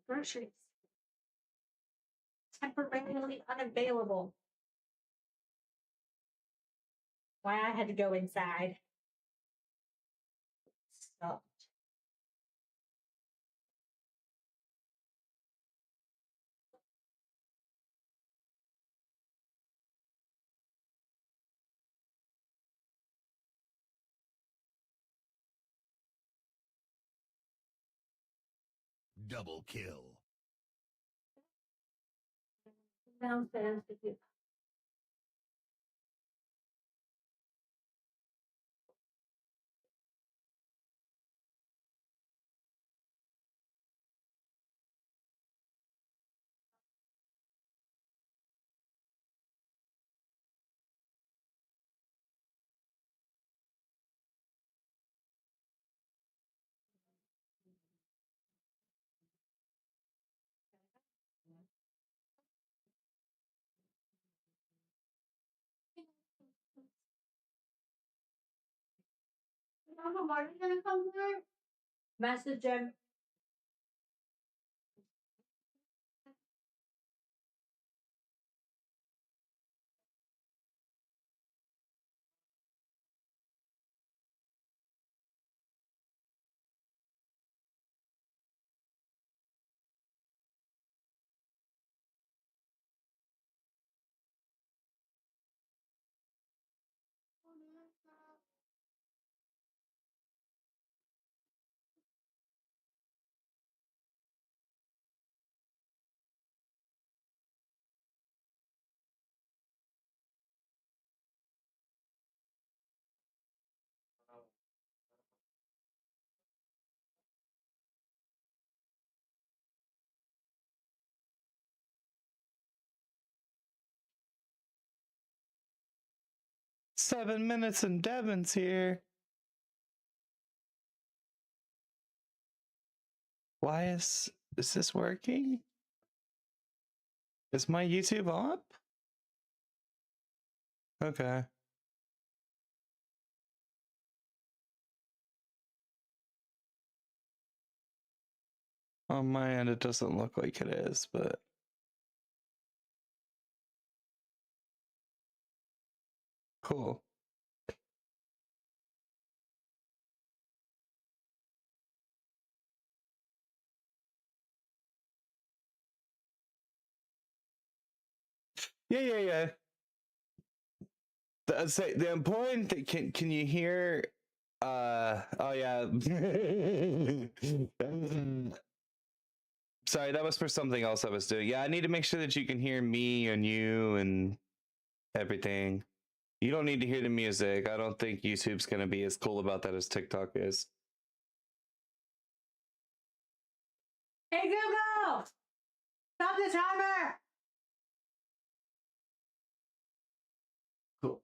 Groceries. Temporarily unavailable. Why I had to go inside. Stopped. Double kill. Downstairs to do. Martin's gonna come there. Message him. Seven minutes and Devin's here. Why is this working? Is my YouTube up? Okay. On my end, it doesn't look like it is, but cool. Yeah. The important thing, can you hear? Oh yeah. Sorry, that was for something else I was doing. Yeah, I need to make sure that you can hear me and you and everything. You don't need to hear the music. I don't think YouTube's gonna be as cool about that as TikTok is. Hey Google! Stop the timer! Cool.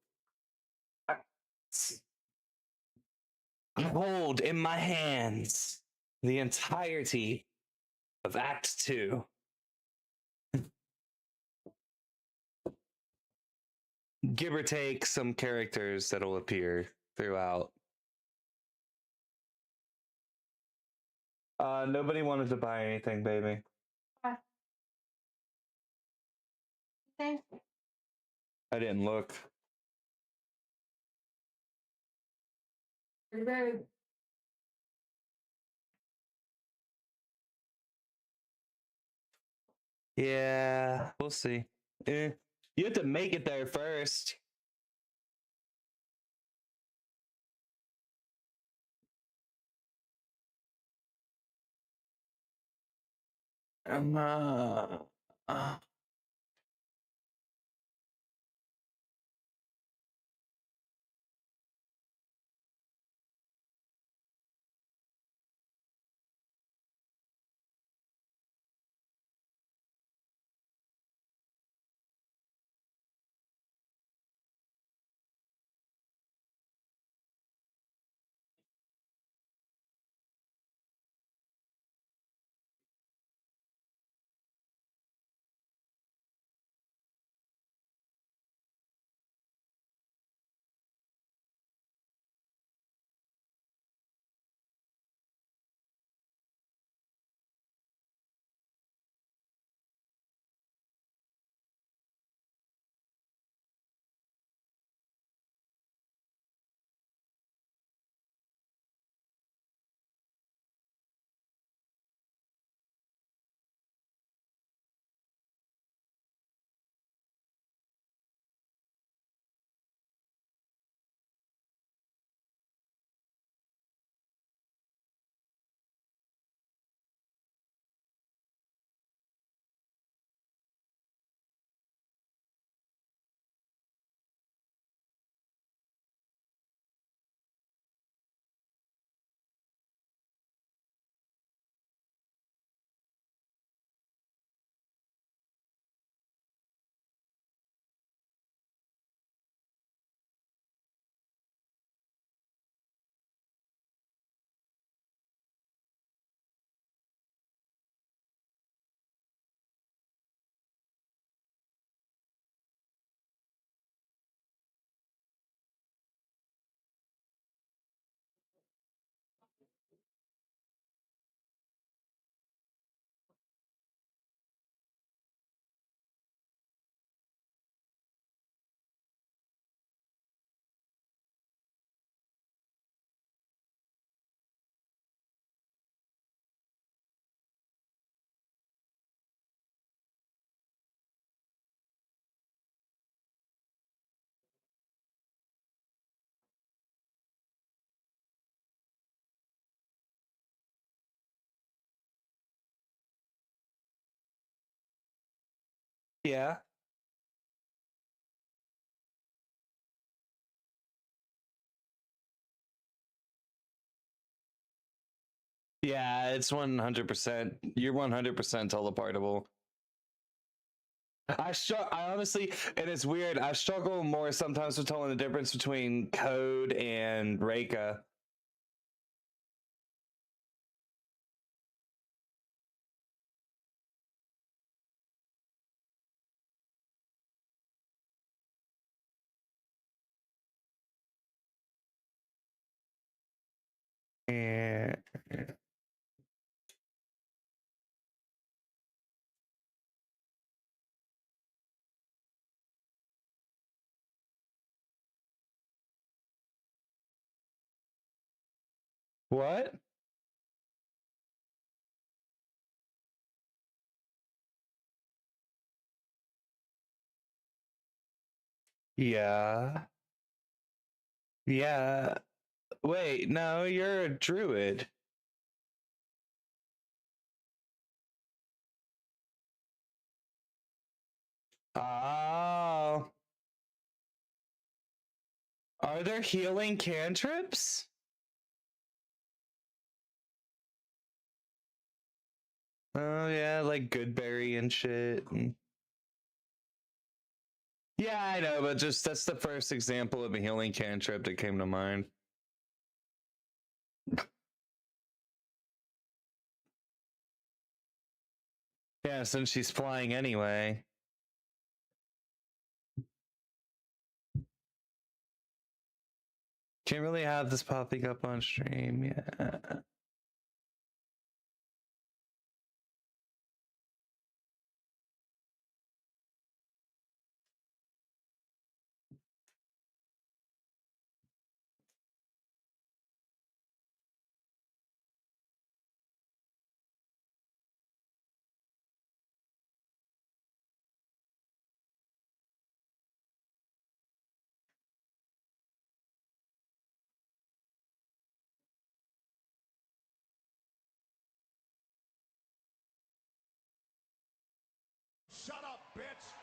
I hold in my hands the entirety of Act 2. Give or take some characters that'll appear throughout. Nobody wanted to buy anything, baby. Thanks. I didn't look. Very. Yeah, we'll see. You have to make it there first. Uh, Yeah. Yeah, it's 100%. You're 100% teleportable. I honestly, and it's weird. I struggle more sometimes with telling the difference between code and Reika. And what? Yeah. Yeah. Wait, no, you're a druid. Oh. Are there healing cantrips? Oh yeah, like Goodberry and shit. Yeah, I know, but just that's the first example of a healing cantrip that came to mind. Yeah, since she's flying anyway. Can't really have this popping up on stream. Yeah. Shut up, bitch!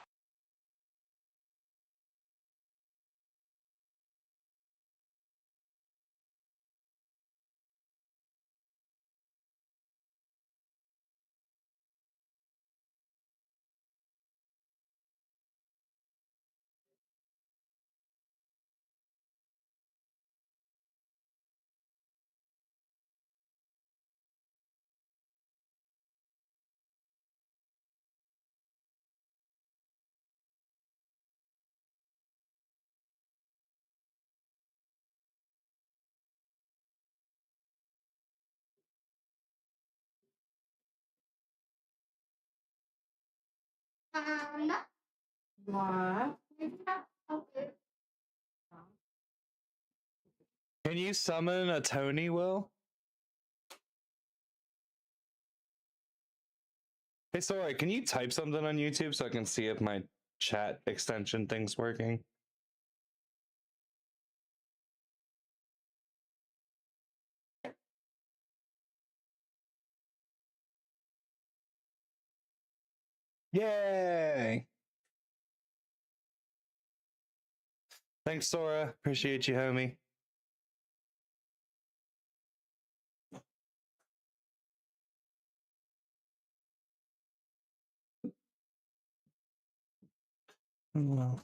What? Can you summon a Tony, Will? Hey, sorry, can you type something on YouTube so I can see if my chat extension thing's working? Yay! Thanks, Sora. Appreciate you, homie. Well.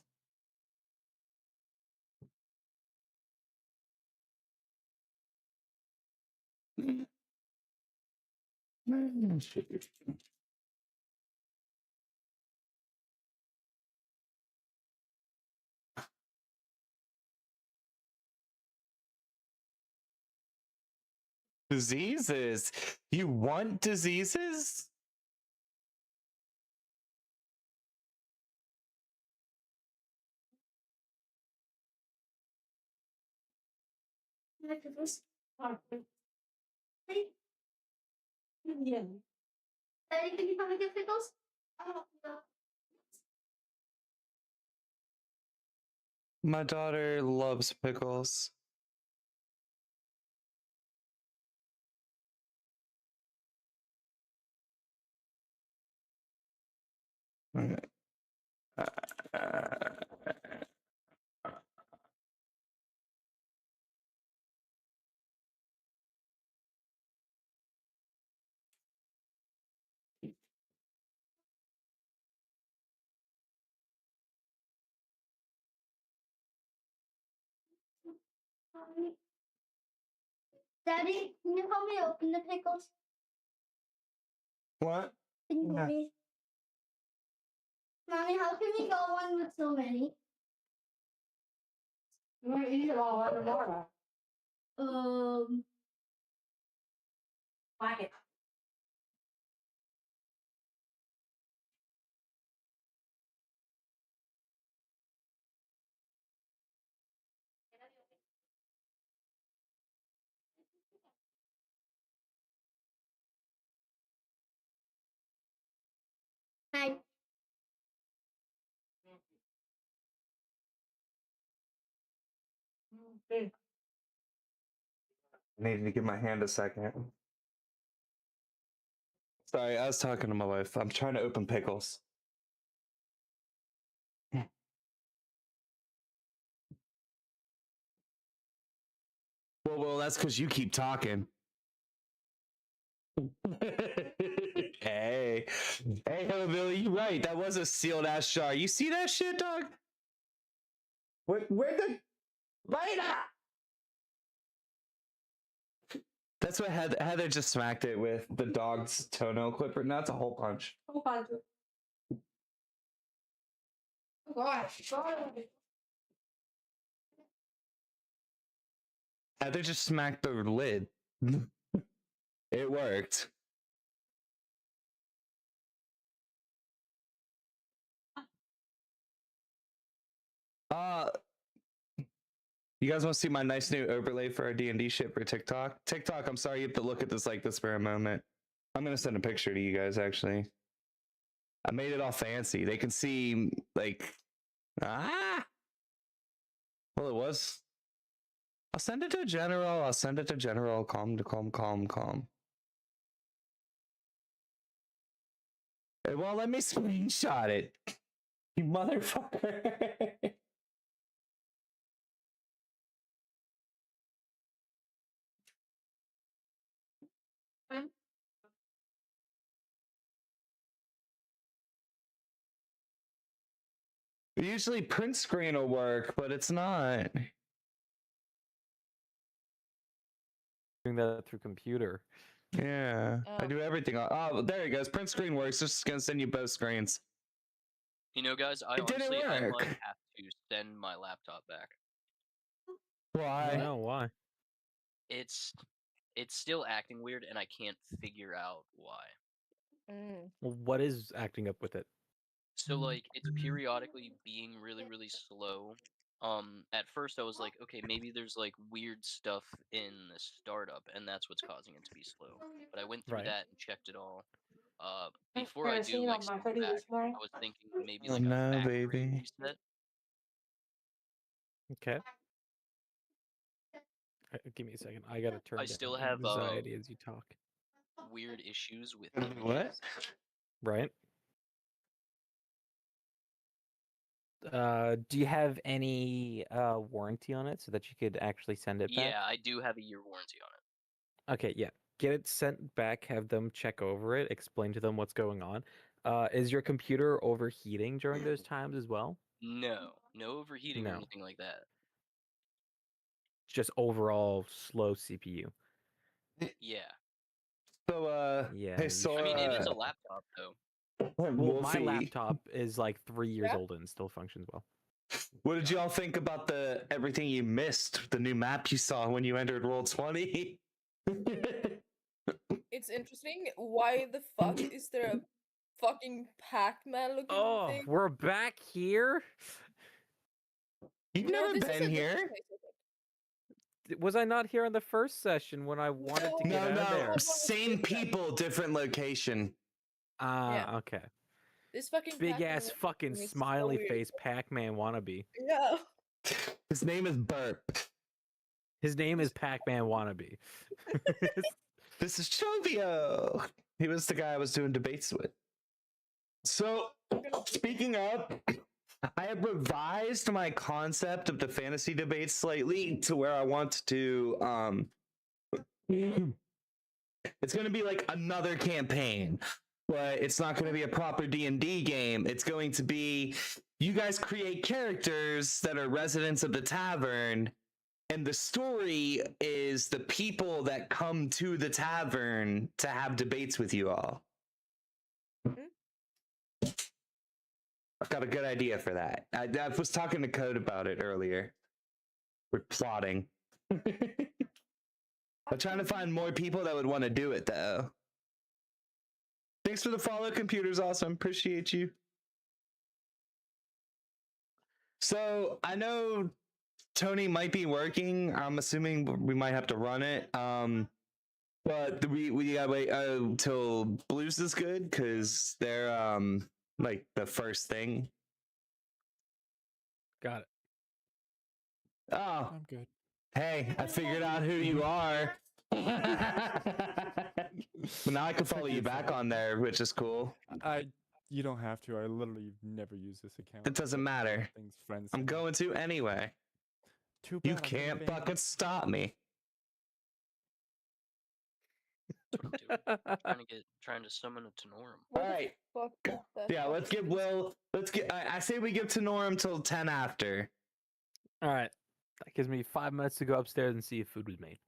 Diseases? You want diseases? Yeah. Daddy, can you come and get pickles? Oh, no. My daughter loves pickles. Okay. Daddy, can you help me open the pickles? What? Can you help me? Mommy, how can we go one with so many? You want to eat it all underwater. Like it. Hi. Okay. I needed to give my hand a second. Sorry, I was talking to my wife. I'm trying to open pickles. Well, that's because you keep talking. Hey, Hillbilly, you right. That was a sealed ass jar. You see that shit, dog? Where the later? That's what Heather just smacked it with the dog's toenail clipper. Now it's a hole punch. Hold on to it. Oh gosh. Heather just smacked the lid. It worked. You guys want to see my nice new overlay for our D&D shit for TikTok? TikTok, I'm sorry you have to look at this like this for a moment. I'm gonna send a picture to you guys actually. I made it all fancy. They can see like well it was. I'll send it to general. Calm. It won't let me screenshot it. You motherfucker. Usually print screen will work, but it's not. Doing that through computer. Yeah, I do everything. Oh, there it goes. Print screen works. Just gonna send you both screens. You know, guys, I It didn't honestly I work. might have to send my laptop back. Why? No, why? It's still acting weird, and I can't figure out why. Well, what is acting up with it? So like it's periodically being really slow. At first I was like, okay, maybe there's like weird stuff in the startup, and that's what's causing it to be slow. But I went through Right. that and checked it all. Before I do Seen like on my send hoodie it back, this morning. I was thinking maybe Oh, like a no, factory baby. reset. Okay. Give me a second. I gotta turn I down still have anxiety as you talk. weird issues with What? Right. Do you have any warranty on it so that you could actually send it back? Yeah, I do have a year warranty on it. Okay, yeah. Get it sent back, have them check over it, explain to them what's going on. Is your computer overheating during those times as well? No overheating or No. anything like that. Just overall slow CPU. Yeah. So, Yeah. hey, you Sora. I mean, it is a should- laptop though. Well, my Wolfie, laptop is like 3 years old and still functions well. what did y'all think about the everything you missed? The new map you saw when you entered Roll 20? It's interesting. Why the fuck is there a fucking Pac-Man looking Oh, thing? we're back here? You've No, never this is a been different here. place, I think. Was I not here in the first session when I wanted to get No, out of there? no, same people, different location. Yeah. Okay. This fucking Big Pac-Man ass looking fucking thing is so smiley weird. face Pac-Man wannabe. Yeah. His name is Burp. His name is Pac-Man wannabe. This is Chovio. He was the guy I was doing debates with. So, speaking of, I have revised my concept of the fantasy debate slightly to where I want to it's going to be like another campaign, but it's not going to be a proper D&D game. It's going to be you guys create characters that are residents of the tavern, and the story is the people that come to the tavern to have debates with you all. I've got a good idea for that. I was talking to Code about it earlier. We're plotting. I'm trying to find more people that would want to do it, though. Thanks for the follow, Computer's awesome. Appreciate you. So I know Tony might be working. I'm assuming we might have to run it. But we gotta wait till Blues is good because they're like the first thing. Got it. Oh, I'm good. hey, I figured out who you are. But now I can follow you back on there, which is cool. You don't have to. I literally never use this account. It doesn't matter. Things friends. I'm going to anyway. Too You bad I'm can't banned. fucking stop me. Trying to summon a Tenorum. All right. Yeah, let's give Will. I say we give Tenorum till 10 after. All right. That gives me 5 minutes to go upstairs and see if food was made.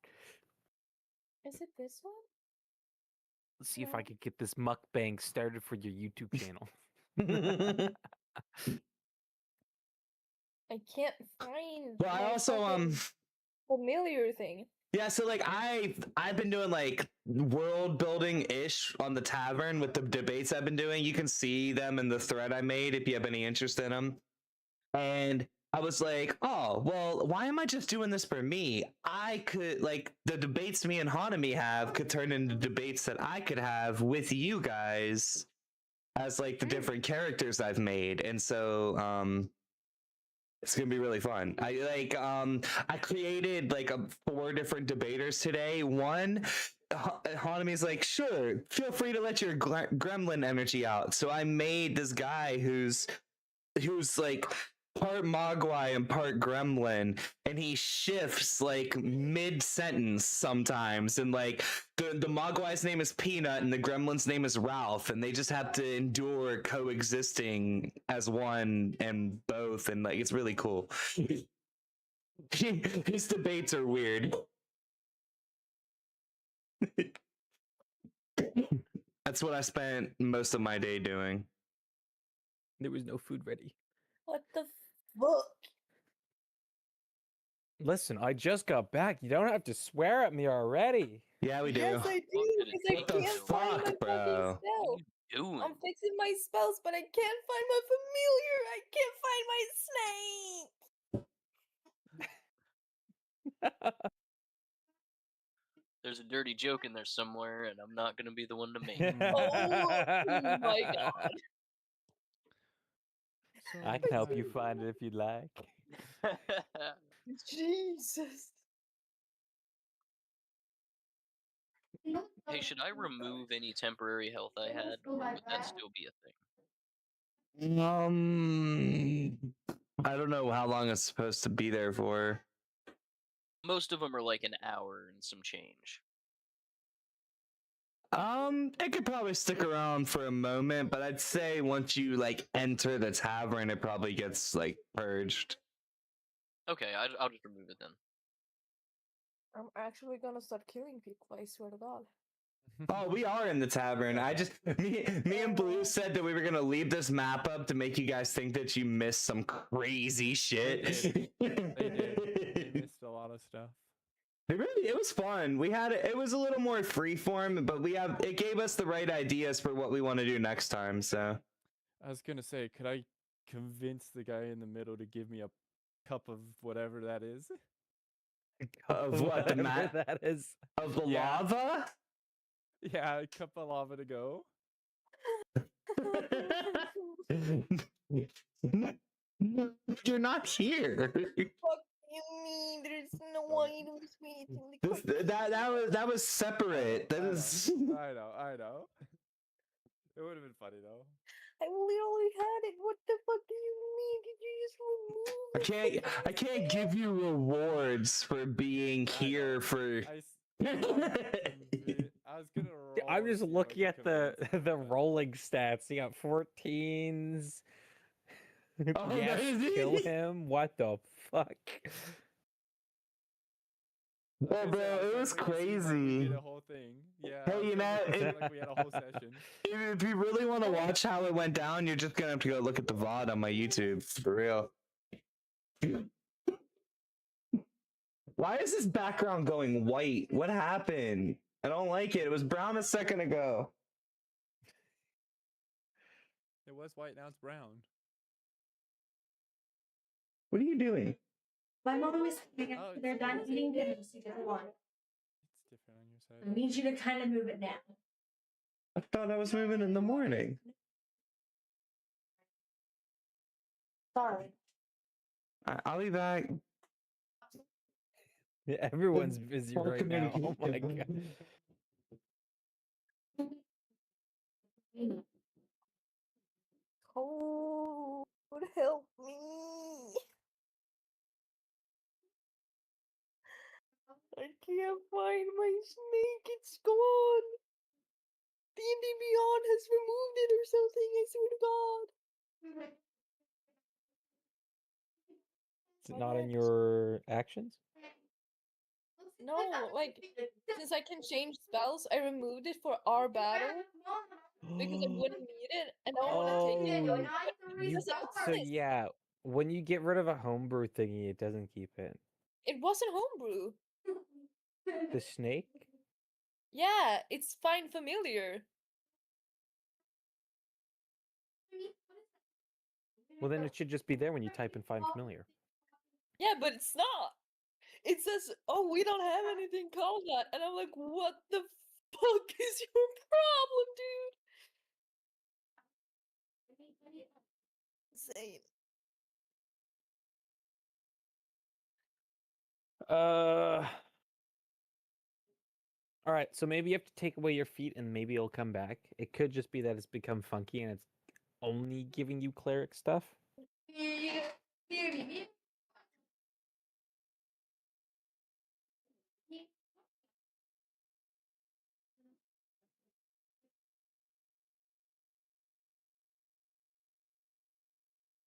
Is it this one? Let's see if I could get this mukbang started for your YouTube channel. I can't find. Well, I my also fucking familiar thing. yeah, so like I've been doing like world building ish on the tavern with the debates I've been doing. You can see them in the thread I made if you have any interest in them. And I was like, oh, well, why am I just doing this for me? I could, like, the debates me and Hanami have could turn into debates that I could have with you guys as, like, the different characters I've made. And so, it's gonna be really fun. I created, like, 4 different debaters today. One, Hanami's like, sure, feel free to let your gremlin energy out. So I made this guy who's like part Mogwai and part Gremlin, and he shifts like mid-sentence sometimes, and like the Mogwai's name is Peanut and the Gremlin's name is Ralph, and they just have to endure coexisting as one and both, and like it's really cool. His debates are weird. That's what I spent most of my day doing. There was no food ready. What the fuck? Listen, I just got back. You don't have to swear at me already. Yeah, we do. Yes, I do. Because I What the can't find my fuck, fucking bro? spell. Doing? I'm fixing my spells, but I can't find my familiar. I can't find my snake. There's a dirty joke in there somewhere, and I'm not gonna be the one to make it. Oh my god. I can help you find it if you'd like. Jesus. Hey, should I remove any temporary health I had, or would that still be a thing? I don't know how long it's supposed to be there for. Most of them are like an hour and some change. It could probably stick around for a moment, but I'd say once you like enter the tavern, it probably gets like purged. Okay, I'll just remove it then. I'm actually gonna start killing people, I swear to God. Oh, we are in the tavern. Me and Blue said that we were gonna leave this map up to make you guys think that you missed some crazy shit. They did. They missed a lot of stuff. It was fun. It was a little more freeform, but it gave us the right ideas for what we want to do next time. So I was gonna say, could I convince the guy in the middle to give me a cup of whatever that is? of what the Whatever map that is. of the Yeah. lava. Yeah, a cup of lava to go. You're not here. Fuck you mean? There's no items waiting. That was separate. That is. I know. It would have been funny though. I literally had it. What the fuck do you mean? Did you just remove it? I can't give you rewards for being I know. here for. I was gonna roll. I'm to just see if I looking could at the convince him, the but- rolling stats. You got 14s. Oh, Yes, nice. kill him. What the fuck? Yeah, bro, it was We crazy. did a whole thing. Yeah. Hey, I was you gonna know, make it seem it- like we had a whole session. If you really want to watch how it went down, you're just gonna have to go look at the VOD on my YouTube, for real. Why is this background going white? What happened? I don't like it. It was brown a second ago. It was white, now it's brown. What are you doing? My mom was Oh, they're done eating dinner, so you don't want it. It's different on your I side. need you to kind of move it now. I thought I was moving in the morning. Sorry. I'll be back. Yeah, everyone's busy right now. Oh my god. Oh, help me. I can't find my snake. It's gone. D&D Beyond has removed it or something. I swear to God. Is it not in your actions? No, like, since I can change spells, I removed it for our battle because I wouldn't need it, and I don't want to take it. Oh, But you, it's so useless. yeah, when you get rid of a homebrew thingy, it doesn't keep it. It wasn't homebrew. The snake? Yeah, it's fine familiar. Well, then it should just be there when you type in find familiar. Yeah, but it's not. It says, "Oh, we don't have anything called that," and I'm like, "What the fuck is your problem, dude?" Insane. All right, so maybe you have to take away your feet and maybe it'll come back. It could just be that it's become funky and it's only giving you cleric stuff.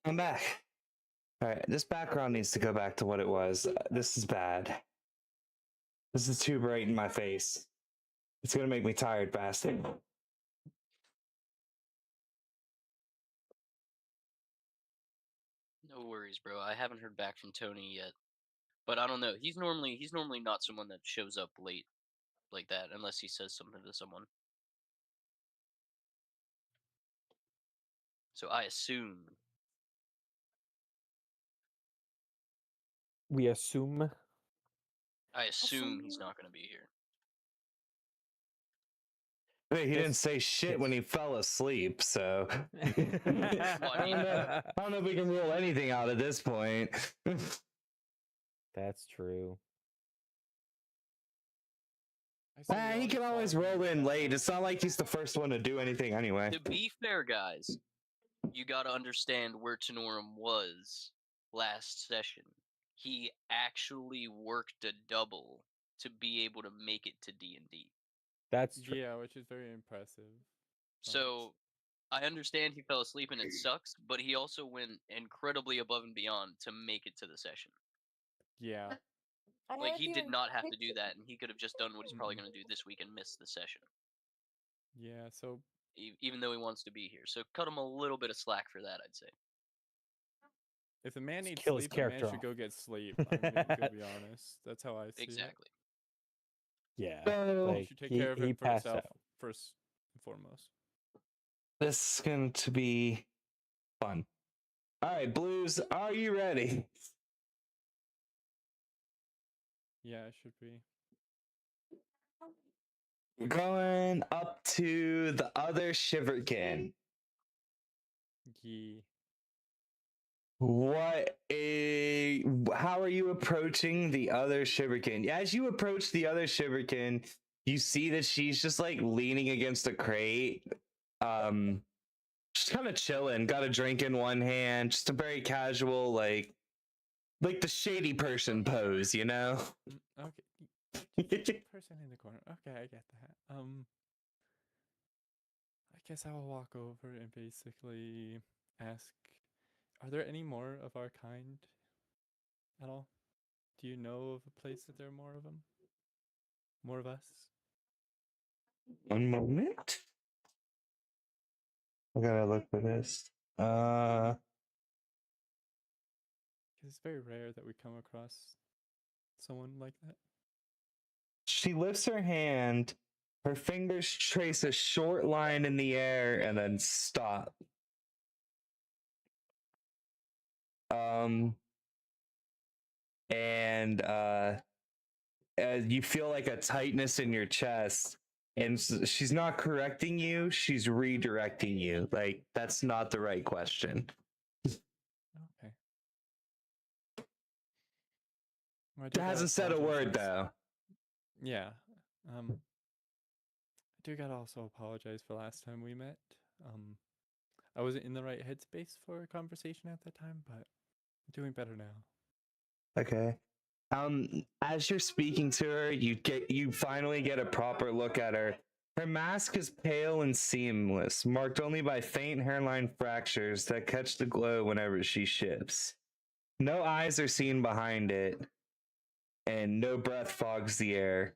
I'm back. All right, this background needs to go back to what it was. This is bad. This is too bright in my face. It's gonna make me tired, bastard. No worries, bro. I haven't heard back from Tony yet, but I don't know. He's normally not someone that shows up late like that unless he says something to someone. So I assume. We assume. I assume he's not going to be here. Hey, he didn't This- say shit when he fell asleep, so Well, I mean, I don't know if we can rule anything out at this point. That's true. I see you're He can always following roll in the late. battle. It's not like he's the first one to do anything anyway. To be fair, guys, you got to understand where Tenorum was last session. He actually worked a double to be able to make it to D&D. That's true. Yeah, which is very impressive. So I understand he fell asleep and it sucks, but he also went incredibly above and beyond to make it to the session. Yeah. Like, have he did even not have to picked do it. that, and he could have just done what he's probably going to do this week and miss the session, Yeah, so even though he wants to be here. So cut him a little bit of slack for that, I'd say. if the man needs kill his sleep, the man character should off. go get sleep. I'm gonna be honest. That's how I see it. Exactly. Yeah. So- You Like should take he, care of he him for passed himself out. first and foremost. This is going to be fun. All right, Blues, are you ready? Yeah, it should be. We're going up to the other Shiverkin. Yee. How are you approaching the other Shiverkin? As you approach the other Shiverkin, you see that she's just like leaning against a crate. just kind of chilling, got a drink in one hand, just a very casual, like the shady person pose, you know? Okay. Just person in the corner. Okay, I get that. I guess I will walk over and basically ask, are there any more of our kind at all? Do you know of a place that there are more of them? More of us? One moment. I gotta look for this. 'Cause it's very rare that we come across someone like that. She lifts her hand, her fingers trace a short line in the air and then stop. And you feel like a tightness in your chest, and she's not correcting you, she's redirecting you. Like, that's not the right question. Okay. Well, I It do gotta hasn't said a apologize word for last- though. Yeah. I do gotta also apologize for last time we met. I wasn't in the right headspace for a conversation at that time, but I'm doing better now. Okay. As you're speaking to her, you finally get a proper look at her. Her mask is pale and seamless, marked only by faint hairline fractures that catch the glow whenever she shifts. No eyes are seen behind it, and no breath fogs the air.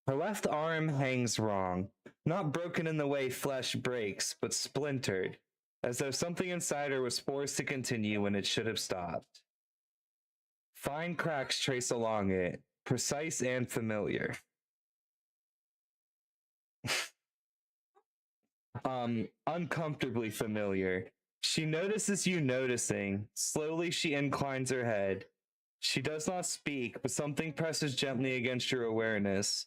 Her left arm hangs wrong, not broken in the way flesh breaks, but splintered, as though something inside her was forced to continue when it should have stopped. Fine cracks trace along it, precise and familiar. Uncomfortably familiar. She notices you noticing. Slowly she inclines her head. She does not speak, but something presses gently against your awareness.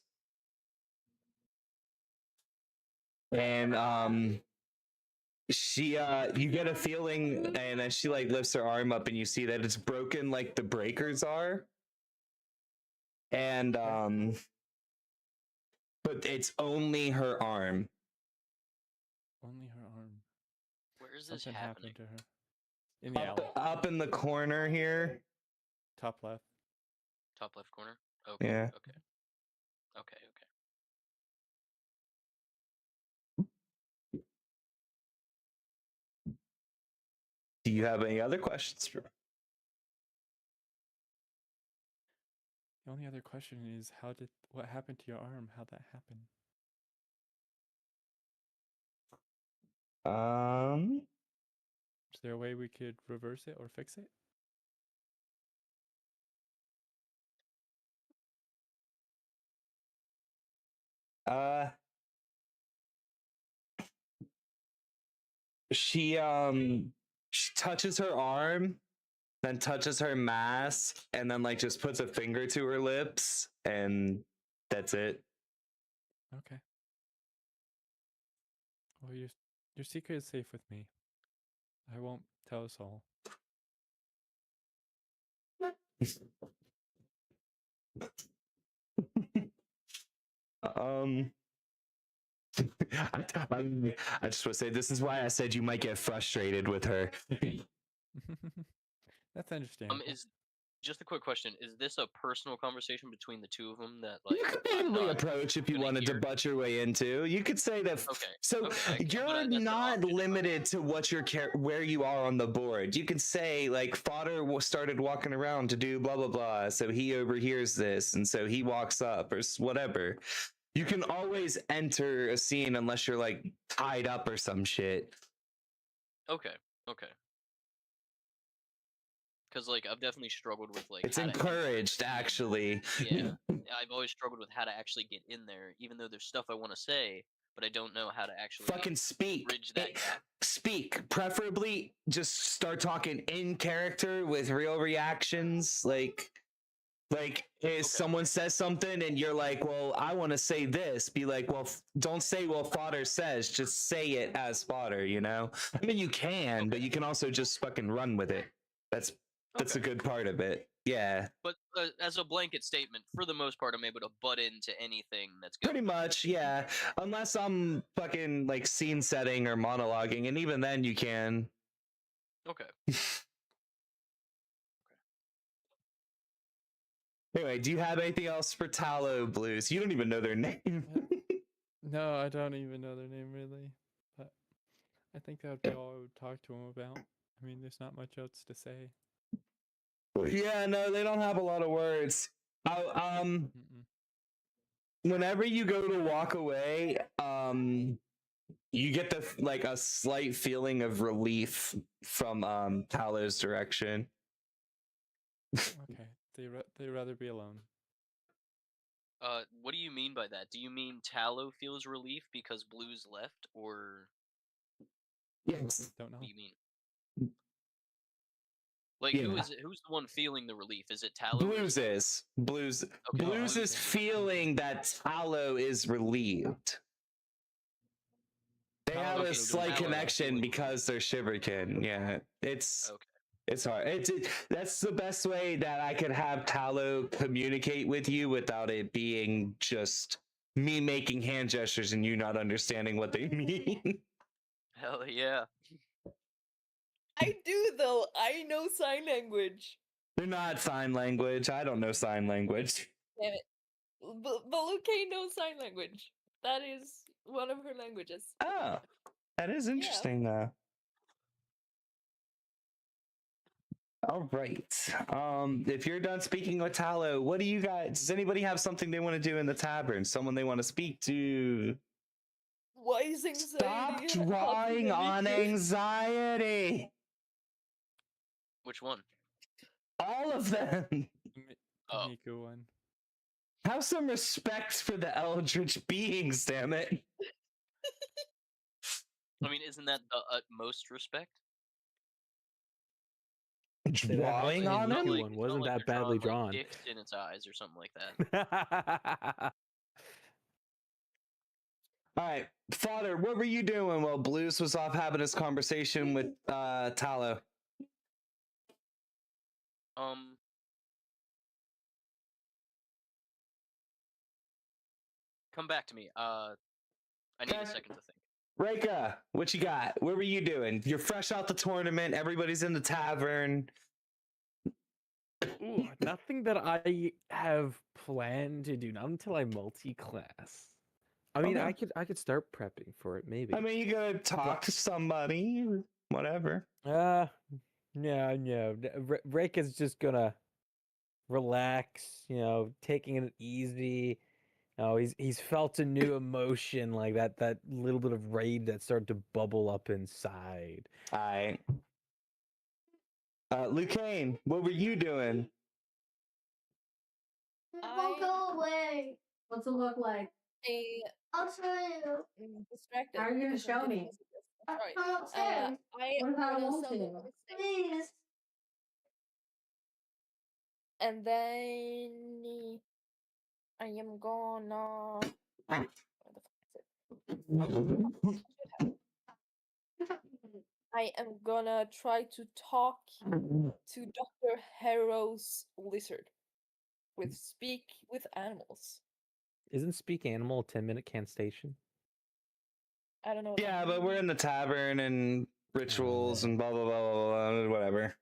And she you get a feeling, and as she like lifts her arm up and you see that it's broken like the breakers are. And but it's only her arm. Only her arm. Where is this Something happening? happened to her. In the alley. Up in the corner here. Top left. Top left corner? Okay. Yeah. Okay. Okay, okay. Do you have any other questions for me? The only other question is what happened to your arm? How'd that happen? Is there a way we could reverse it or fix it? She touches her arm, then touches her mask, and then like just puts a finger to her lips, and that's it. Okay. Well, your secret is safe with me. I won't tell us all. I just want to say, this is why I said you might get frustrated with her. That's understandable. Is just a quick question: is this a personal conversation between the two of them that like You could I'm probably not approach if you gonna wanted to hear? butt your way into. You could say that. Okay. So Okay, but you're that's an not option. limited to what your where you are on the board. You could say like Fodder started walking around to do blah blah blah, so he overhears this, and so he walks up or whatever. You can always enter a scene unless you're like tied up or some shit. Okay. Okay. Because like I've definitely struggled with like It's how to encouraged, actually. Yeah, I've always struggled with how to actually get in there, even though there's stuff I want to say, but I don't know how to actually Fucking speak. bridge that gap. Speak. Preferably just start talking in character with real reactions. Like if someone says something and you're like, well, I want to say this, be like, well, don't say, well, Fodder says, just say it as Fodder, you know? I mean, you can, but you can also just fucking run with it. That's a good part of it. Yeah, But as a blanket statement, for the most part, I'm able to butt into anything that's going pretty on. much. Yeah, unless I'm fucking like scene setting or monologuing, and even then you can. Okay. Anyway, do you have anything else for Tallow Blues? You don't even know their name. No, I don't even know their name really, but I think that would be all I would talk to them about. I mean, there's not much else to say. Yeah, no, they don't have a lot of words. Mm-mm. Whenever you go to walk away, you get the like a slight feeling of relief from Tallow's direction. Okay, they rather be alone. What do you mean by that? Do you mean Tallow feels relief because Blue's left, or Yes. Don't know. what do you mean? Like, Yeah. who's the one feeling the relief? Is it Tallow? Blues is Blues. Okay, Blues is feeling that Tallow is relieved. They have Tallow a Okay, feels slight Tallow connection feeling because they're Shiverkin. Yeah, it's okay. it's hard. That's the best way that I could have Tallow communicate with you without it being just me making hand gestures and you not understanding what they mean. Hell yeah. I do though. I know sign language. They're not sign language. I don't know sign language. Damn it. But Luke knows sign language. That is one of her languages. Oh, that is interesting though. All right. If you're done speaking with Tallow, what do you guys? Does anybody have something they want to do in the tavern? Someone they want to speak to? Why is anxiety? Stop drawing on anxiety. Which one? All of them. the Oh. Miku one. Have some respect for the eldritch beings, damn it. I mean, isn't that the utmost respect? Say that about Drawing any on Miku them? one wasn't that they're badly drawing, drawn. like, dicks in its eyes or something like that. All right, Father, what were you doing while Blues was off having his conversation with Tallow? Come back to me. I need a second to think. Reika, what you got? What were you doing? You're fresh out the tournament. Everybody's in the tavern. Ooh, nothing that I have planned to do, not until I multi-class. I mean, Okay. I could start prepping for it, maybe. I mean, you gotta talk to somebody, whatever. No. Rick is just gonna relax, taking it easy. He's felt a new emotion, like that little bit of rage that started to bubble up inside. All right. Lucane, what were you doing? Go away. What's it look like? I'll show you. Distracted. How are you gonna because of show the me? messages. That's right. Come upstairs. What if I I'm don't gonna want send to? them this thing. Please. And then I am gonna. Where the fuck is it? I am gonna try to talk to Dr. Harrow's lizard with speak with animals. Isn't Speak Animal a 10-minute can station? I don't know. What Yeah, that but we're means. in the tavern and rituals and blah blah blah blah blah, whatever.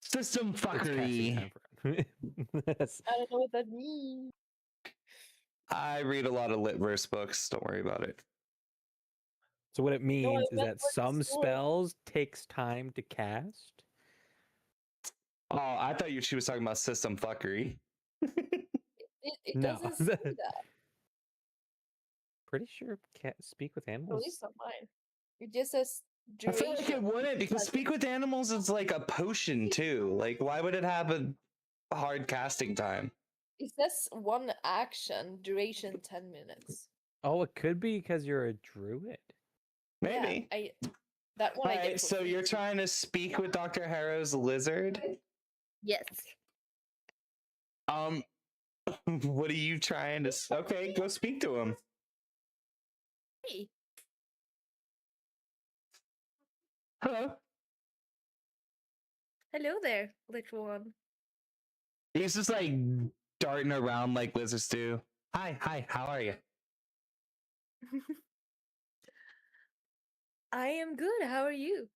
System It's casting fuckery. time for him. Yes. I don't know what that means. I read a lot of lit verse books. Don't worry about it. So what it means is meant that for the some sword. spells takes time to cast. Oh, I thought she was talking about system fuckery. It No. doesn't say that. Pretty sure Speak with At Animals. least on mine. It just says I feel like it duration. wouldn't because Like- speak with animals is like a potion too. Like, why would it have a hard casting time? It says one action, duration 10 minutes. Oh, it could be because you're a druid. Maybe. Yeah, that one All I get right, for so free. you're trying to speak with Dr. Harrow's lizard. Yes. What are you trying to? Okay, go speak to him. Hey. Hello. Hello there, little one. He's just like darting around like lizards do. Hi, how are you? I am good. How are you?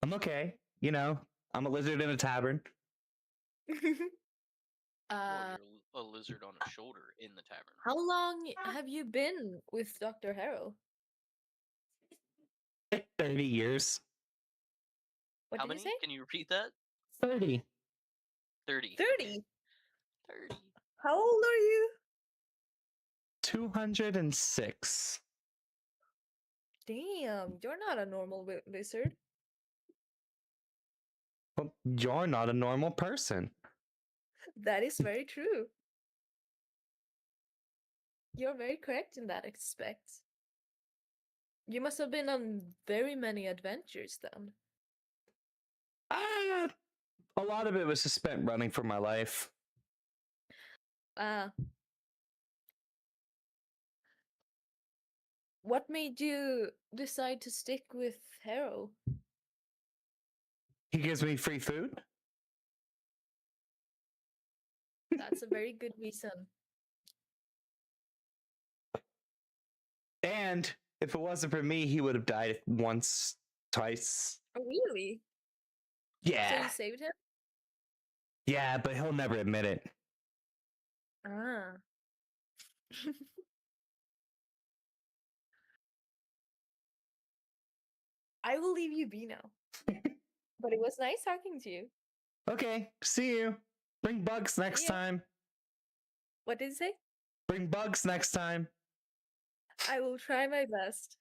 I'm okay. You know, I'm a lizard in a tavern. Well, you're a lizard on a shoulder in the tavern. How long have you been with Dr. Harrow? Like 30 years. What How did many? you say? Can you repeat that? 30. 30. 30. Okay. 30. How old are you? 206. Damn, you're not a normal lizard. Well, you're not a normal person. That is very true. You're very correct in that aspect. You must have been on very many adventures then. A lot of it was just spent running for my life. What made you decide to stick with Harrow? He gives me free food. That's a very good reason. And if it wasn't for me, he would have died once, twice. Oh, really? So Yeah. you saved him? Yeah, but he'll never admit it. Ah. I will leave you be now. But it was nice talking to you. Okay, see you. Bring bugs next ya. time. What did you say? Bring bugs next time. I will try my best.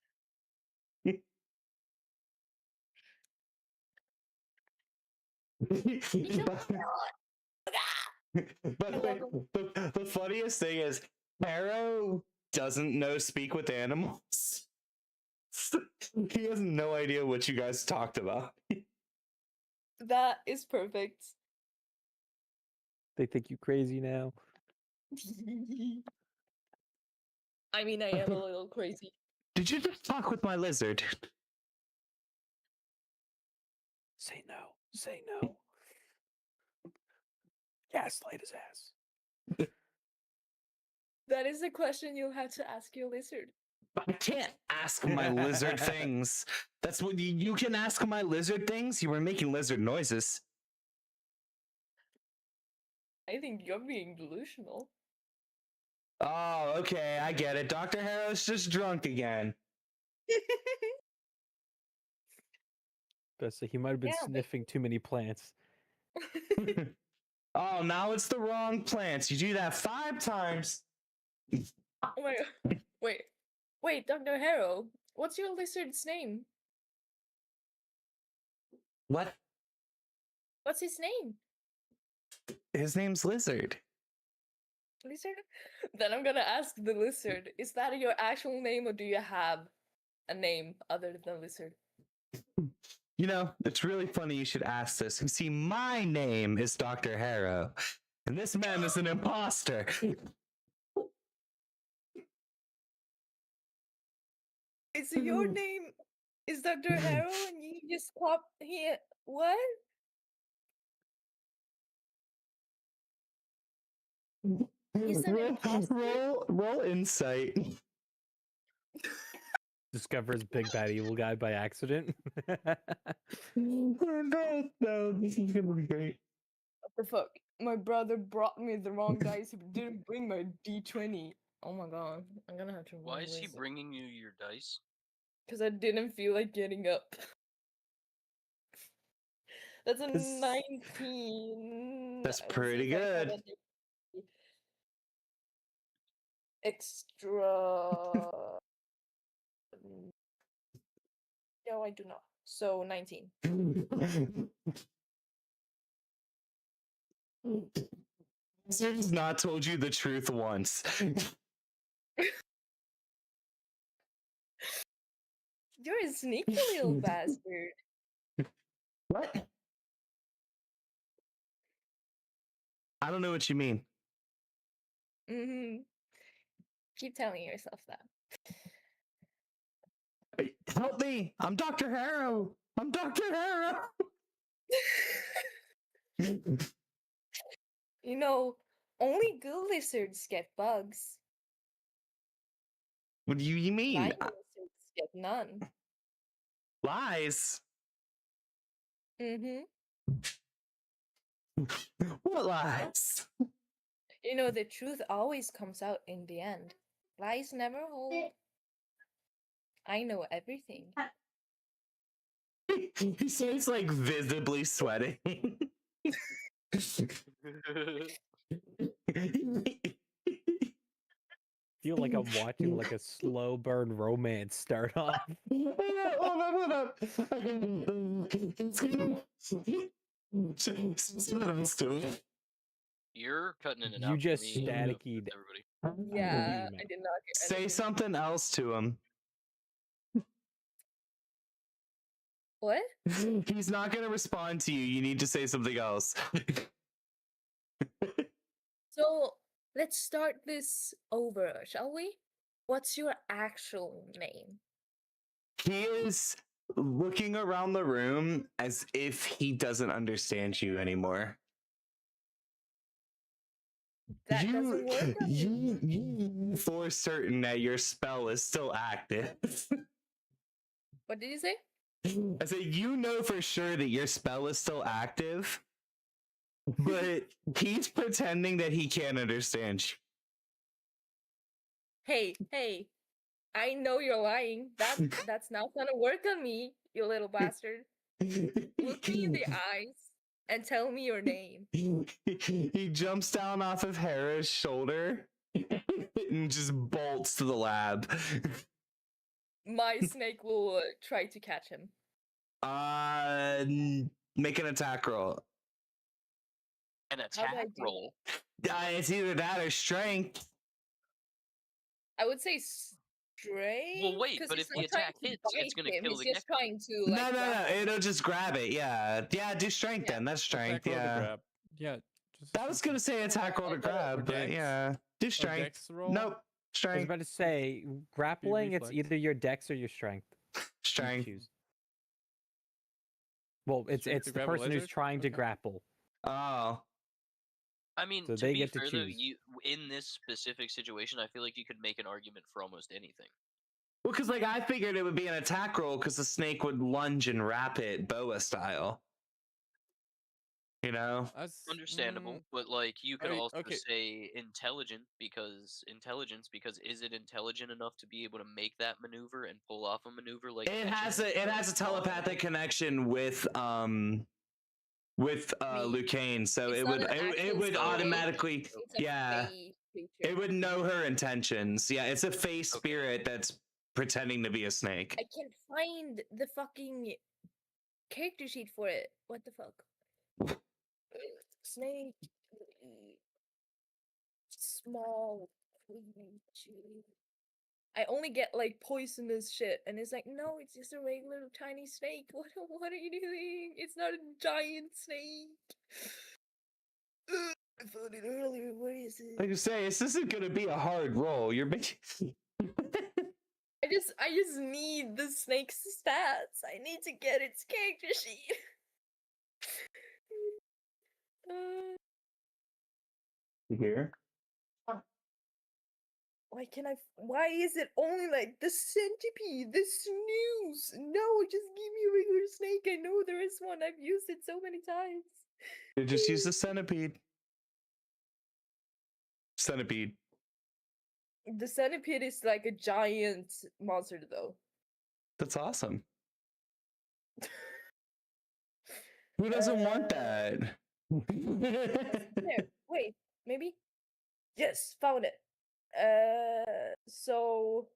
But the funniest thing is, Harrow doesn't know speak with animals. He has no idea what you guys talked about. That is perfect. They think you crazy now. I mean, I am a little crazy. Did you just talk with my lizard? Say no. Say no. Gaslight his ass. That is a question you'll have to ask your lizard. I can't ask my lizard things. That's what you can ask my lizard things. You were making lizard noises. I think you're being delusional. Oh, okay, I get it. Dr. Harrow's just drunk again. Best say he might have been Yeah, but- sniffing too many plants. Oh, now it's the wrong plants. You do that 5 times. Oh my god. Wait, Dr. Harrow, what's your lizard's name? What? What's his name? His name's Lizard. Lizard? Then I'm gonna ask the lizard, is that your actual name or do you have a name other than lizard? You know, it's really funny you should ask this. You see, my name is Dr. Harrow, and this man is an imposter. Is your name is Dr. Harrow and you just pop here? What? He's an imposter? Roll insight. Discovers Big Bad Evil Guy by accident. No, this is gonna be great. What the fuck? My brother brought me the wrong dice. He didn't bring my D20. Oh my god. I'm gonna have to. Why is he bringing you your dice? Because I didn't feel like getting up. That's a 19. That's Let's see pretty if I have good. a extra. No, I do not. So 19. Lizard's not told you the truth once. You're a sneaky little bastard. What? I don't know what you mean. Mm-hmm. Keep telling yourself that. Help me! I'm Dr. Harrow! I'm Dr. Harrow! You know, only good lizards get bugs. What do you mean? Lying lizards get none. Lies? Mm-hmm. What lies? You know, the truth always comes out in the end. Lies never hold. I know everything. He starts like visibly sweating. Feel like I'm watching like a slow burn romance start off. Hold up. You're cutting in and You out. just for me, staticky with everybody. Yeah, man. I did not hear Say anything. something else to him. What? He's not going to respond to you. You need to say something else. So, let's start this over, shall we? What's your actual name? He is looking around the room as if he doesn't understand you anymore. That doesn't work on me. You for certain that your spell is still active. What did you say? I said, you know for sure that your spell is still active, but he's pretending that he can't understand you. Hey, I know you're lying. That's not gonna work on me, you little bastard. Look me in the eyes and tell me your name. He jumps down off of Hera's shoulder and just bolts to the lab. My snake will try to catch him. Make an attack roll. An How do I attack do roll. It's either that or strength. I would say strength. Well, wait, 'cause but he's if the not trying attack to hits, it's bite gonna him. kill He's the just gecko. trying to like. No. It'll just grab it. Yeah, do strength then. That's strength. Attack roll to Yeah. grab. Yeah. Just I was gonna say attack roll to grab, but dex. yeah, do strength. Dex roll? Nope, I was strength. about to say, grappling, it's reflex. either your dex or your strength. You Strength. choose. Well, it's Strength to the grab a person who's lizard? trying to Okay. grapple. Oh, I mean, So to they be get to fair though, choose. you in this specific situation, I feel like you could make an argument for almost anything. well, because like I figured it would be an attack roll because the snake would lunge and wrap it boa style. You know. That's Understandable, but like you could I mean, also okay. say intelligence because is it intelligent enough to be able to make that maneuver and pull off a maneuver like It catching has a telepathic connection with Me. Lucane, so It's it not would an actual it would snake, automatically It's a yeah fey creature. it would know her intentions. Yeah, it's a fey spirit that's pretending to be a snake. I can't find the fucking character sheet for it. What the fuck? Snake. Small creature. I only get like poisonous shit, and it's like, no, it's just a regular tiny snake. What are you doing? It's not a giant snake. I found it earlier. Where is it? Like you say, this isn't gonna be a hard roll. You're making. I just need the snake's stats. I need to get its character sheet. Here. Why is it only like the centipede, the snooze? No, just give me a regular snake. I know there is one. I've used it so many times. You just use the centipede. Centipede. The centipede is like a giant monster, though. That's awesome. Who doesn't want that? There, wait, maybe? Yes, found it. So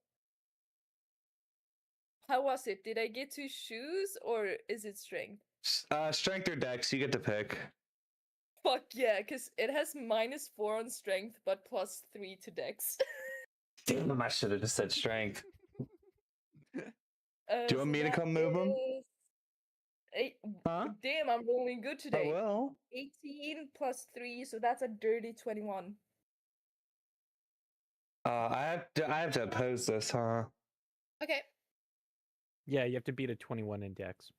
how was it? Did I get to choose or is it strength? Strength or dex, you get to pick. Fuck yeah, because it has -4 on strength, but +3 to dex. Damn, I should have just said strength. Do you want So me to that come move him? is Huh? damn, I'm rolling good I today. will. 18 +3, so that's a dirty 21. I have to oppose this, huh? Okay. Yeah, you have to beat a 21 in dex.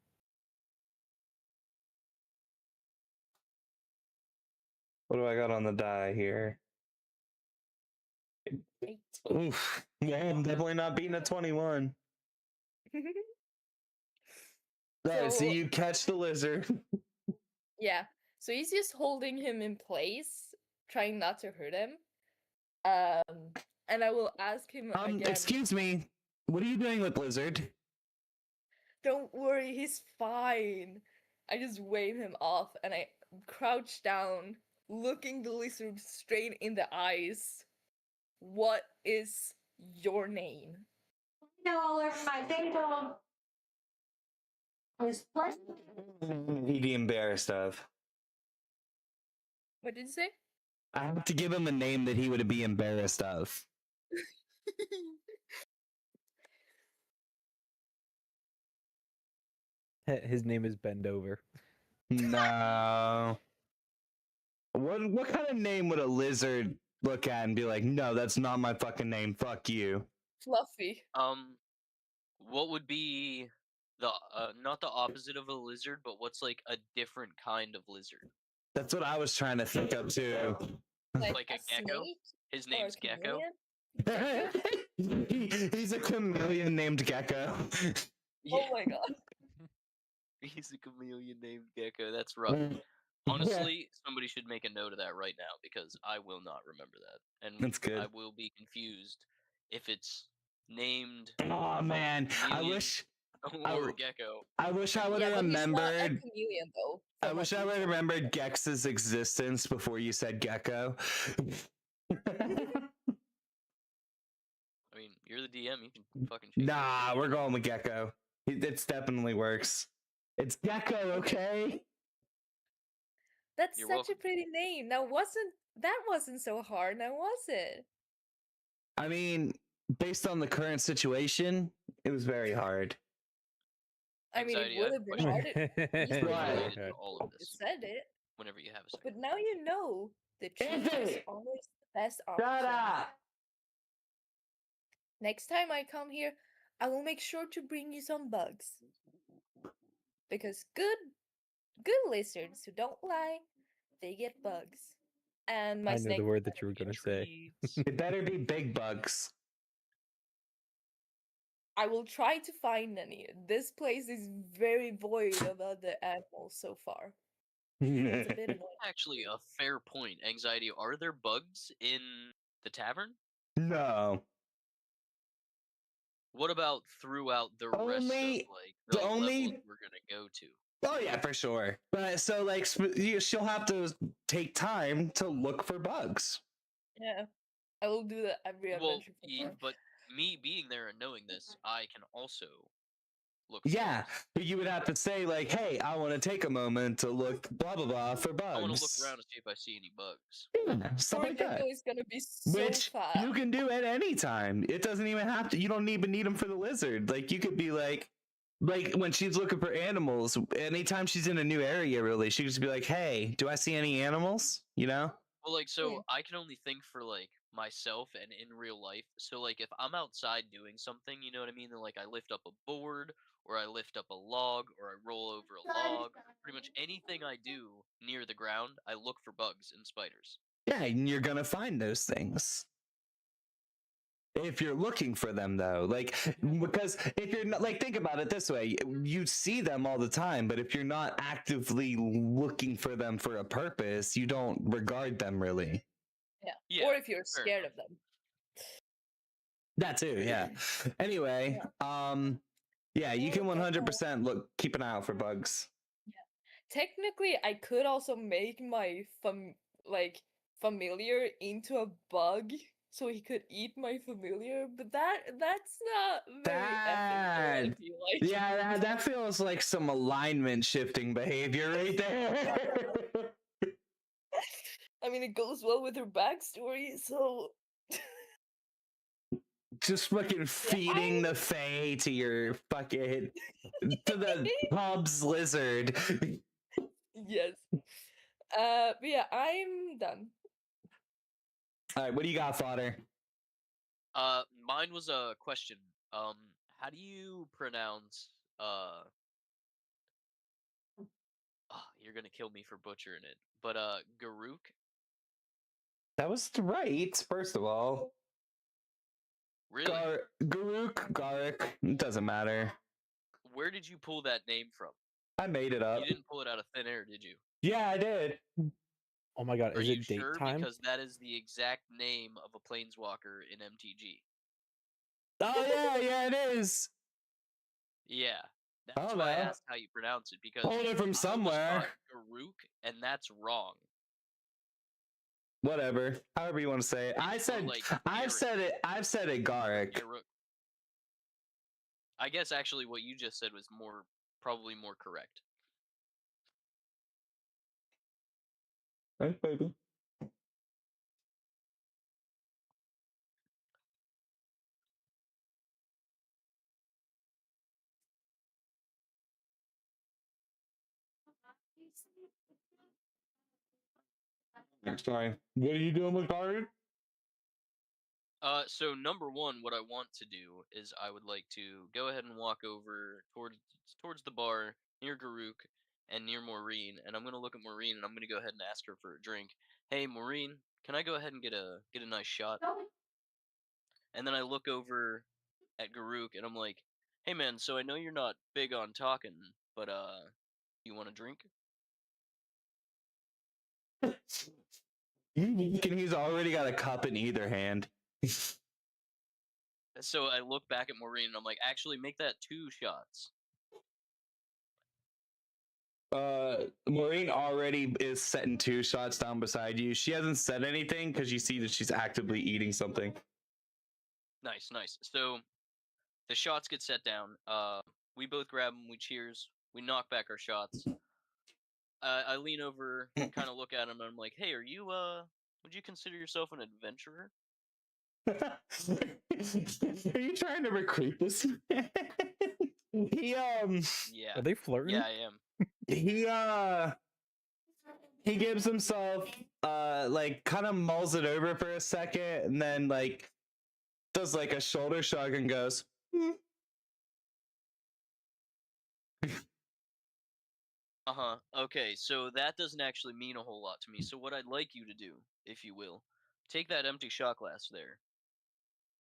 What do I got on the die here? Oof. Yeah, I'm definitely not beating a 21. All right, so So- you catch the lizard. Yeah. So he's just holding him in place, trying not to hurt him. And I will ask him again. Excuse me. What are you doing with Lizard? Don't worry, he's fine. I just wave him off and I crouch down, looking the lizard straight in the eyes. What is your name? No, all over my table. Was what? He'd be embarrassed of. What did you say? I have to give him a name that he would be embarrassed of. His name is Bendover. No. What kind of name would a lizard look at and be like, no, that's not my fucking name. Fuck you. Fluffy. What would be the not the opposite of a lizard, but what's like a different kind of lizard? That's what I was trying to think of too. Like a gecko? snake? His Or name's a Gecko. chameleon? He's a chameleon named Gecko. Yeah, Oh my god. he's a chameleon named Gecko. That's rough. Honestly, somebody should make a note of that right now because I will not remember that, and That's good. I will be confused if it's named Oh man, I chameleon wish or gecko. I wish I would Yeah, have but he's not a remembered. chameleon though. I from wish what I you would have told me. remembered Gex's existence before you said Gecko. I mean, you're the DM. You can fucking change Nah, we're going with Gecko. It definitely works. It's Gecko, okay? That's You're such welcome. a pretty name. That wasn't so hard, now was it? I mean, based on the current situation, it was very hard. I mean, it Anxiety, I would have have a been question. hard if Right. Related to all of you this. said it. Whenever you have a second. But now you know the truth is Anthony! always the best option. Shut up! Next time I come here, I will make sure to bring you some bugs. Because good lizards who don't lie, they get bugs. And my I knew snake the word that you were going to say. Treats. It better be big bugs. I will try to find any. This place is very void about the animals so far. It's a bit annoying. Actually, a fair point. Anxiety, are there bugs in the tavern? No. What about throughout the rest of Only- like the the only- levels we're gonna go to? Oh yeah, for sure. But so like she'll have to take time to look for bugs. Yeah. I will do that every Well, adventure from her. but me being there and knowing this, I can also look for Yeah, bugs. but you would have to say like, "Hey, I want to take a moment to look blah blah blah for bugs." I want to look around and see if I see any bugs. Yeah, stuff Poor like that. Gecko is gonna be so Which fast. you can do at any time. It doesn't even have to. You don't even need them for the lizard. Like you could be like when she's looking for animals. Anytime she's in a new area, really, she could just be like, "Hey, do I see any animals?" You know? Well, like, so Yeah. I can only think for like myself and in real life. So, like, if I'm outside doing something, you know what I mean? Then, like, I lift up a board, or I lift up a log, or I roll over a log. Pretty much anything I do near the ground, I look for bugs and spiders. Yeah, and you're gonna find those things. If you're looking for them though, like because if you're not like think about it this way, you see them all the time, but if you're not actively looking for them for a purpose, you don't regard them really. Yeah. Yeah, Or if you're fair scared enough. of them. That too, yeah. Anyway, yeah, you can 100% keep an eye out for bugs. Technically, I could also make my familiar into a bug so he could eat my familiar, but that's not very ethical, I That- feel like. Yeah, that feels like some alignment shifting behavior right there. I mean, it goes well with her backstory, so Just fucking feeding the Fae to your fucking to the pub's lizard. yes. But yeah, I'm done. All right, what do you got, fodder? Mine was a question. How do you pronounce you're gonna kill me for butchering it, but Garuk That was right, first of all. Really? Garuk, Garik, it doesn't matter. Where did you pull that name from? I made it up. You didn't pull it out of thin air, did you? Yeah, I did. Oh my god, Are is you it date sure? time? Because that is the exact name of a planeswalker in MTG. Oh yeah, yeah, it is. Yeah. Oh, That's why I no. asked how you pronounce it, because Pulled it from I almost somewhere. thought Garuk, and that's wrong. Whatever. However you want to say it. It's more like I've said it Garik. Garuk. I guess actually what you just said was probably more correct. Thanks, baby. Next time. What are you doing with Garik? So number one, what I want to do is I would like to go ahead and walk over towards the bar near Garuk and near Maureen, and I'm gonna look at Maureen and I'm gonna go ahead and ask her for a drink. Hey Maureen, can I go ahead and get a nice shot? And then I look over at Garuk and I'm like, hey man, so I know you're not big on talking, but you want a drink? He's already got a cup in either hand. So I look back at Maureen and I'm like, actually make that 2 shots. Maureen already is setting 2 shots down beside you. She hasn't said anything because you see that she's actively eating something. Nice, nice. So the shots get set down. We both grab them. We cheers. We knock back our shots. I lean over, kind of look at him, and I'm like, "Hey, would you consider yourself an adventurer?" Are you trying to recruit this man? Yeah. Are they flirting? Yeah, I am. He gives himself like kind of mulls it over for a second and then like does like a shoulder shrug and goes, Okay, so that doesn't actually mean a whole lot to me. So what I'd like you to do, if you will, take that empty shot glass there,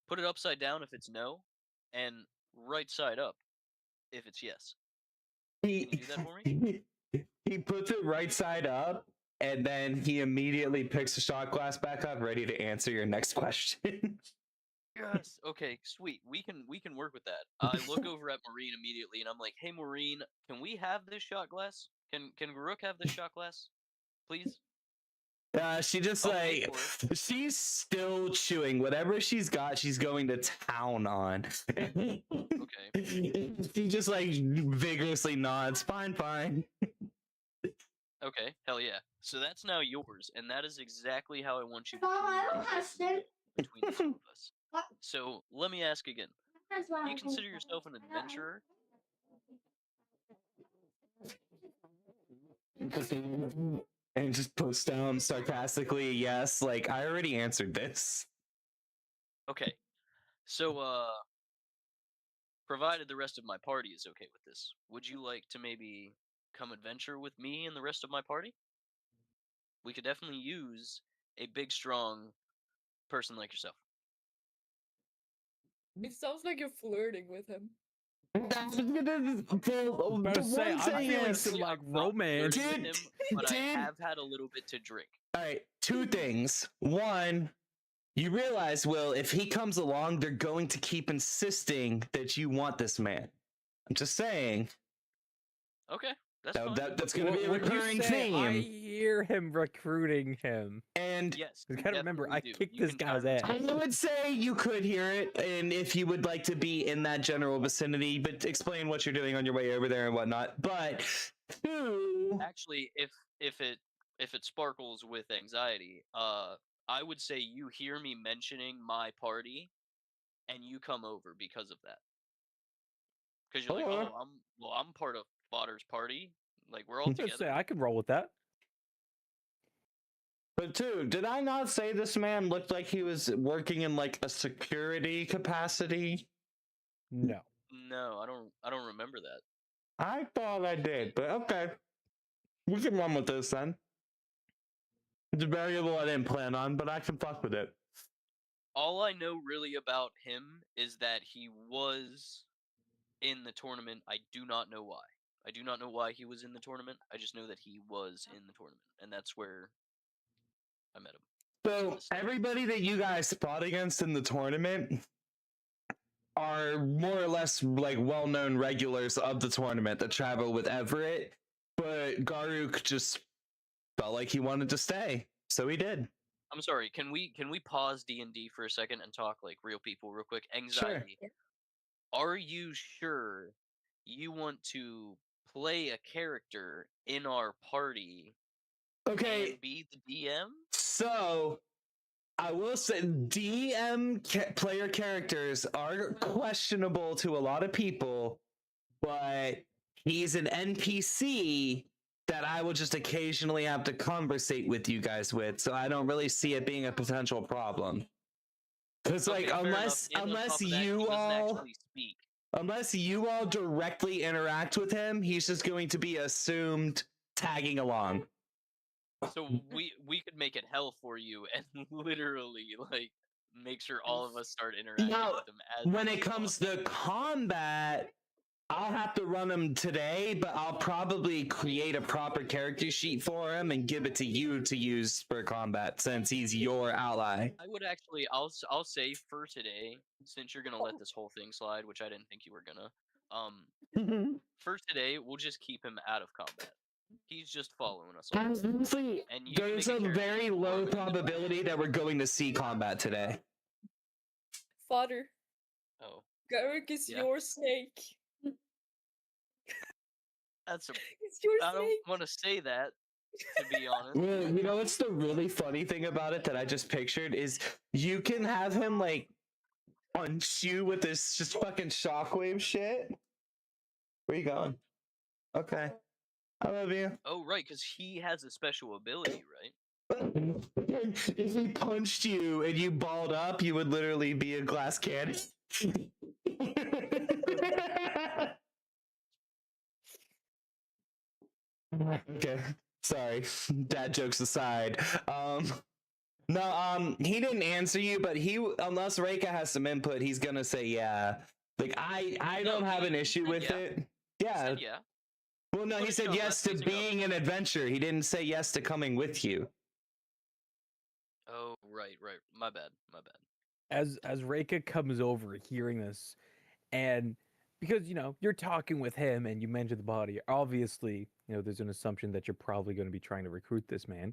put it upside down if it's no, and right side up if it's yes. Can you do that for me? He puts it right side up and then he immediately picks the shot glass back up ready to answer your next question. Yes. Okay. Sweet. We can work with that. I look over at Maureen immediately, and I'm like, "Hey, Maureen, can we have this shot glass? Can Garuk have this shot glass, please?" She just I'll pay like for she's still chewing whatever she's got. She's going to town on. Okay. She just like vigorously nods. Fine, fine. Okay. Hell yeah. So that's now yours, and that is exactly how I want you to Mom, I don't prove have snake. between the two of us. What? So let me ask again. Do you consider yourself an adventurer? And just puts down sarcastically, yes, like I already answered this. Okay. So provided the rest of my party is okay with this, would you like to maybe come adventure with me and the rest of my party? We could definitely use a big, strong person like yourself. It sounds like you're flirting with him. Better say, I'm feeling some Actually, like I'm not romance. flirting with him, but I Dude. have had a little bit to drink. All right, 2 things. One, you realize, Will, if he comes along, they're going to keep insisting that you want this man. I'm just saying. Okay, that's fine. That's going to be a Would you recurring say I theme. hear him recruiting him. And Yes. You gotta remember, I definitely do. kicked You this can guy's try ass. to- I would say you could hear it, and if you would like to be in that general vicinity, but explain what you're doing on your way over there and whatnot. But 2, Actually, if it sparkles with anxiety, I would say you hear me mentioning my party, and you come over because of that. Because you're like, Or- oh, I'm part of Fodder's party. Like we're all Let's say together. I could roll with that. But 2, did I not say this man looked like he was working in like a security capacity? No. No, I don't remember that. I thought I did, but okay. We can run with this then. It's a variable I didn't plan on, but I can fuck with it. All I know really about him is that he was in the tournament. I do not know why. I do not know why he was in the tournament. I just know that he was in the tournament, and that's where I met him. So everybody that you guys fought against in the tournament are more or less like well-known regulars of the tournament that travel with Everett, but Garuk just felt like he wanted to stay, so he did. I'm sorry. Can we pause D&D for a second and talk like real people real quick? Anxiety. Yeah. Are you sure you want to play a character in our party Okay, and be the DM? so I will say DM player characters are questionable to a lot of people, but he's an NPC that I will just occasionally have to conversate with you guys with, so I don't really see it being a potential problem. Because Okay, like fair unless enough. And on top of that, he you doesn't all actually speak. unless you all directly interact with him, he's just going to be assumed tagging along. So we could make it hell for you and literally like make sure all of us start interacting Now, with him as when we it comes talk. to combat, I'll have to run him today, but I'll probably create a proper character sheet for him and give it to you to use for combat since he's your ally. I would actually I'll say for today, since you're gonna let this whole thing slide, which I didn't think you were gonna. For today, we'll just keep him out of combat. He's just following us all. Honestly, And you can there's make a character very sheet for low him and then probability that we're going to see combat today. Fodder, Oh, Garrick is Yeah. your snake. that's a. It's your I don't snake. want to say that, to be honest. Well, you know what's the really funny thing about it that I just pictured is you can have him like punch you with this just fucking shockwave shit. Where you going? Okay. I love you. Oh, right, because he has a special ability, right? If he punched you and you balled up, you would literally be a glass cannon. Okay, sorry. Dad jokes aside. No, he didn't answer you, but unless Reika has some input, he's gonna say yeah. Like I No, don't have an issue said with yeah. it. He Yeah. said yeah. Well, no, he Footage said shows yes that's to facing up. being an adventure. He didn't say yes to coming with you. Oh, right. My bad. As Reika comes over, hearing this, and because you're talking with him and you mentioned the body, obviously there's an assumption that you're probably going to be trying to recruit this man.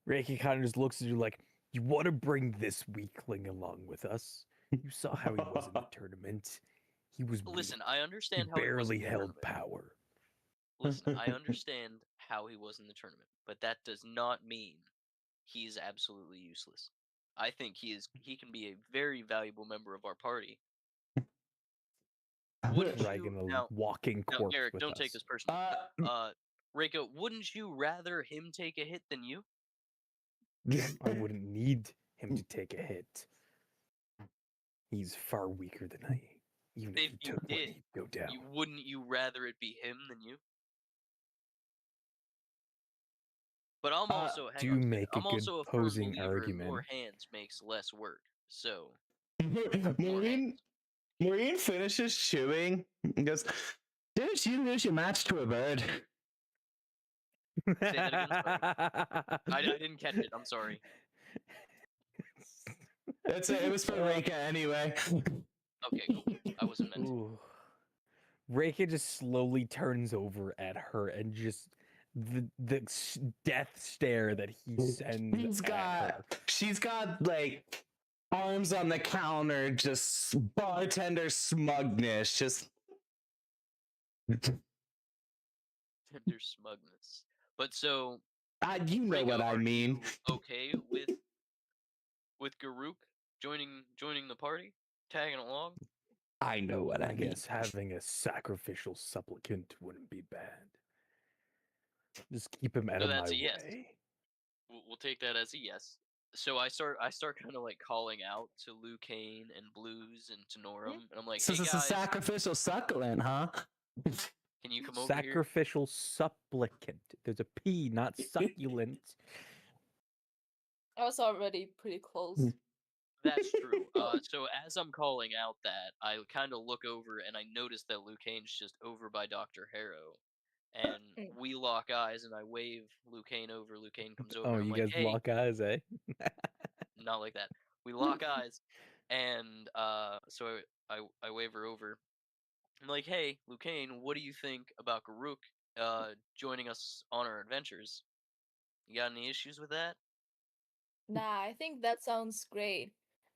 Reiki kind of just looks at you like, you want to bring this weakling along with us? You saw how he was in the tournament. He was Listen, weak. I He understand how he was barely in the held tournament. power. Listen, I understand how he was in the tournament, but that does not mean he's absolutely useless. I think he can be a very valuable member of our party. Wouldn't Dragging you a now? walking Now, corpse Eric, with don't us. take this personally. Reiko, wouldn't you rather him take a hit than you? I wouldn't need him to take a hit. He's far weaker than I am. Even if If he you took one, did, he'd go down. wouldn't you rather it be him than you? But I'm also do make a I'm good also a firm posing believer argument. more hands makes less work. So Maureen finishes chewing and goes, "Didn't you lose your match to a bird?" Say that again, sorry. I didn't catch it. I'm sorry. It was for Reika anyway. Okay, cool. I wasn't meant to. Ooh. Reika just slowly turns over at her and just the death stare that he sends at her. She's got like arms on the counter, just bartender smugness, just Tender smugness. But so you know Reiko, what I are mean. you okay with Garuk joining the party, tagging along? I know what I mean. guess having a sacrificial supplicant wouldn't be bad. Just keep him out So of that's my a yes. way. We'll take that as a yes. So I start kind of like calling out to Liu Kane and Blues and to Norum, and I'm like, So hey this is guys, a sacrificial succulent, huh? can you come over here? Sacrificial supplicant. There's a P, not succulent. I was already pretty close. That's true. So as I'm calling out that, I kind of look over and I notice that Lucane's just over by Dr. Harrow. And Mm. we lock eyes and I wave Lucane over. Lucane comes over Oh, and I'm you like, guys hey, lock eyes, eh? not like that. We lock eyes and so I wave her over. I'm like, hey, Lucane, what do you think about Garuk joining us on our adventures? You got any issues with that? Nah, I think that sounds great.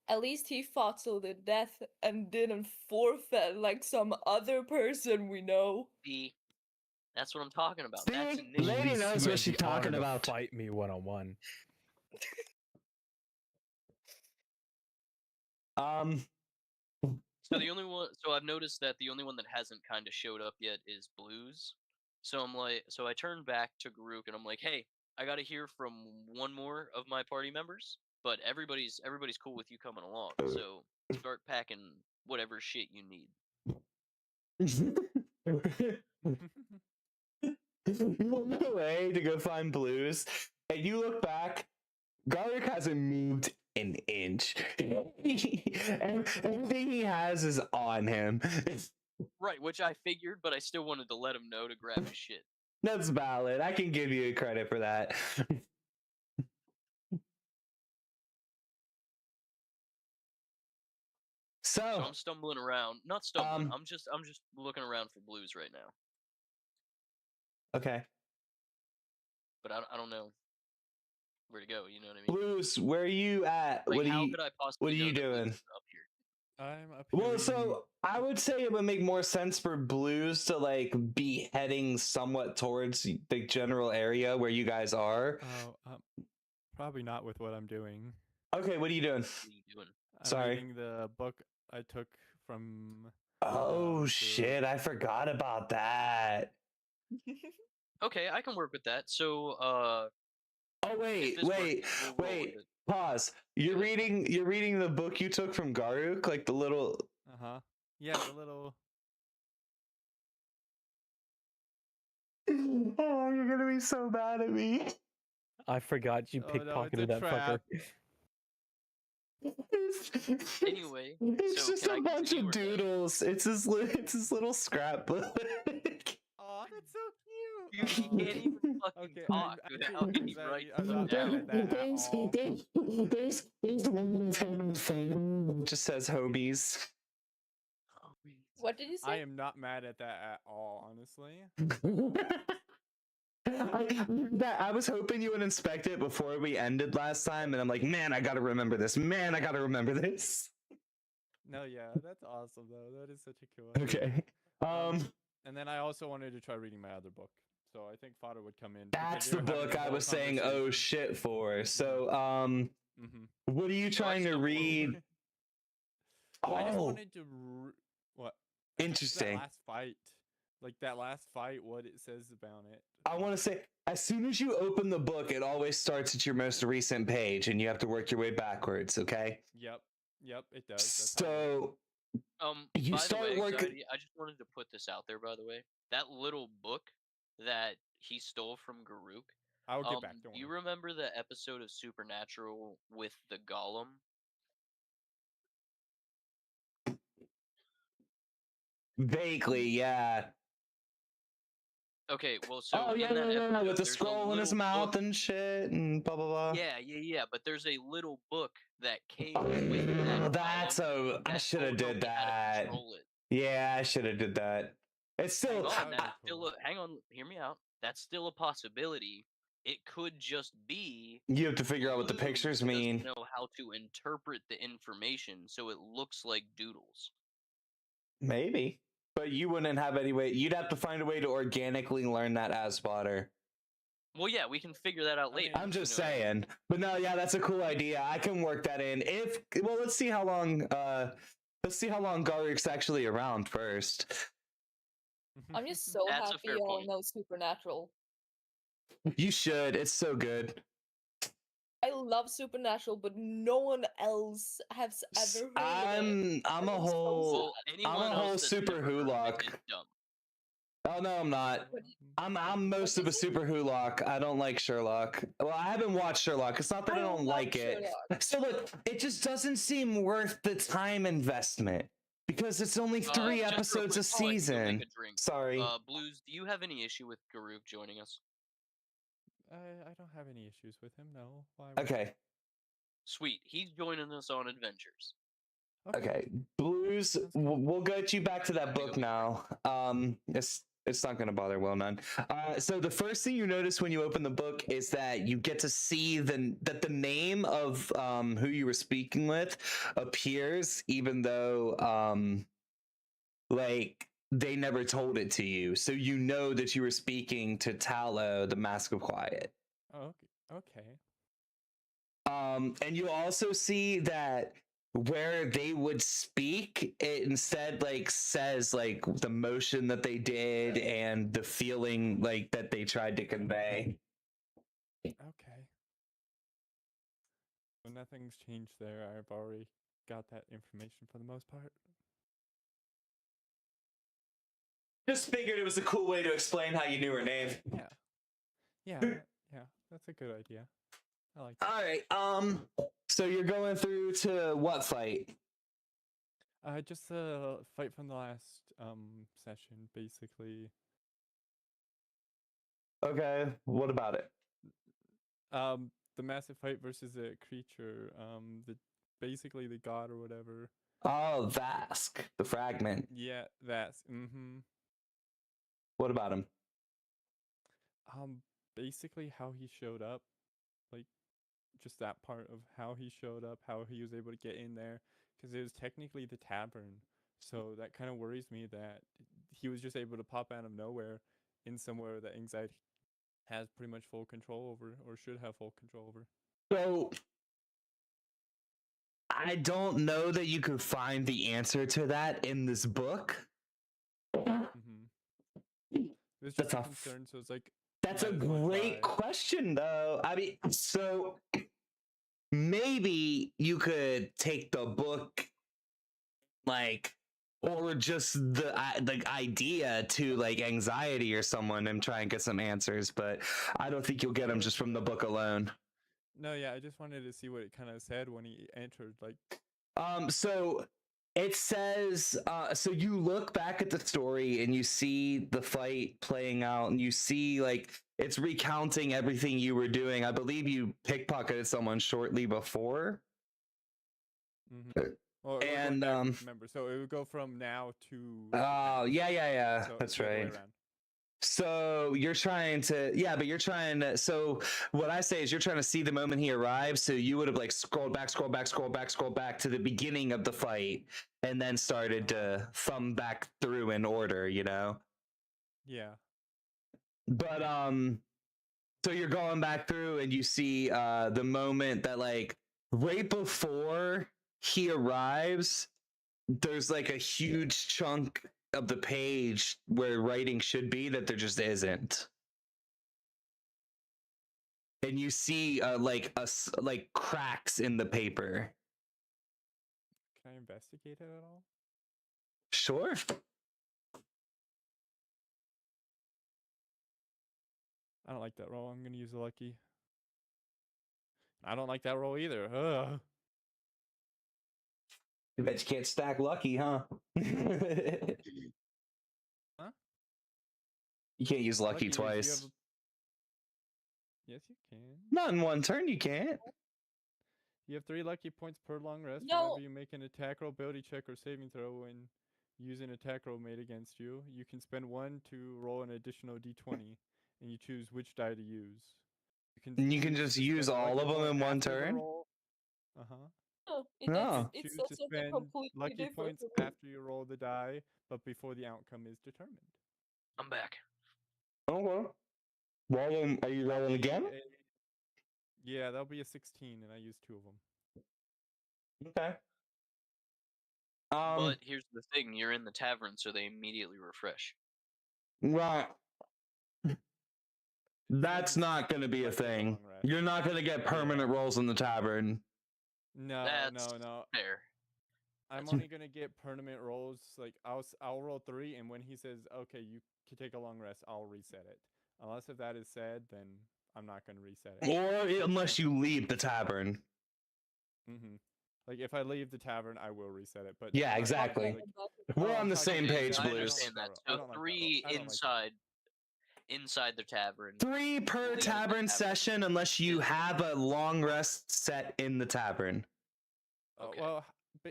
At least he fought to the death and didn't forfeit like some other person we know. See, that's what I'm talking about. That's See, initiative. lady knows he what had she's the honor talking to about. fight me one-on-one. So the only one, so I've noticed that the only one that hasn't kind of showed up yet is Blues. So I'm like, so I turn back to Garuk and I'm like, hey, I got to hear from one more of my party members, but everybody's cool with you coming along. So start packing whatever shit you need. You went away to go find Blues, and you look back. Garlic hasn't moved an inch. Everything he has is on him. Right, which I figured, but I still wanted to let him know to grab his shit. That's valid. I can give you credit for that. So So, I'm stumbling around, not stumbling. I'm just looking around for Blues right now. okay. But I don't know where to go. You know what I mean? Blues, where are you at? Like, What are how you? could I possibly What are know you that Blues doing? is up here? I'm up here. Well, reading- so I would say it would make more sense for Blues to like be heading somewhat towards the general area where you guys are. Oh, probably not with what I'm doing. Okay, what are you doing? What are you doing? I'm Sorry. reading the book I took from. Oh the- shit! I forgot about that. Okay, I can work with that. So, Oh if wait, this works, wait, we'll roll with wait. it. Pause. You're Go ahead. reading the book you took from Garuk, like the little. Yeah, the little. Oh, you're gonna be so mad at me. I forgot you Oh, no, it's pickpocketed a that fucker. Anyway, It's so just can a I bunch continue of or no? doodles. It's his little scrapbook. Oh, that's so You cute. can't even fucking Okay, talk I'm without actually me writing I'm stuff not down. mad at that at all. There's one of them just says homies. What did you I say? am not mad at that at all, honestly. I was hoping you would inspect it before we ended last time, and I'm like, man, I gotta remember this. Man, I gotta remember this. No, yeah, that's awesome though. That is such a cool idea. Okay. And then I also wanted to try reading my other book. So I think Fodder would come in. That's the book I was saying oh shit for. So what are you trying to read? Well, I just Oh, wanted to what? interesting. That last fight. Like that last fight, what it says about it. I want to say, as soon as you open the book, it always starts at your most recent page, and you have to work your way backwards. Okay. Yep, it does. So you by start the way, working. Anxiety, I just wanted to put this out there. By the way, that little book that he stole from Garuk. I'll get back to Do you remember the episode of Supernatural with the Golem? Vaguely, yeah. Okay, well, so Oh yeah, in that episode, with the there's a scroll in his little mouth book. and shit, and blah blah blah. Yeah. But there's a little book that came with that. That's I should have did that. Yeah, I should have did that. It's still. Hang on, hear me out. That's still a possibility. It could just be. You have to figure out what the Blue pictures mean. doesn't know how to interpret the information, so it looks like doodles. Maybe, but you wouldn't have any way. You'd have to find a way to organically learn that as spotter. Well, yeah, we can figure that out later. I'm just saying. But no, yeah, that's a cool idea. I can work that in. Let's see how long. Garrick's actually around first. I'm just so That's a happy fair I point. know Supernatural. You should. It's so good. I love Supernatural, but no one else has ever heard of it. I'm a whole super hulock. Oh no, I'm not. I'm most of a super Hulock. I don't like Sherlock. Well, I haven't watched Sherlock. It's not that I don't love like it. Sherlock. So look, it just doesn't seem worth the time investment because it's only 3 Just real episodes quick, a while I can go make season. a drink. Sorry. Blues, do you have any issue with Garuk joining us? I don't have any issues with him. No. Why? would- Okay. Sweet, he's joining us on adventures. Okay. Blues, Sounds good. we'll get you back to that Let me book go make now. It's not going to bother Will none. So the first thing you notice when you open the book is that you get to see that the name of who you were speaking with appears, even though like they never told it to you. So you know that you were speaking to Tallow, the Mask of Quiet. Oh, okay. And you also see that where they would speak, it instead like says like the motion that they did and the feeling like that they tried to convey. Okay. So nothing's changed there. I've already got that information for the most part. Just figured it was a cool way to explain how you knew her name. Yeah. Yeah, that's a good idea. I like that. All right. So you're going through to what fight? Just a fight from the last session, basically. Okay. What about it? The massive fight versus a creature, basically the god or whatever. Oh, Vask, the fragment. Yeah, that's What about him? Basically how he showed up, like just that part of how he showed up, how he was able to get in there, because it was technically the tavern. So that kind of worries me that he was just able to pop out of nowhere in somewhere that anxiety has pretty much full control over, or should have full control over. So I don't know that you could find the answer to that in this book. It's just That's a a concern, so it's like That's a might as well great try. question, though. I mean, so maybe you could take the book, like, or just the idea to like anxiety or someone and try and get some answers. But I don't think you'll get them just from the book alone. No, yeah, I just wanted to see what it kind of said when he entered. Like, So it says, so you look back at the story and you see the fight playing out, and you see like it's recounting everything you were doing. I believe you pickpocketed someone shortly before. well, And remember, so it would go from now to. Oh yeah, So that's the other way right. around. So you're trying to, yeah, but you're trying to, so what I say is you're trying to see the moment he arrives. So you would have like scrolled back to the beginning of the fight and then started to thumb back through in order, you know? Yeah. But, so you're going back through and you see the moment that like right before he arrives, there's like a huge chunk of the page where writing should be that there just isn't, and you see like cracks in the paper. Can I investigate it at all? Sure. I don't like that roll. I'm gonna use a lucky. I don't like that roll either. Ugh. I bet you can't stack lucky, huh? Huh? You can't use lucky Is twice. Yes, you can. Not in one turn, you can't. You have 3 lucky points per long rest. No. Whenever you make an attack roll, ability check, or saving throw when use an attack roll made against you, you can spend 1 to roll an additional d20, and you choose which die to use. You can just use all of them in one turn? Uh-huh. Oh, No. it Choose says to something spend completely lucky different. points after you roll the die, but before the outcome is determined. I'm back. Okay. Rolling, are you rolling again? Yeah, that'll be a 16, and I used 2 of them. Okay. But here's the thing: you're in the tavern, so they immediately refresh. Right. That's not going to be a thing. You're not going to get permanent rolls in the tavern. No, That's no. fair. I'm That's only gonna get permanent rolls. Like I'll roll 3, and when he says okay, you can take a long rest, I'll reset it. Unless if that is said, then I'm not gonna reset it. Or unless you leave the tavern. Mm-hmm. Like if I leave the tavern, I will reset it. But Yeah, I'm not gonna exactly. be like, We're oh, on I'm the talking same to you page, guys. I I don't Blues. understand like that. I So don't like that. 3 I don't like that. inside the tavern. 3 per Leave the tavern tavern. session unless you have a long rest set in the tavern. Okay. Well,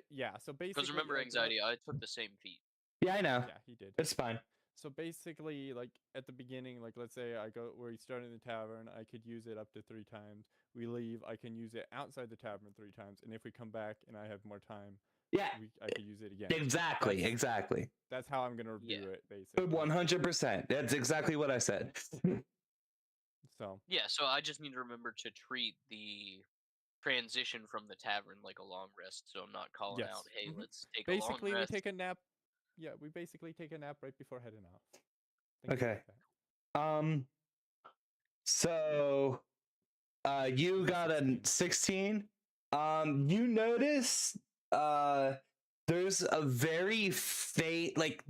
yeah. So basically, Because remember anxiety, I took the same feat. Yeah, I know. Yeah, he did. It's fine. So basically, like at the beginning, like let's say I go where you start in the tavern, I could use it up to 3 times. We leave, I can use it outside the tavern 3 times, and if we come back and I have more time, Yeah, I could use it again. exactly, exactly. That's how I'm gonna do it, But basically. 100%. That's exactly what I said. So Yeah, so I just need to remember to treat the transition from the tavern like a long rest, so I'm not calling out, yes, hey, let's take a basically long we rest. take a nap. Yeah, we basically take a nap right before heading off. Think Okay. about that. So you got a 16. You notice there's a very faint, like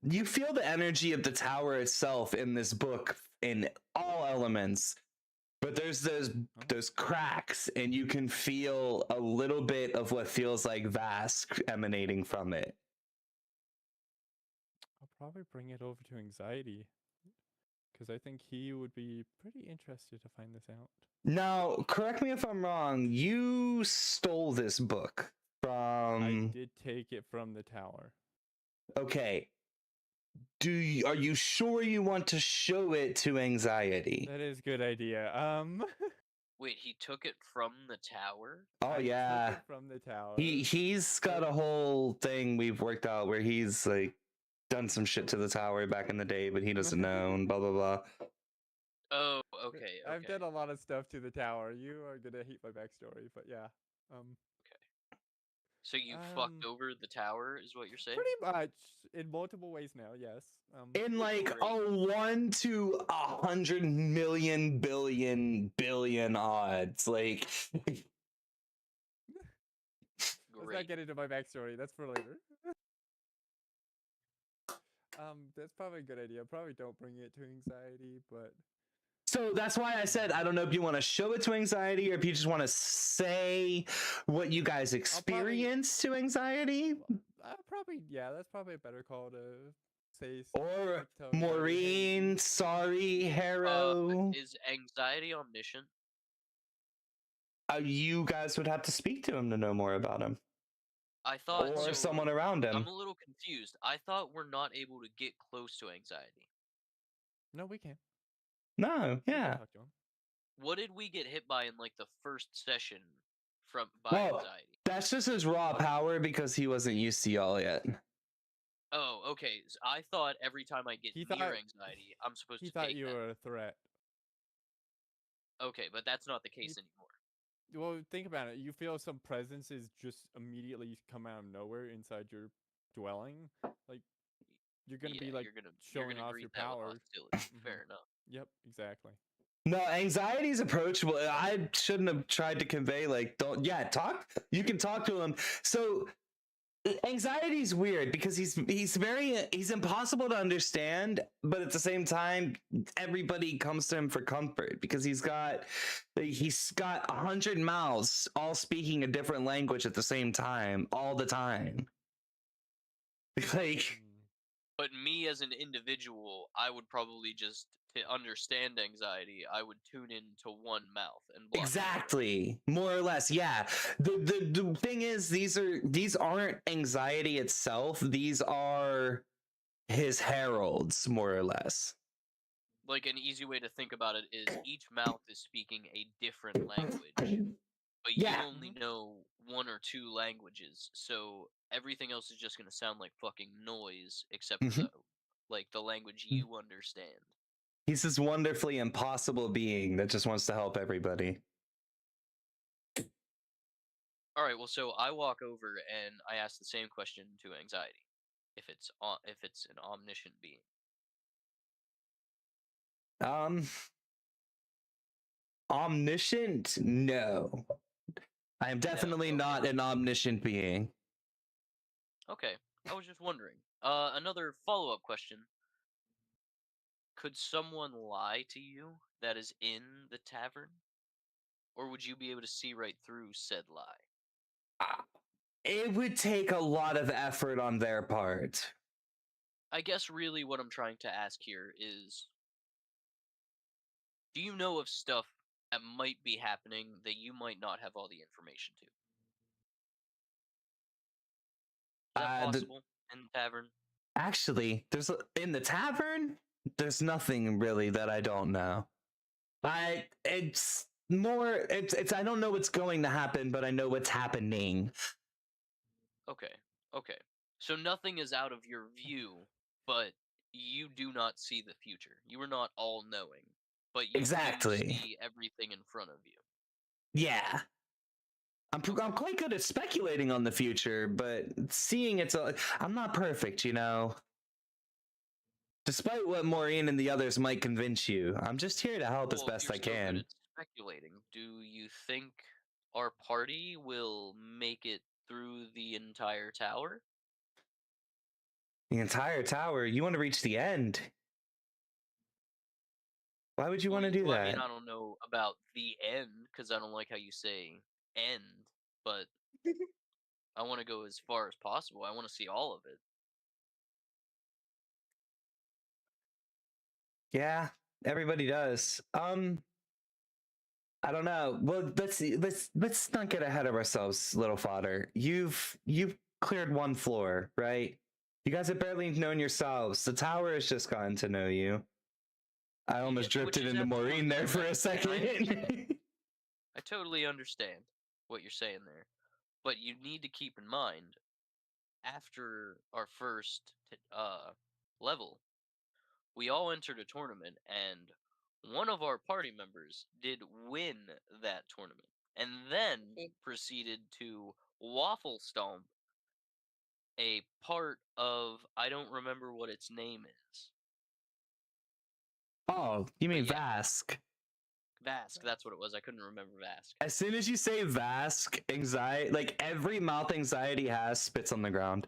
you feel the energy of the tower itself in this book in all elements, but there's those cracks, and you can feel a little bit of what feels like Vask emanating from it. I'll probably bring it over to anxiety, because I think he would be pretty interested to find this out. Now, correct me if I'm wrong, you stole this book from... I did take it from the tower. Okay. Are you sure you want to show it to anxiety? That is a good idea. Wait, he took it from the tower? Oh I yeah. took it from the tower. He's got a whole thing we've worked out where he's like done some shit to the tower back in the day, but he doesn't know, and blah blah blah. Oh, okay. I've done a lot of stuff to the tower. You are gonna hate my backstory, but yeah. Okay. So you fucked over the tower, is what you're saying? Pretty much, in multiple ways now. Yes. In like a 1 to 100 million billion odds, like. Let's not get into my backstory. That's for later. That's probably a good idea. Probably don't bring it to anxiety, but. So that's why I said I don't know if you want to show it to anxiety or if you just want to say what you guys experience to anxiety. Probably, yeah, that's probably a better call to say. Or Maureen, sorry, Harrow. Is anxiety omniscient? You guys would have to speak to him to know more about him. I thought or someone around him. I'm a little confused. I thought we're not able to get close to anxiety. No, we can. No, yeah. Talk to him. What did we get hit by in like the first session by anxiety? That's just his raw power because he wasn't used to y'all yet. Oh, okay. So I thought every time I get near anxiety, I'm supposed to take He thought you were a threat. Okay, but that's not the case anymore. Well, think about it. You feel some presence is just immediately come out of nowhere inside your dwelling. Like you're gonna be like showing off your power. Fair enough. Yep, exactly. No, anxiety's approachable. I shouldn't have tried to convey like talk. You can talk to him. So anxiety's weird because he's impossible to understand, but at the same time, everybody comes to him for comfort because he's got 100 mouths all speaking a different language at the same time, all the time. Like, but me as an individual, I would probably just to understand anxiety, I would tune into one mouth and block exactly, more or less, yeah. The thing is, these aren't anxiety itself. These are his heralds, more or less. Like an easy way to think about it is each mouth is speaking a different language, but you only know 1 or 2 languages, so everything else is just gonna sound like fucking noise, except for the language you understand. He's this wonderfully impossible being that just wants to help everybody. All right, well, so I walk over and I ask the same question to anxiety, if it's an omniscient being. Omniscient? No. I am definitely not an omniscient being. Okay, I was just wondering. Another follow-up question. Could someone lie to you that is in the tavern? Or would you be able to see right through said lie? It would take a lot of effort on their part. I guess really what I'm trying to ask here is, do you know of stuff that might be happening that you might not have all the information to? Is that The, possible in the tavern? actually, in the tavern, there's nothing really that I don't know. It's more it's I don't know what's going to happen, but I know what's happening. Okay. Okay. So nothing is out of your view, but you do not see the future. You are not all knowing, but you do Exactly. see everything in front of you. Yeah. I'm quite good at speculating on the future, but seeing I'm not perfect, you know. Despite what Maureen and the others might convince you, I'm just here to help as Well, if best you're I so good can. at speculating, do you think our party will make it through the entire tower? The entire tower, you want to reach the end. Why would you want to do Well, I that? mean, I don't know about the end because I don't like how you say end, but I want to go as far as possible. I want to see all of it. Yeah, everybody does. I don't know. Well, let's not get ahead of ourselves, little fodder. You've cleared one floor, right? You guys have barely known yourselves. The tower has just gotten to know you. I almost Yeah, which drifted is into Maureen absolutely there for a correct, and I understand. second. I totally understand what you're saying there, but you need to keep in mind after our first level, we all entered a tournament, and one of our party members did win that tournament, and then proceeded to waffle stomp a part of, I don't remember what its name is. Oh, you mean But yeah, Vask? Vask. That's what it was. I couldn't remember Vask. As soon as you say Vask, anxiety, like every mouth anxiety has, spits on the ground.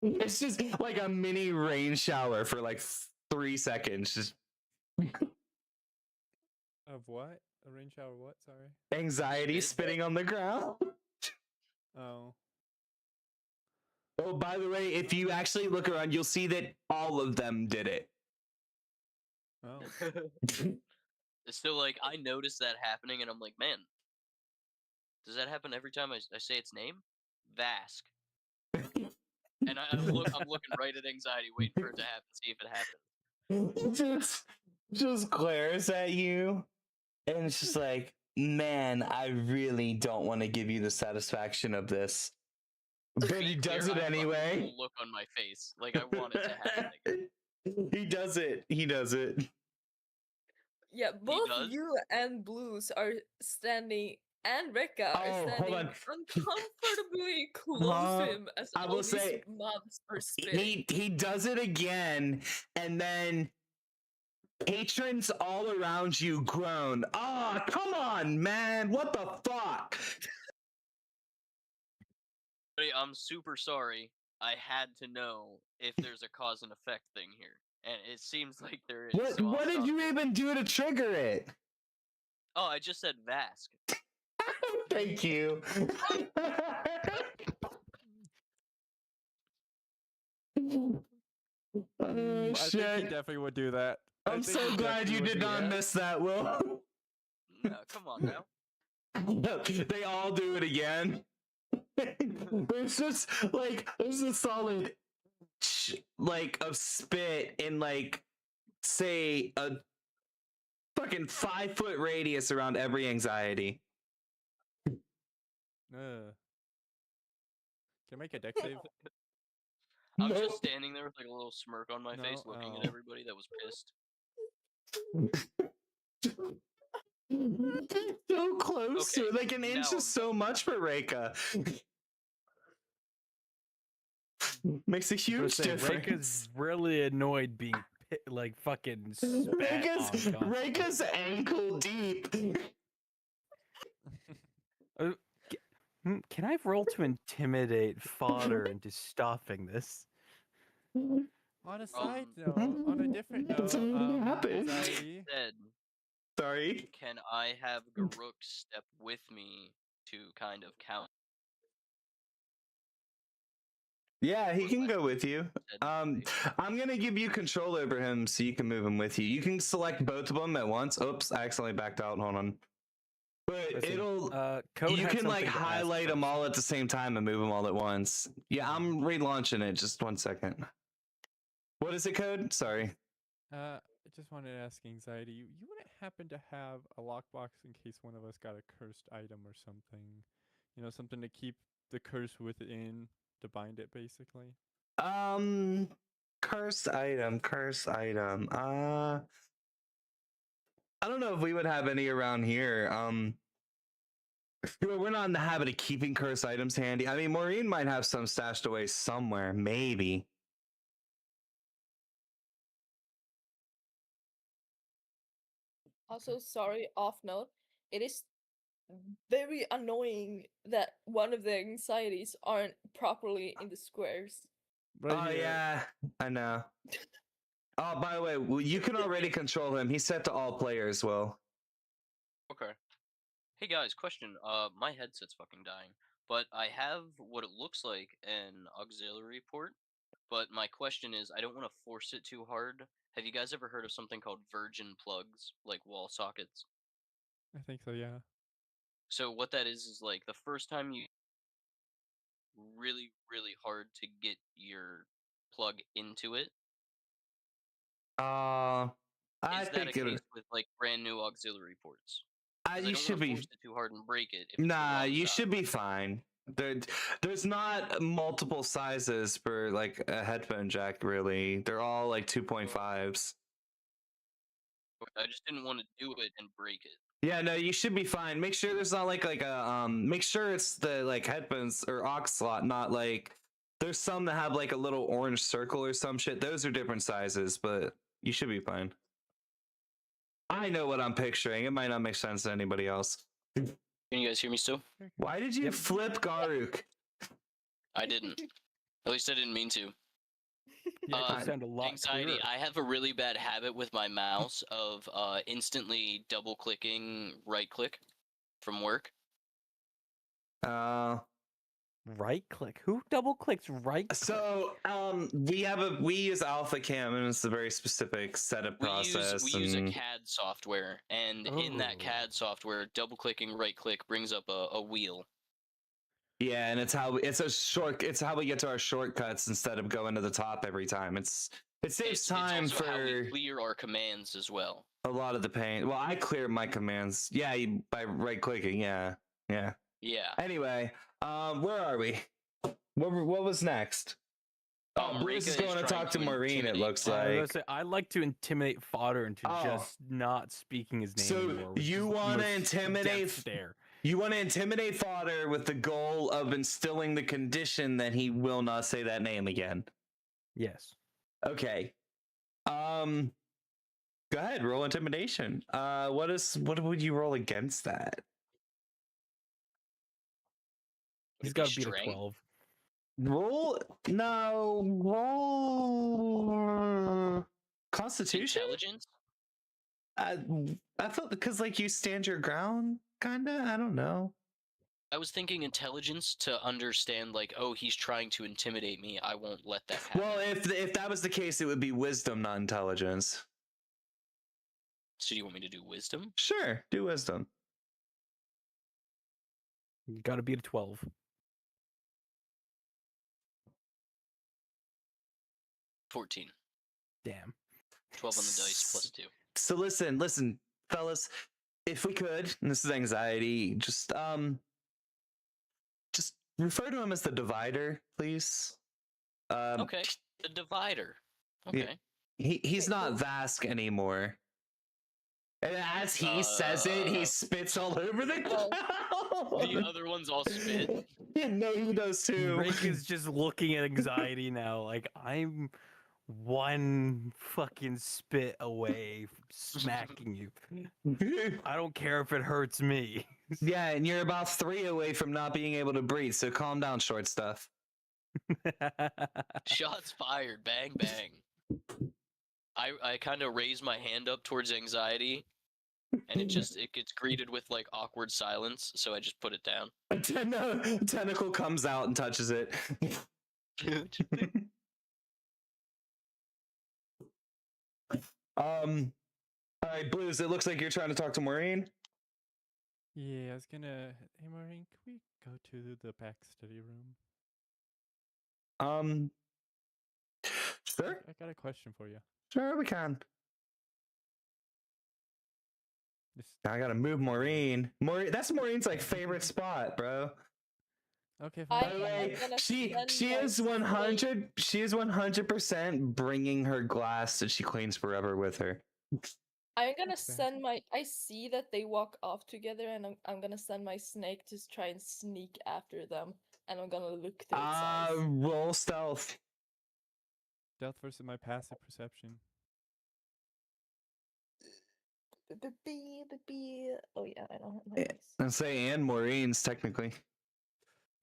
It's just like a mini rain shower for like 3 seconds. Just Of what? A rain shower? What? Sorry. anxiety Spit? spitting on the ground. Oh. Oh, by the way, if you actually look around, you'll see that all of them did it. Oh. So like, I noticed that happening, and I'm like, man, does that happen every time I say its name? Vask. And I'm looking right at anxiety, waiting for it to happen, see if it happens. just glares at you, and it's just like, man, I really don't want to give you the satisfaction of this, but he does it anyway. Full look on my face, like I want it to happen again. He does it. He does it. Yeah, both you and Blues are standing, and Rekka are standing uncomfortably close to him as I all will these say, mobs are spitting. he does it again, and then patrons all around you groan. Ah, oh, come on, man! What the fuck? I'm super sorry. I had to know if there's a cause and effect thing here, and it seems like there is. What did you even do to trigger it? Oh, I just said Vask. Thank you. I think he definitely would do that. I'm so glad you did not miss that, Will. No, come on now. They all do it again. There's just like there's a solid like of spit in like say a fucking 5-foot radius around every anxiety. Can I make a deck save? I'm just standing there with like a little smirk on my face, looking at everybody that was pissed. So close to it. Like an inch is so much for Reika. Makes a huge difference. Reika's really annoyed being like fucking spat Reika's ankle deep. Can I roll to intimidate fodder into stopping this? On a side note, on a different It's note, already happened. anxiety. Said, Sorry. can I have Garuk step with me to kind of count? Yeah, he Or can let go with you. said I'm gonna give you control over him so you can move him with you. You can select both of them at once. Oops, I accidentally backed out. Hold on. But Listen, it'll Code you had can like something to ask highlight them first. all at the same time and move them all at once. Yeah, I'm relaunching it. Just 1 second. What is it, Code? Sorry. I just wanted to ask anxiety. You wouldn't happen to have a lockbox in case one of us got a cursed item or something? You know, something to keep the curse within, to bind it, basically. Cursed item. I don't know if we would have any around here. We're not in the habit of keeping cursed items handy. I mean, Maureen might have some stashed away somewhere, maybe. Also, sorry, off note. It is very annoying that one of the anxieties aren't properly in the squares. Oh yeah, I know. Oh, by the way, you can already control him. He's set to all players. Will. Okay. Hey guys, question. My headset's fucking dying, but I have what it looks like an auxiliary port. But my question is, I don't want to force it too hard. Have you guys ever heard of something called virgin plugs, like wall sockets? I think so, yeah. So what that is like the first time you really, really hard to get your plug into it. I Is that a think case with like brand new auxiliary ports? you I don't should want to be. force it too hard and break it if it's the Nah, wrong you size. should be fine. There's not multiple sizes for like a headphone jack. Really, they're all like 2.5s. I just didn't want to do it and break it. Yeah, no, you should be fine. Make sure there's not like a make sure it's the like headphones or aux slot, not like there's some that have like a little orange circle or some shit. Those are different sizes, but you should be fine. I know what I'm picturing. It might not make sense to anybody else. Can you guys hear me still? Why did you flip Garuk? I didn't. At least I didn't mean to. Yeah, it sound a lot Anxiety. clearer. I have a really bad habit with my mouse of instantly double clicking right click from work. Right click. Who double clicks right click? So we use Alpha Cam and it's a very specific setup process. We use a CAD software, and in that CAD software, double clicking right click brings up a wheel. Yeah, and it's how we get to our shortcuts instead of going to the top every time. It saves time it's also for how we clear our commands as well. a lot of the pain. Well, I clear my commands. Yeah, by right clicking. Yeah. Anyway, where are we? What was next? Bruce is going to talk to Maureen. It looks like. I'd like to intimidate fodder into just not speaking his name anymore. So you want to intimidate? Stare. You want to intimidate fodder with the goal of instilling the condition that he will not say that name again. Yes. Okay. Go ahead, roll intimidation. What would you roll against that? He's got to beat a 12. Roll Constitution? Intelligence? I thought because like you stand your ground, kinda. I don't know. I was thinking intelligence to understand, like, oh, he's trying to intimidate me. I won't let that happen. Well, if that was the case, it would be wisdom, not intelligence. So do you want me to do wisdom? Sure, do wisdom. You got to beat a 12. 14. Damn. 12 on the dice plus 2. So listen, fellas. If we could, and this is anxiety, just refer to him as the divider, please. Okay, the divider. Okay. He's not Vask anymore. And as he says it, he spits all over the ground. The other ones all spit. Yeah, no, he does too. Rick is just looking at anxiety now. Like, one fucking spit away from smacking you. I don't care if it hurts me. Yeah, and you're about 3 away from not being able to breathe, so calm down, short stuff. Shots fired. Bang bang. I kind of raise my hand up towards anxiety, and it gets greeted with like awkward silence, so I just put it down. A tentacle comes out and touches it. All right, Blues, it looks like you're trying to talk to Maureen. Yeah, I was gonna. Hey, Maureen, can we go to the back study room? Sure. I got a question for you. Sure, we can. I gotta move Maureen. That's Maureen's like favorite spot, bro. Okay, I fine. By the am way, gonna she send is my 100. She is 100% bringing her glass that she cleans forever with her. I'm gonna That's fair. send my. I see that they walk off together, and I'm gonna send my snake to try and sneak after them, and I'm gonna look to its eyes. Roll stealth. Stealth versus my passive perception. Oh yeah, I don't have my Yeah, dice. and say and Maureen's technically.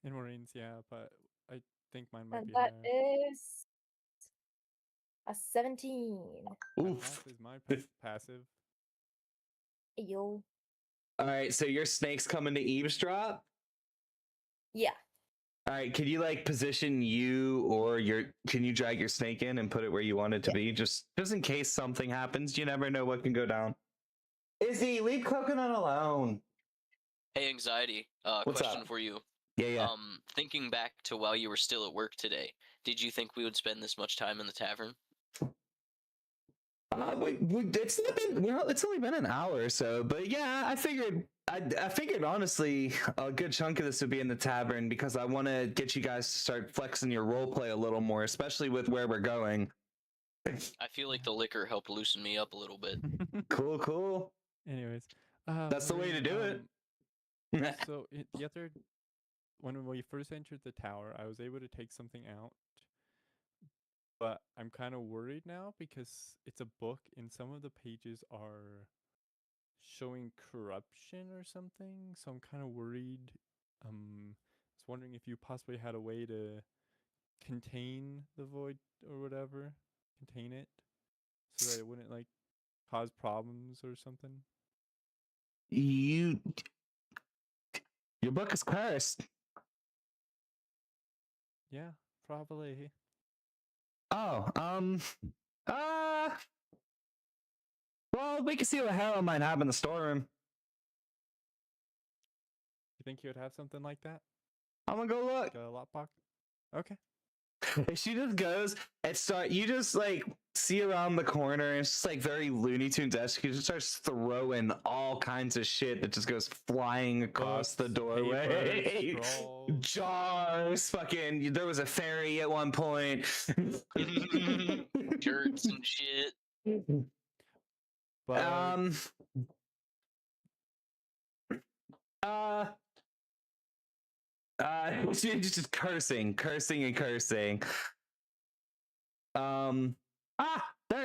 In Maureen's, yeah, but I think mine might And be that higher. is a 17. That Oof. passes my passive. Yo. All right, so your snake's coming to eavesdrop. Yeah. All right, can you like position you or can you drag your snake in and put it where you want it to be? Just in case something happens, you never know what can go down. Izzy, leave Coconut alone. Hey, anxiety. What's Question up? for you. Yeah. Thinking back to while you were still at work today, did you think we would spend this much time in the tavern? It's only been an hour or so, but yeah, I figured honestly a good chunk of this would be in the tavern because I want to get you guys to start flexing your role play a little more, especially with where we're going. I feel like the liquor helped loosen me up a little bit. Cool. Anyways, That's the way to do it. So the other, when we first entered the tower, I was able to take something out, but I'm kind of worried now because it's a book and some of the pages are showing corruption or something. So I'm kind of worried. I was wondering if you possibly had a way to contain the void or whatever, contain it, so that it wouldn't like cause problems or something. Your book is cursed. Yeah, probably. Oh, well, we can see what hell might happen in the storeroom. You think you would have something like that? I'm gonna go look. Like a lockbox? Okay. She just goes and you just like see around the corner and it's just like very Looney Tunes-esque. She just starts throwing all kinds of shit that just goes flying across the Books, doorway. papers, scrolls. Jars, fucking, there was a fairy at one point. Shirts and shit. But she's just cursing. There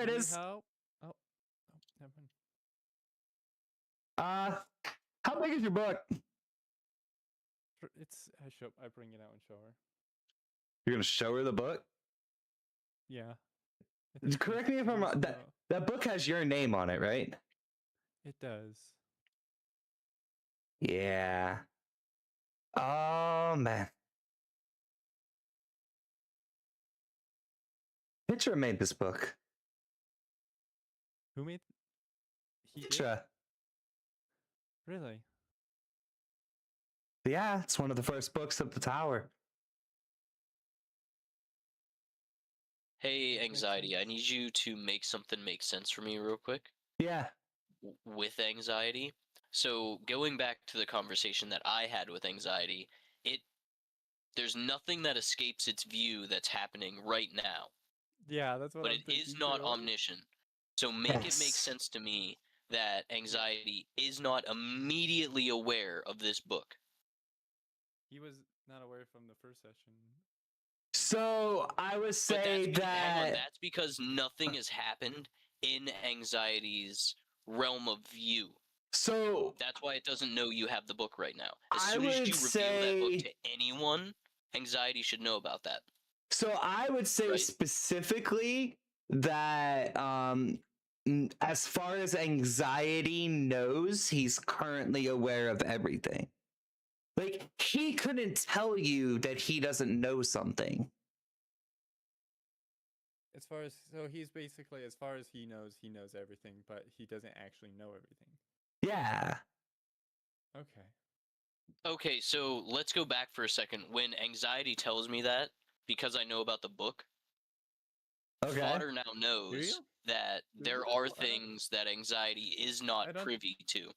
it need is. help? Oh, never mind. How big is your book? It's I bring it out and show her. You're gonna show her the book? Yeah. Correct me if I'm wrong. That book has your name on it, right? It does. Yeah. Oh man. Picture made this book. Who made? He did? Picture. Really? Yeah, it's one of the first books of the tower. Hey, anxiety. I need you to make something make sense for me real quick. Yeah. With anxiety. So going back to the conversation that I had with anxiety, there's nothing that escapes its view that's happening right now. Yeah, that's what But I'm it is thinking not too. omniscient. So make it make sense to me that anxiety is not immediately aware of this book. He was not aware from the first session. So I would But say hang on, that. that's because nothing has happened in Anxiety's realm of view. So That's why it doesn't know you have the book right now. As I soon as would you reveal that book say. to anyone, Anxiety should know about that. So I would say Right. specifically that as far as Anxiety knows, he's currently aware of everything. Like, he couldn't tell you that he doesn't know something. As far as he's basically, as far as he knows everything, but he doesn't actually know everything. Yeah. Okay. Okay, so let's go back for a second. When Anxiety tells me that, because I know about the book, Okay. Fodder now knows that there you? are things that Anxiety is not privy to.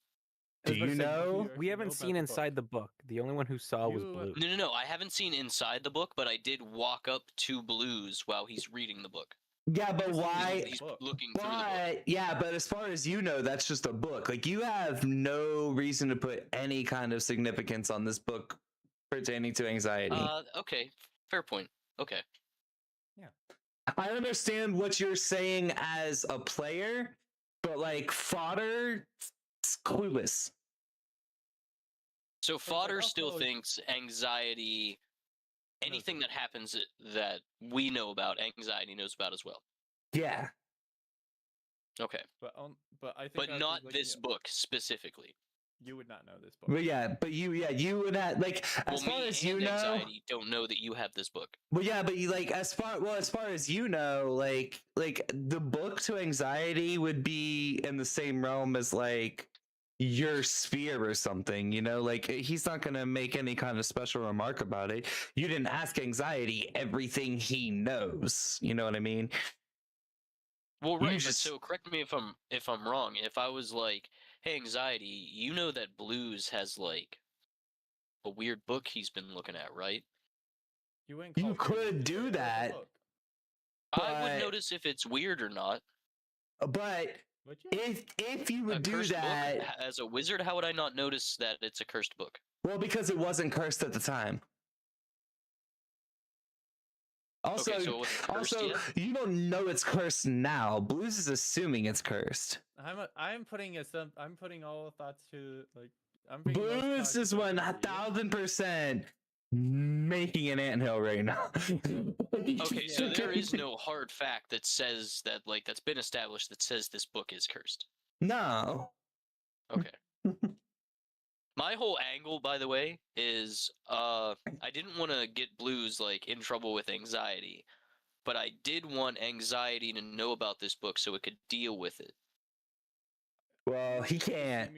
Do you know? We haven't seen inside the book. The only one who saw was Blue. No. I haven't seen inside the book, but I did walk up to Blue's while he's reading the book. Yeah, but why? He's looking through the book. Yeah, but as far as you know, that's just a book. Like, you have no reason to put any kind of significance on this book pertaining to Anxiety. Okay, fair point. Okay. Yeah. I understand what you're saying as a player, but like, Fodder, it's clueless. So Fodder still thinks Anxiety, anything that happens that we know about, Anxiety knows about as well. Yeah. Okay. But I think. But not this book specifically. You would not know this book. But yeah, you would have, like, as far as you know, Anxiety don't know that you have this book. Well, yeah, but you, like, as far as you know, like the book to Anxiety would be in the same realm as like your sphere or something, you know, like he's not gonna make any kind of special remark about it. You didn't ask Anxiety everything he knows, you know what I mean? Well, right, but so correct me if I'm wrong. If I was like, hey, Anxiety, you know that Blues has like a weird book he's been looking at, right? You could do that. I would notice if it's weird or not. But if you would do that book, as a wizard, how would I not notice that it's a cursed book? Well, because it wasn't cursed at the time. Also, okay, so it wasn't cursed yet? You don't know it's cursed now. Blues is assuming it's cursed. I'm putting all thoughts to like. Blues is 1000% making an anthill right now. Okay, so there is no hard fact that says that, like, that's been established that says this book is cursed. No. Okay. My whole angle, by the way, is I didn't want to get Blues like in trouble with Anxiety, but I did want Anxiety to know about this book so it could deal with it. Well, he can't.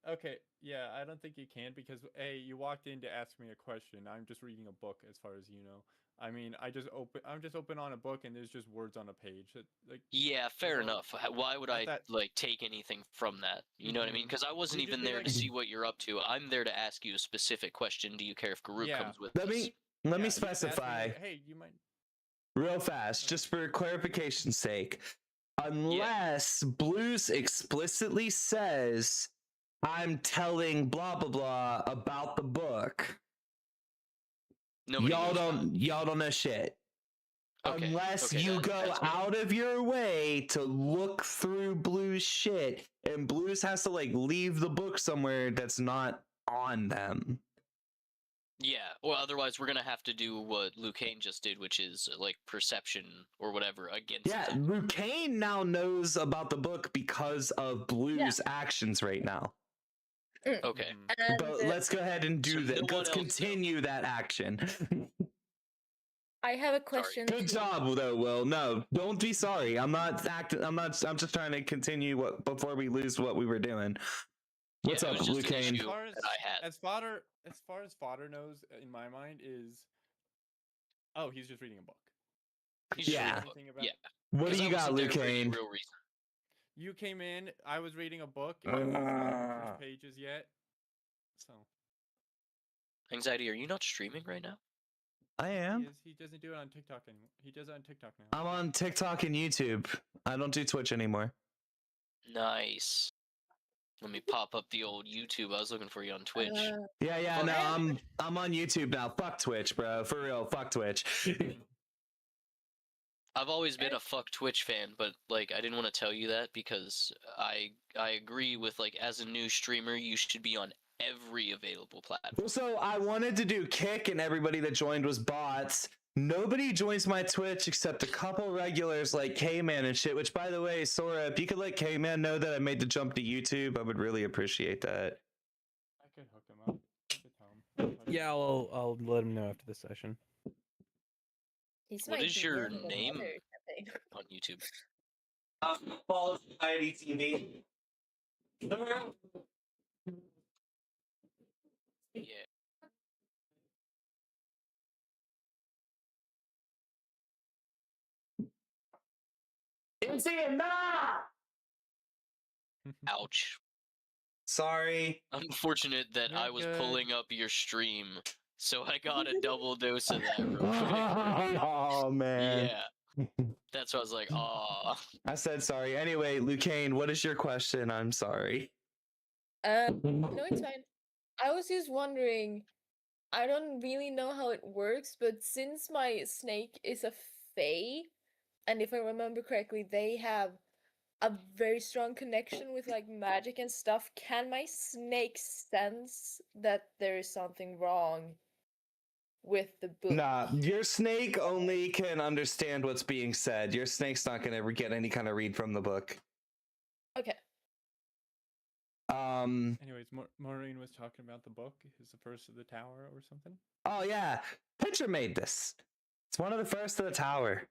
Okay. Yeah, I don't think you can because you walked in to ask me a question. I'm just reading a book, as far as you know. I mean, I'm just open on a book, and there's just words on a page. Yeah, fair enough. Why would I like take anything from that? You know what I mean? Because I wasn't even there to see what you're up to. I'm there to ask you a specific question. Do you care if Garuk comes with us? Let me specify. Hey, you might. Real fast, just for clarification's sake. Unless Blues explicitly says, I'm telling blah blah blah about the book. Y'all don't know shit. Okay, Unless you go out of your way to look through Blue's shit, and Blues has to like leave the book somewhere that's not on them. Yeah, well, otherwise we're gonna have to do what Lucane just did, which is like perception or whatever against. Yeah, Lucane now knows about the book because of Blue's actions right now. Okay, but let's go ahead and do that. Let's continue that action. I have a question. Good job, though, Will. No, don't be sorry. I'm just trying to continue before we lose what we were doing. What's up, Lucane? As far as Fodder knows, in my mind, is he's just reading a book. Yeah. What do you got, Lucane? You came in. I was reading a book. And I wasn't on the first pages yet. So. Anxiety, are you not streaming right now? I am. He doesn't do it on TikTok anymore. He does it on TikTok now. I'm on TikTok and YouTube. I don't do Twitch anymore. Nice. Let me pop up the old YouTube. I was looking for you on Twitch. Yeah, Fuck no, Twitch. I'm on YouTube now. Fuck Twitch, bro. For real, fuck Twitch. I've always been a fuck Twitch fan, but like I didn't want to tell you that because I agree with like as a new streamer you should be on every available platform. So I wanted to do Kick, and everybody that joined was bots. Nobody joins my Twitch except a couple regulars like K-Man and shit, which, by the way, Sora, if you could let K-Man know that I made the jump to YouTube, I would really appreciate that. I could hook him up. I could tell him. Yeah, I'll let him know after the session. He's What my is your DM of the name mother campaign. on YouTube? Fall Society TV. Yeah. It's in now! Ouch. Sorry. Unfortunate that You're I was good. pulling up your stream, so I got a double dose of that real quick. Oh, man. Yeah. That's why I was like, aw. I said sorry. Anyway, Lucane, what is your question? I'm sorry. No, it's fine. I was just wondering, I don't really know how it works, but since my snake is a fae, and if I remember correctly, they have a very strong connection with like magic and stuff, can my snake sense that there is something wrong with the book? Nah, your snake only can understand what's being said. Your snake's not gonna ever get any kind of read from the book. Okay. Anyways, Maureen was talking about the book. Is the first of the tower or something? Oh yeah, Pitcher made this. It's one of the first of the tower.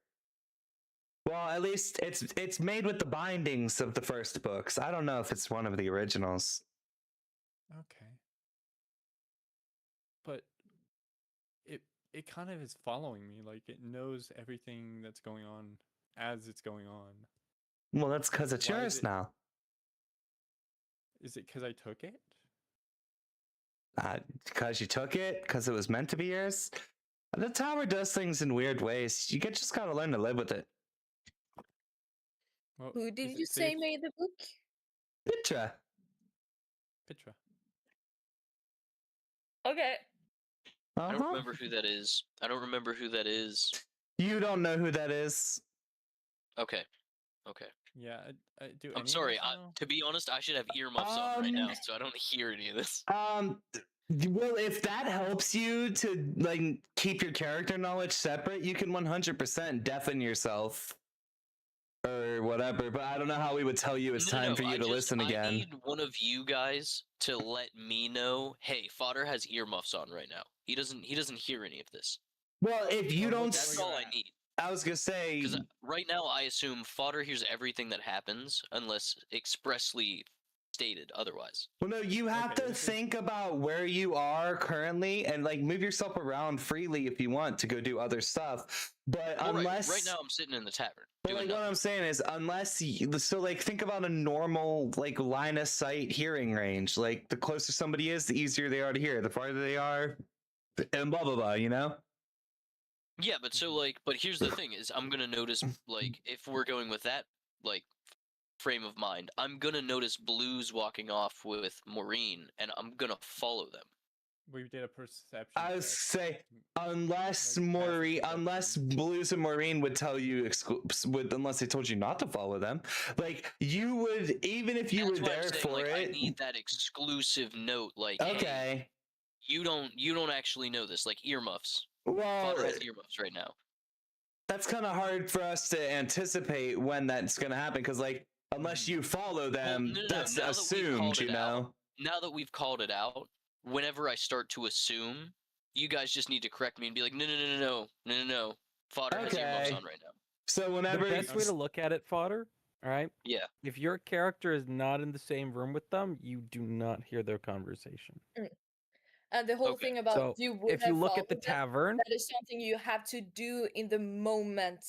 Well, at least it's made with the bindings of the first books. I don't know if it's one of the originals. Okay. But it kind of is following me. Like it knows everything that's going on as it's going on. Well, that's because it's Why is yours it- now. Is it because I took it? Because you took it, because it was meant to be yours. The tower does things in weird ways. You just gotta learn to live with it. Well, Who is did it you say safe? made the book? Pitra. Pitra. Okay. I don't remember who that is. I don't remember who that is. You don't know who that is. Okay. Okay. Yeah, do I'm any sorry. of us know? To be honest, I should have earmuffs on right now, so I don't hear any of this. Well, if that helps you to like keep your character knowledge separate, you can 100% deafen yourself or whatever. But I don't know how we would tell you it's time for you to listen again. I need one of you guys to let me know. Hey, Fodder has earmuffs on right now. He doesn't hear any of this. Well, if you don't, That's all I need. I was gonna say, Because right now I assume Fodder hears everything that happens unless expressly stated otherwise. well, no, you have Okay, to this is- think about where you are currently and like move yourself around freely if you want to go do other stuff. But Well, unless right now I'm sitting in the tavern. But doing like what nothing. I'm saying is, unless you, so like think about a normal like line of sight hearing range. Like the closer somebody is, the easier they are to hear. The farther they are, and blah blah blah. You know. Yeah, but so like, but here's the thing: is I'm gonna notice like if we're going with that like frame of mind, I'm gonna notice Blues walking off with Maureen, and I'm gonna follow them. We did a perception. I would check. say unless Like, passive Maureen, unless perception. Blues and Maureen would tell you unless they told you not to follow them, like you would, even if you That's were why I'm there saying, for like, it. I need that exclusive note, like, hey, Okay. you don't actually know this, like earmuffs. Well, Fodder has earmuffs right now. that's kind of hard for us to anticipate when that's going to happen because like unless you follow them, no, that's now that we've assumed, called you it out, know. Now that we've called it out, whenever I start to assume, you guys just need to correct me and be like, no. Fodder has earmuffs Okay. on right now. So whenever The best way to look at it, Fodder, all right? Yeah. If your character is not in the same room with them, you do not hear their conversation. And the whole Okay. thing about So you would if you have look at the followed them, tavern, that is something you have to do in the moment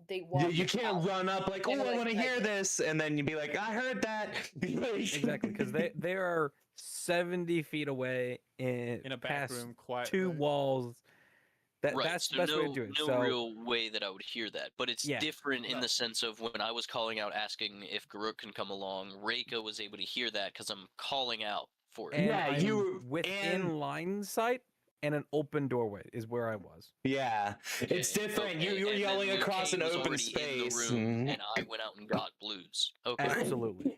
they walk you can't out. run up like, oh, They're I like, want to hear this, and then you'd be like, I heard that. exactly, because they are 70 feet away In a back past room, quiet. two walls Right. That's So the best way to do it. no So real way that I would hear that, but it's Yeah. different in No. the sense of when I was calling out asking if Garuk can come along, Reika was able to hear that because I'm calling out for it. and Yeah, I'm you were within in- line sight, and an open doorway is where I was. Yeah, it's Okay, different. okay, You were and then yelling Liu across Kang an was open already in the space. room, and I went out and got blues. Okay. Absolutely.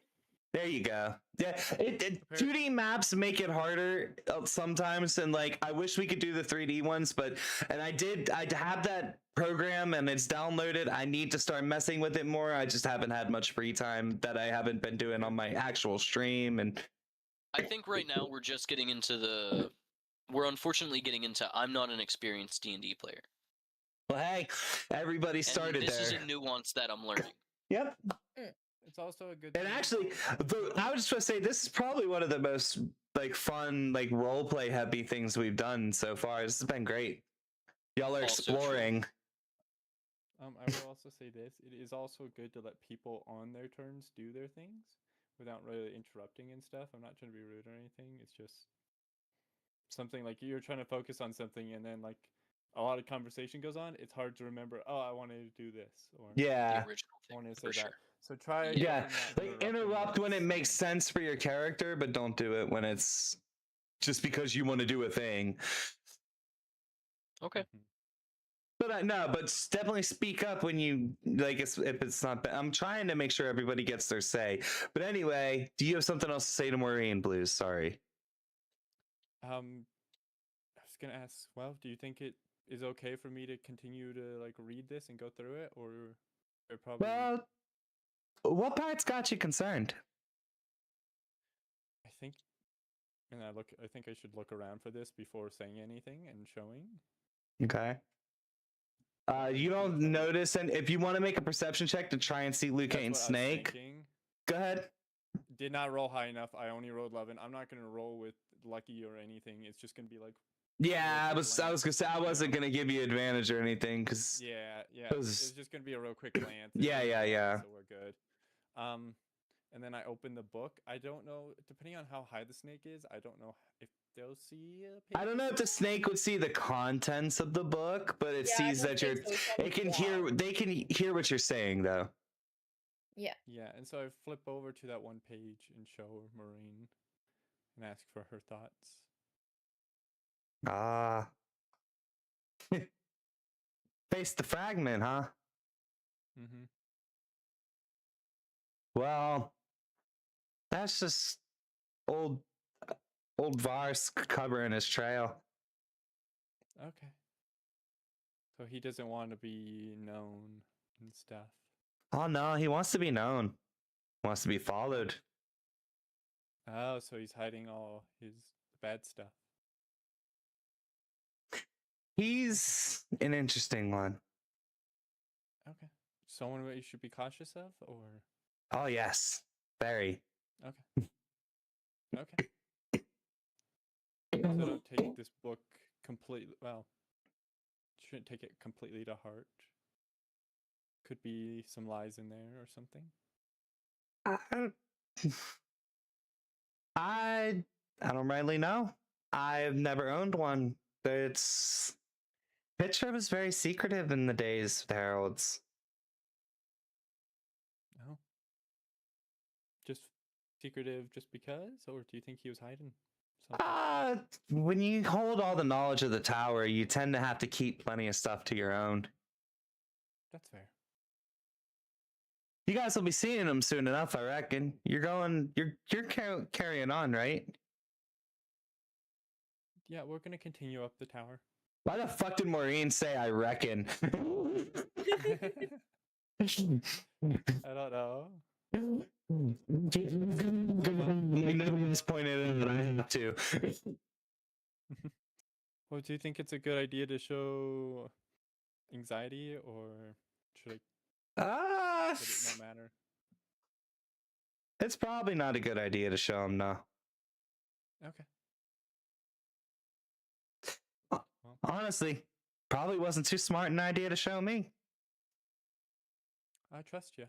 There you go. Yeah, 2D maps make it harder sometimes, and like I wish we could do the 3D ones, but I have that program and it's downloaded. I need to start messing with it more. I just haven't had much free time that I haven't been doing on my actual stream, and I think right now we're just getting into we're unfortunately getting into I'm not an experienced D&D player. well, hey, everybody started and this there. is a nuance that I'm learning. Yep. It's also a good And thing. actually, I was just going to say this is probably one of the most like fun, like role play heavy things we've done so far. This has been great. Y'all are Also true. exploring. I will also say this: it is also good to let people on their turns do their things without really interrupting and stuff. I'm not trying to be rude or anything. It's just something like you're trying to focus on something, and then like a lot of conversation goes on. It's hard to remember. Oh, I wanted to do this, or Yeah. The original I wanted to thing, say for that. sure. So try. Yeah, not like interrupt when it makes sense for your character, but don't do it when it's just because you want to do a thing. Okay. Mhm. But no, but definitely speak up when you like. If it's not, I'm trying to make sure everybody gets their say. But anyway, do you have something else to say to Maureen Blues? Sorry. I was gonna ask. Well, do you think it is okay for me to continue to like read this and go through it, or probably? Well, what parts got you concerned? I think, and I think I should look around for this before saying anything and showing. Okay. I'm You looking don't at trying to- notice, and if you want to make a perception check to try and see Liu That's Kang what I was Snake, thinking. go ahead. Did not roll high enough. I only rolled 11. I'm not gonna roll with lucky or anything. It's just gonna be like. Yeah, I quick was glance, gonna say I wasn't you know? gonna give you advantage or anything because Yeah. it was- It's just gonna be a real quick glance. Yeah, It's not yeah. So we're good. And then I open the book. I don't know, depending on how high the snake is. I don't know if they'll see. I don't know if the snake would see the contents of the book, but it Yeah, I sees don't that you're. think so. It's on It the can hear. They can hear what you're saying, though. Yeah. Yeah, and so I flip over to that one page and show Maureen and ask for her thoughts. Ah. Face the fragment, huh? Mm-hmm. Well, that's just old Vars covering his trail. Okay. So he doesn't want to be known and stuff. Oh no, he wants to be known. Wants to be followed. Oh, so he's hiding all his bad stuff. He's an interesting one. Okay. Someone you should be cautious of, or? Oh yes, very. Okay. Okay. So don't take this book completely. Well, shouldn't take it completely to heart. Could be some lies in there or something. I don't really know. I've never owned one. It's Picture was very secretive in the days of the Heralds. No. Just secretive just because? Or do you think he was hiding something? When you hold all the knowledge of the tower, you tend to have to keep plenty of stuff to your own. That's fair. You guys will be seeing him soon enough, I reckon. You're carrying on, right? Yeah, we're gonna continue up the tower. Why the fuck did Maureen say I reckon? I don't know. Nobody just pointed out I have to. Well, do you think it's a good idea to show anxiety, or should it not matter? It's probably not a good idea to show him, no. Okay. Honestly, probably wasn't too smart an idea to show me. I trust you.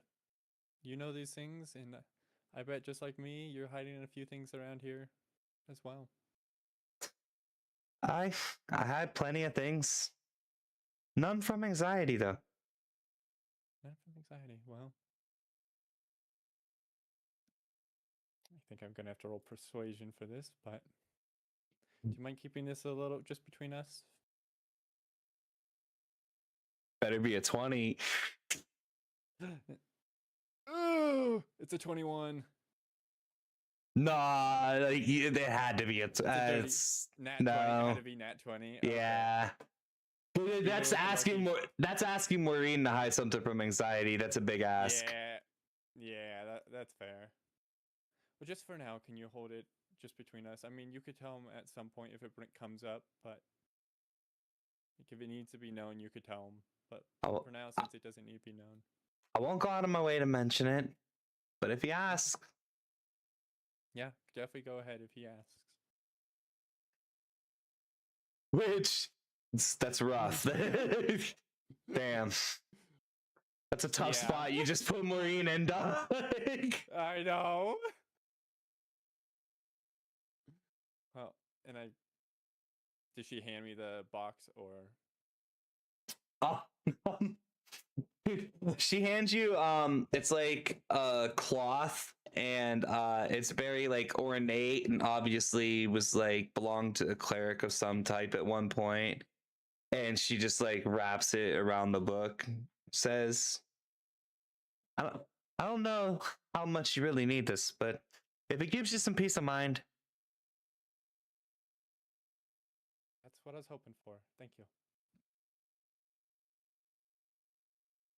You know these things, and I bet just like me, you're hiding a few things around here as well. I had plenty of things. None from anxiety though. Not from anxiety. Well, I think I'm gonna have to roll persuasion for this, but do you mind keeping this a little just between us? Better be a 20. Ooh, it's a 21. Nah, like, it had to be a. It's a dirty It's nat 20. It had no. to be nat 20. Okay. Yeah. That's rolled the asking lucky- more. That's asking Maureen to hide something from anxiety. That's a big ask. Yeah, that's fair. Well, just for now, can you hold it just between us? I mean, you could tell him at some point if it comes up, but like, if it needs to be known, you could tell him. But for now, since it doesn't need to be known, I won't go out of my way to mention it, but if you ask, yeah, definitely go ahead if he asks. which that's rough. Damn. That's a tough Yeah. spot. You just put Maureen in, dog. I know. Well, and did she hand me the box or? Oh, she hands you it's like a cloth, and it's very like ornate, and obviously was like belonged to a cleric of some type at one point. And she just like wraps it around the book, says, I don't know how much you really need this, but if it gives you some peace of mind. That's what I was hoping for. Thank you.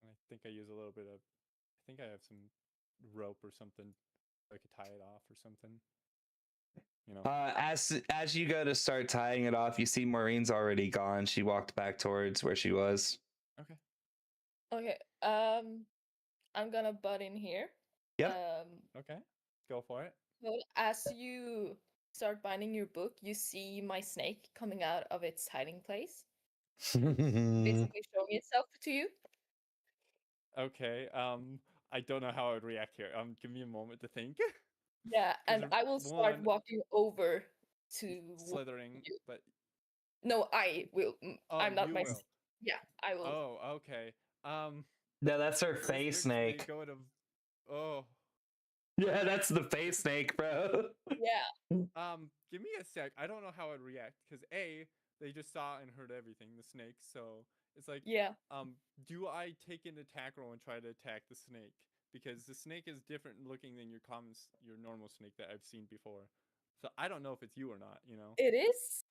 And I think I use a little bit of. I think I have some rope or something. I could tie it off or something. You know. As you go to start tying it off, you see Maureen's already gone. She walked back towards where she was. Okay. Okay. I'm gonna butt in here. Yep. Okay. Go for it. But as you start binding your book, you see my snake coming out of its hiding place, basically showing itself to you. Okay. I don't know how I would react here. Give me a moment to think. Yeah, and I will start walking over to slithering, you. but no, I will. I'm not you my. will. Yeah, I will. Oh, okay. No, that's her face snake. Oh. Yeah, that's the face snake, bro. Yeah. Give me a sec. I don't know how I'd react because they just saw and heard everything, the snake. So it's like, yeah. Do I take an attack roll and try to attack the snake? Because the snake is different looking than your normal snake that I've seen before. So I don't know if it's you or not. You know. It is.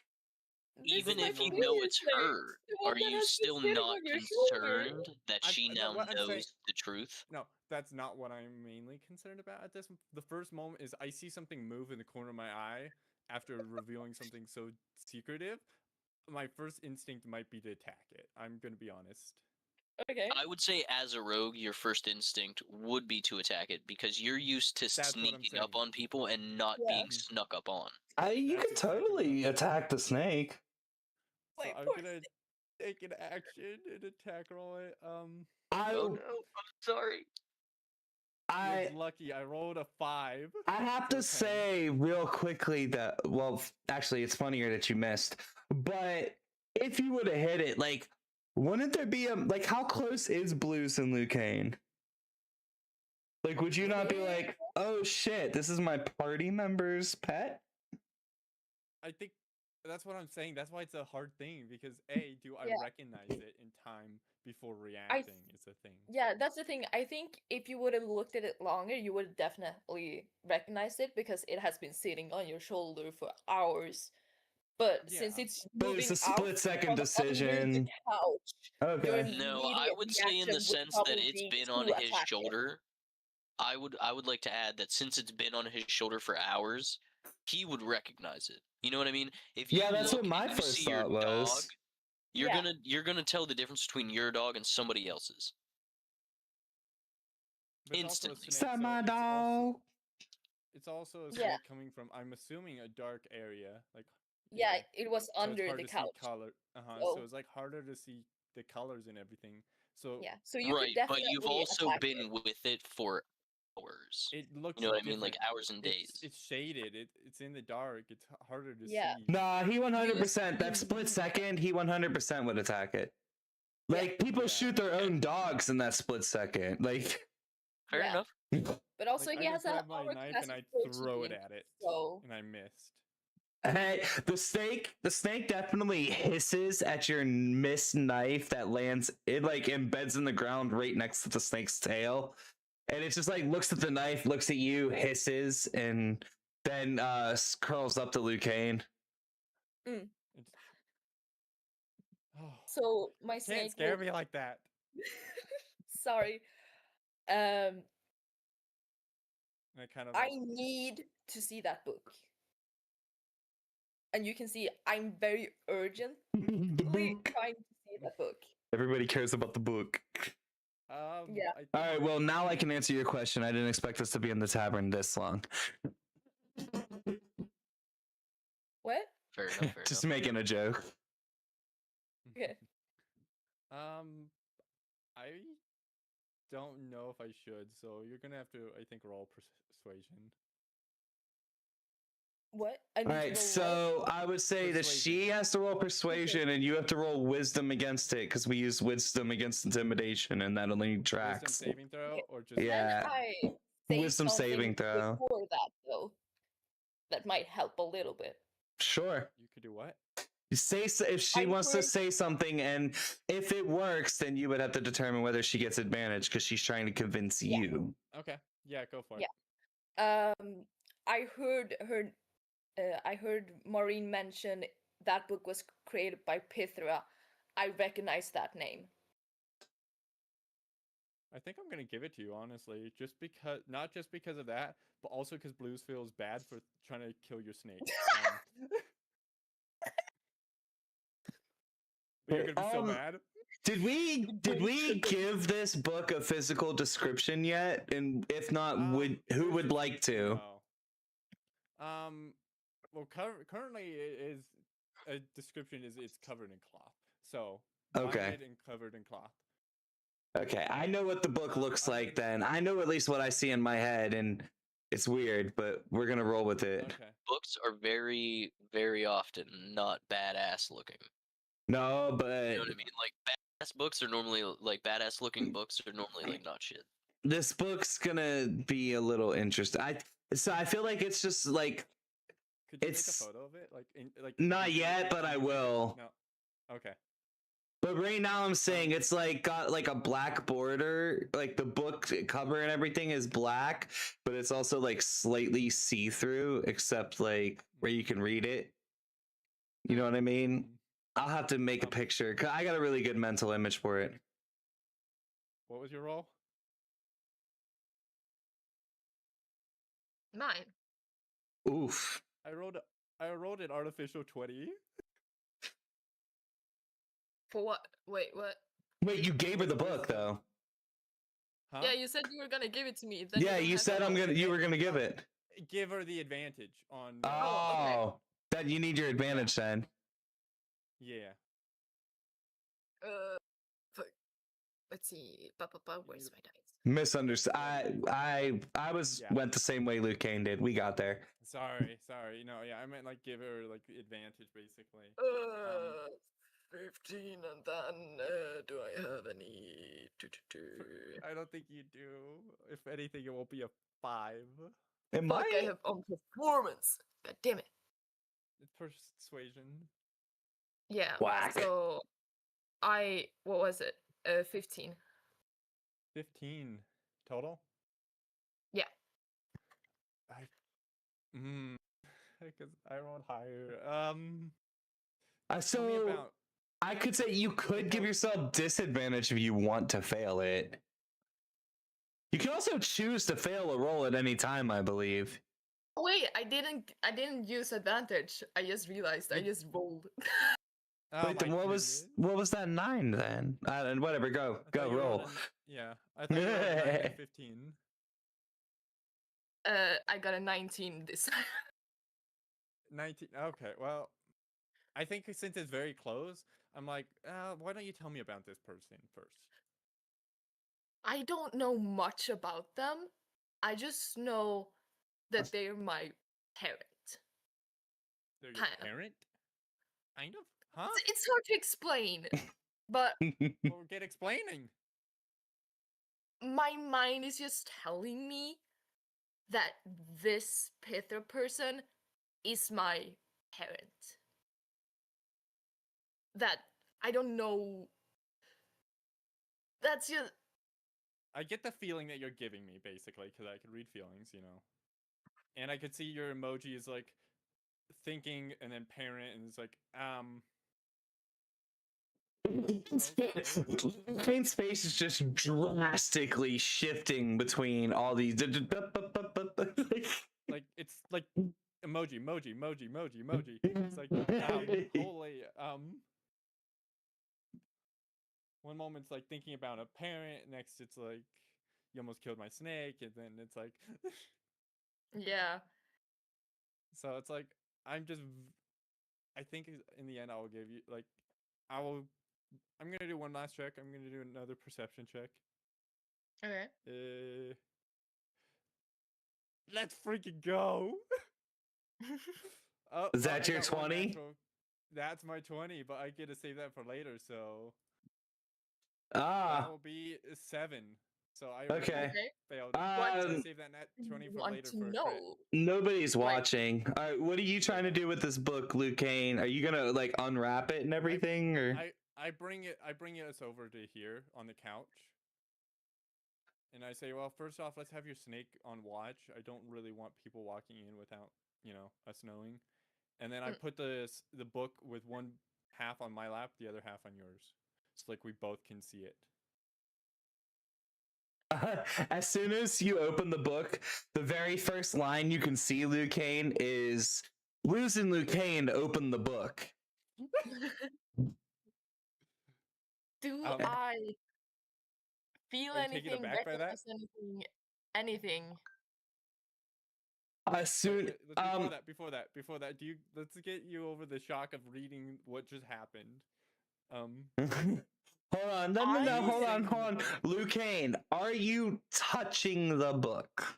Even if you know it's her, are you still not concerned that she now knows the truth? No, that's not what I'm mainly concerned about at this. The first moment is I see something move in the corner of my eye after revealing something so secretive. My first instinct might be to attack it. I'm going to be honest. Okay. I would say as a rogue, your first instinct would be to attack it because you're used to sneaking up on people and not being snuck up on. You could totally attack the snake. So I'm gonna take an action and attack roll it. Oh no, I'm sorry. I was lucky. I rolled a 5. I have to say real quickly that, well, actually, it's funnier that you missed. But if you would have hit it, like, wouldn't there be like, how close is Blues and Lucane? Like, would you not be like, oh shit, this is my party member's pet? I think that's what I'm saying. That's why it's a hard thing because do I recognize it in time before reacting is the thing. Yeah, that's the thing. I think if you would have looked at it longer, you would have definitely recognized it because it has been sitting on your shoulder for hours. But since it's moving it's a split-second decision. Okay. No, I would say in the sense that it's been on his shoulder. I would like to add that since it's been on his shoulder for hours, he would recognize it. You know what I mean? If you that's what my first thought was. You're gonna tell the difference between your dog and somebody else's. Instantly. My dog. It's also a snake coming from, I'm assuming, a dark area. Like. Yeah, it was under the couch. Color. So it's like harder to see the colors and everything. So yeah, so you right, but you've also been with it for hours. It looks. You know what I mean, like hours and days. It's shaded. It's in the dark. It's harder to see. Nah, he 100%. That split second, he 100% would attack it. Like people Yeah. shoot their own dogs in that split second. Like Fair Yeah. enough. But also Like, he I has just a grab my armor knife class and of I throw it 13, at it, so and I missed. hey, the snake definitely hisses at your missed knife that lands. It like embeds in the ground right next to the snake's tail, and it just like looks at the knife, looks at you, hisses, and then curls up to Liu Kane. It's... Oh, so my can't snake scare will... me like that. Sorry. And I kind of I need to see that book. And you can see I'm very urgently The book. trying to see that book. Everybody cares about the book. Yeah. I think All right, well now I can answer your question. I didn't expect us to be in the tavern this long. What? Fair enough. Fair Just enough. making a joke. Okay. I don't know if I should, so you're gonna have to, I think, roll persuasion. What? I need All to right, roll so I would say that she has to roll persuasion, and you have to roll wisdom against it because we use wisdom against intimidation, and that only tracks. Wisdom saving throw, Okay. or just Yeah. Can I say Wisdom something saving throw. before that though? That might help a little bit. Sure. You could do what? You say so if she I wants to heard- say something, and if it works, then you would have to determine whether she gets advantage because she's trying to convince Yeah. you. Okay, yeah, go for it. Yeah. I heard Maureen mention that book was created by Pithra. I recognize that name. I think I'm gonna give it to you, honestly, just because, not just because of that, but also because Blues feels bad for trying to kill your snake. But you're gonna be so mad. Did we give this book a physical description yet? And if not, who would like to? No. Well, currently it is a description is it's covered in cloth. So Okay. binded and covered in cloth. Okay, I know what the book looks like then. I know at least what I see in my head, and it's weird, but we're gonna roll with it. Okay. Books are very, very often not badass looking. No, but You know what I mean? Like badass books are normally like badass looking books are normally like not shit. this book's gonna be a little interesting. I feel like it's just like Could you it's make a photo of it? Like not yet, but I will. No. Okay. But right now I'm saying it's like got like a black border, like the book cover and everything is black, but it's also like slightly see-through, except like where you can read it. You know what I mean? I'll have to make a picture. 'Cause I got a really good mental image for it. What was your roll? 9. Oof. I rolled an artificial 20. For what? Wait, what? Wait, you gave her the book though. Huh? Yeah, you said you were gonna give it to me. Then Yeah, don't you have said it. you were gonna give it. Give her the advantage on. Oh, that you need your advantage then. Yeah. Fuck. Let's see. Where's my dice? Misunderstood. I went the same way Luke Kane did. We got there. Sorry. No, yeah, I meant like give her like the advantage basically. 15, and then do I have any? I don't think you do. If anything, it will be a 5. Am Fuck, I have on performance. God damn it. It's persuasion. Yeah. Whack. So what was it? 15. 15 total? Yeah. Because I rolled higher. So I could say you could give yourself disadvantage if you want to fail it. You can also choose to fail a roll at any time, I believe. Wait, I didn't use advantage. I just realized I just rolled. Wait, then what was that 9 then? And whatever, go roll. Yeah, I thought you rolled 9 and 15. I got a 19 this time. 19. Okay, well, I think since it's very close, I'm like, why don't you tell me about this person first? I don't know much about them. I just know that they're my parent. They're your Kind of. parent? Kind of? Huh? It's hard to explain. But Or get explaining. my mind is just telling me that this Pither person is my parent. That I don't know. That's just I get the feeling that you're giving me, basically, because I can read feelings, you know. And I could see your emoji is like thinking and then parent, and it's like, Kane's face is just drastically shifting between all these. like it's like emoji. It's like, holy, one moment it's like thinking about a parent, next it's like you almost killed my snake, and then it's like yeah. so it's like I think in the end I will give you like I'm gonna do one last check. I'm gonna do another perception check. Okay. Let's freaking go. Is that your 20? That's my 20, but I get to save that for later, so that Ah, will be 7. So I okay. Okay. failed. What So save that net 20 for want later to for a crit. know? Nobody's watching. All right, what are you trying to do with this book, Luke Kane? Are you gonna like unwrap it and everything, or? I bring us over to here on the couch. And I say, well, first off, let's have your snake on watch. I don't really want people walking in without, us knowing. And then I put the book with one half on my lap, the other half on yours. So like we both can see it. As soon as you open the book, the very first line you can see, Luke Kane, is Luz and Luke Kane open the book. Do I feel Are you taken anything, aback by that? recognize anything? As soon Before that, let's get you over the shock of reading what just happened. Hold on, no, hold on. Luke Kane, are you touching the book?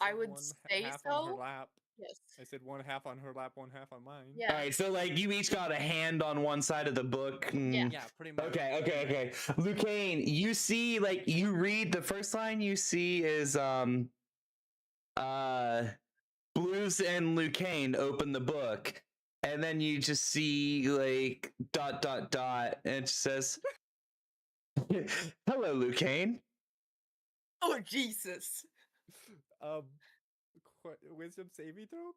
I would one say half so. on her lap. Yes. I said one half on her lap, one half on mine. Yeah. All right, so like you each got a hand on one side of the book. Yeah. Yeah, pretty much. Okay. Luke Kane, you see, like you read the first line you see is Blues and Luke Kane open the book, and then you just see like ... and it says, "Hello, Luke Kane." Oh Jesus. Wisdom saving throw ?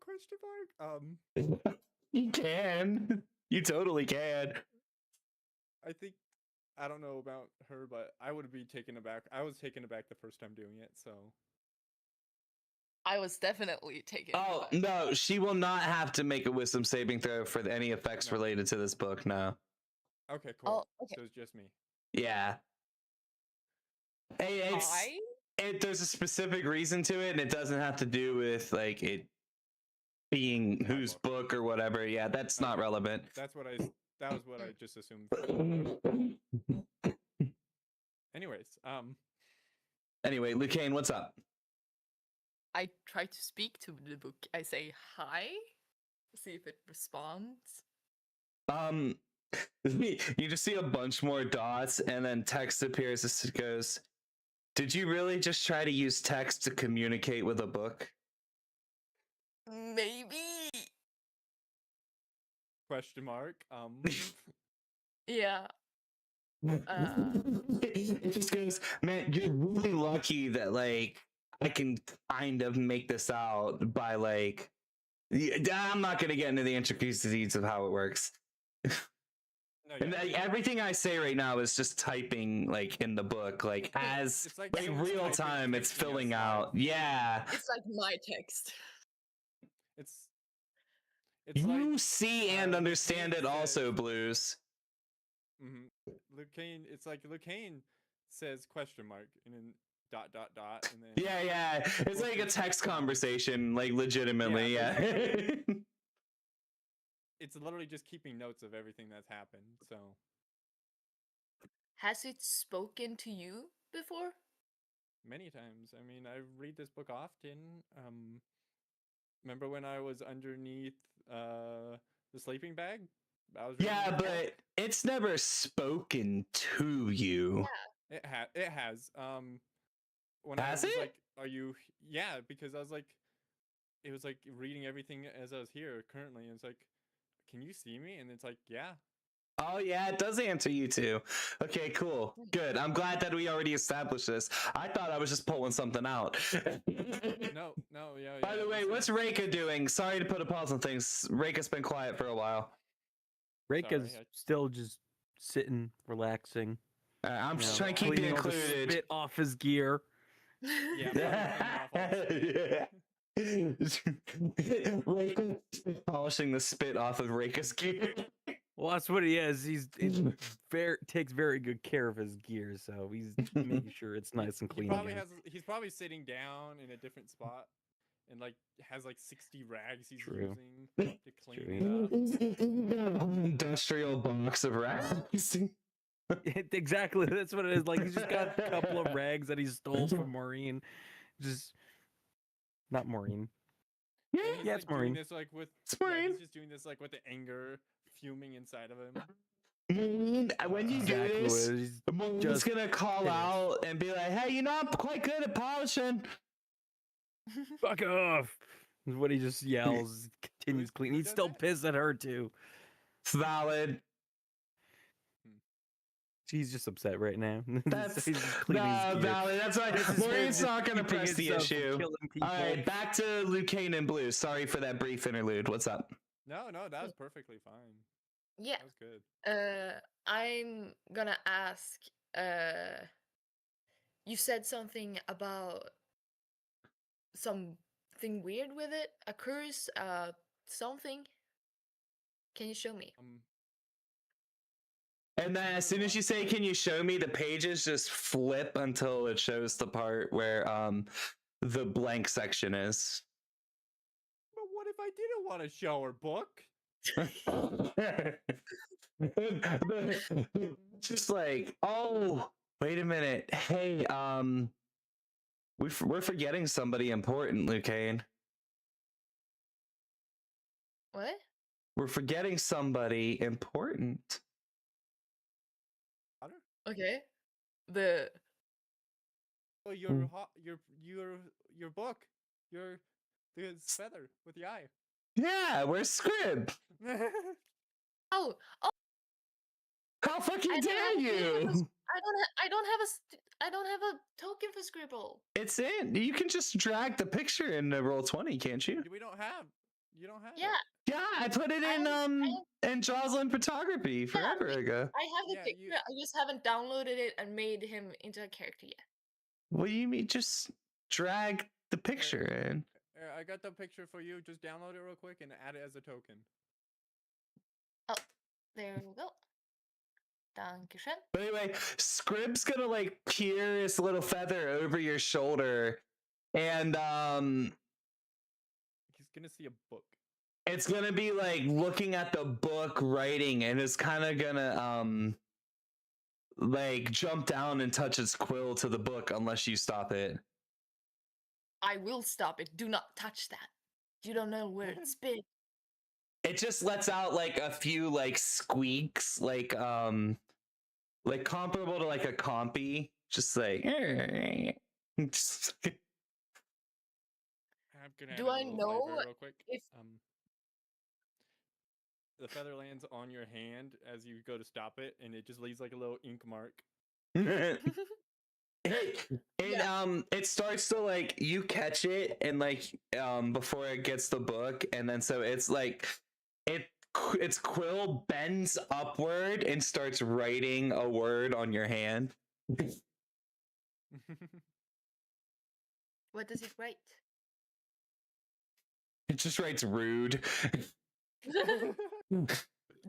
You can. You totally can. I think I don't know about her, but I would be taken aback. I was taken aback the first time doing it, so I was definitely taken Oh aback. no, she will not have to make a wisdom saving throw for any effects related to this book. No. Okay, cool. Oh, okay. So it's just me. Yeah. There's a specific reason to it, and it doesn't have to do with like it being whose book or whatever. Yeah, that's not relevant. That was what I just assumed. Anyways, Anyway, Luke Kane, what's up? I try to speak to the book. I say hi, see if it responds. You just see a bunch more dots, and then text appears. It goes, "Did you really just try to use text to communicate with a book?" Maybe. Question mark. Yeah. It just goes, "Man, you're really lucky that like I can kind of make this out by like." I'm not gonna get into the intricacies of how it works. And everything I say right now is just typing like in the book, like as it's like real time, it's filling out. Yeah. It's like my text. It's you see and understand it also, Blues. Luke Kane. It's like Luke Kane says question mark and then ... and then Yeah. It's like a text conversation, like legitimately. Yeah. It's literally just keeping notes of everything that's happened. So Has it spoken to you before? Many times. I mean, I read this book often. Remember when I was underneath the sleeping bag I was reading Yeah, it. but it's never spoken to you. It has. When Has I was it? like, "Are you?" Yeah, because I was like, it was like reading everything as I was here currently, and it's like, "Can you see me?" And it's like, "Yeah." Oh yeah, it does answer you too. Okay, cool. Good. I'm glad that we already established this. I thought I was just pulling something out. No, yeah. By the way, what's Reika doing? Sorry to put a pause on things. Reika's been quiet for a while. Reika's Sorry, still just sitting, relaxing. I'm just know, trying to keep you cleaning all the included. spit off his gear. Yeah, Reika polishing the spit off of Reika's gear. Well, that's what he is. He's takes very good care of his gear, so he's making sure it's nice and clean. He's probably sitting down in a different spot, and like has like 60 rags he's True. using to clean it up. Industrial box of rags. Exactly, that's what it is. Like he's just got a couple of rags that he stole from Maureen. Just not Maureen. Yeah, it's Maureen. This like with Maureen. he's just doing this like with the anger fuming inside of him. When you do this, Maureen's just gonna call out and be like, "Hey, you know I'm quite good at polishing." Fuck off! Is what he just yells. Continues cleaning. He's still pissed at her too. It's valid. She's just upset right now. That's he's just cleaning his gear. valid. That's right. Maureen's not gonna press the issue. All right, back to Lucane and Blue. Sorry for that brief interlude. What's up? No, that was perfectly fine. Yeah. That was good. I'm gonna ask. You said something about something weird with it. A curse. Something. Can you show me? And then as soon as you say, "Can you show me?" the pages just flip until it shows the part where the blank section is. But what if I didn't want to show her book? Just like, oh, wait a minute. Hey, we're forgetting somebody important, Lucane. What? We're forgetting somebody important. Okay. The. Oh, your book. The feather with the eye. Yeah, where's Scrib? Oh. How fucking dare you? I don't have a token for Scribble. It's in. You can just drag the picture in Roll20, can't you? You don't have Yeah. it. Yeah, I put it in Endrazla Photography forever ago. I have the picture. I just haven't downloaded it and made him into a character yet. What do you mean? Just drag the picture in. I got the picture for you. Just download it real quick and add it as a token. Oh, there we go. Dankeschön. But anyway, Scrib's gonna like peer his little feather over your shoulder, and he's gonna see a book. It's gonna be like looking at the book writing, and it's kind of gonna like jump down and touch its quill to the book unless you stop it. I will stop it. Do not touch that. You don't know where it's been. It just lets out like a few like squeaks, like comparable to like a compy, just like. Do I know real quick? if the feather lands on your hand as you go to stop it, and it just leaves like a little ink mark. It starts to like you catch it and like before it gets the book, and then so it's like its quill bends upward and starts writing a word on your hand. What does it write? It just writes rude. Do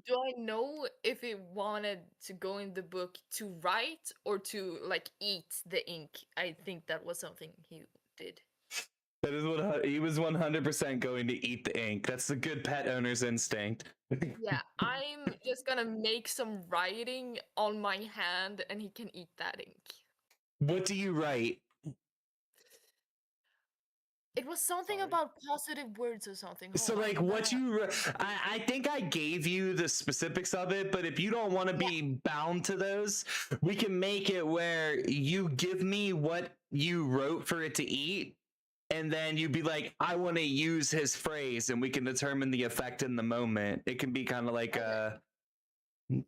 I know if it wanted to go in the book to write or to like eat the ink? I think that was something he did. That is what he was 100% going to eat the ink. That's the good pet owner's instinct. Yeah, I'm just gonna make some writing on my hand and he can eat that ink. What do you write? It was something Sorry. about positive words or something. So Hold on, like what I think I gave you the specifics of it, but if you don't want to be bound to those, we can make it where you give me what you wrote for it to eat, and then you'd be like, I want to use his phrase, and we can determine the effect in the moment. It can be kind of like a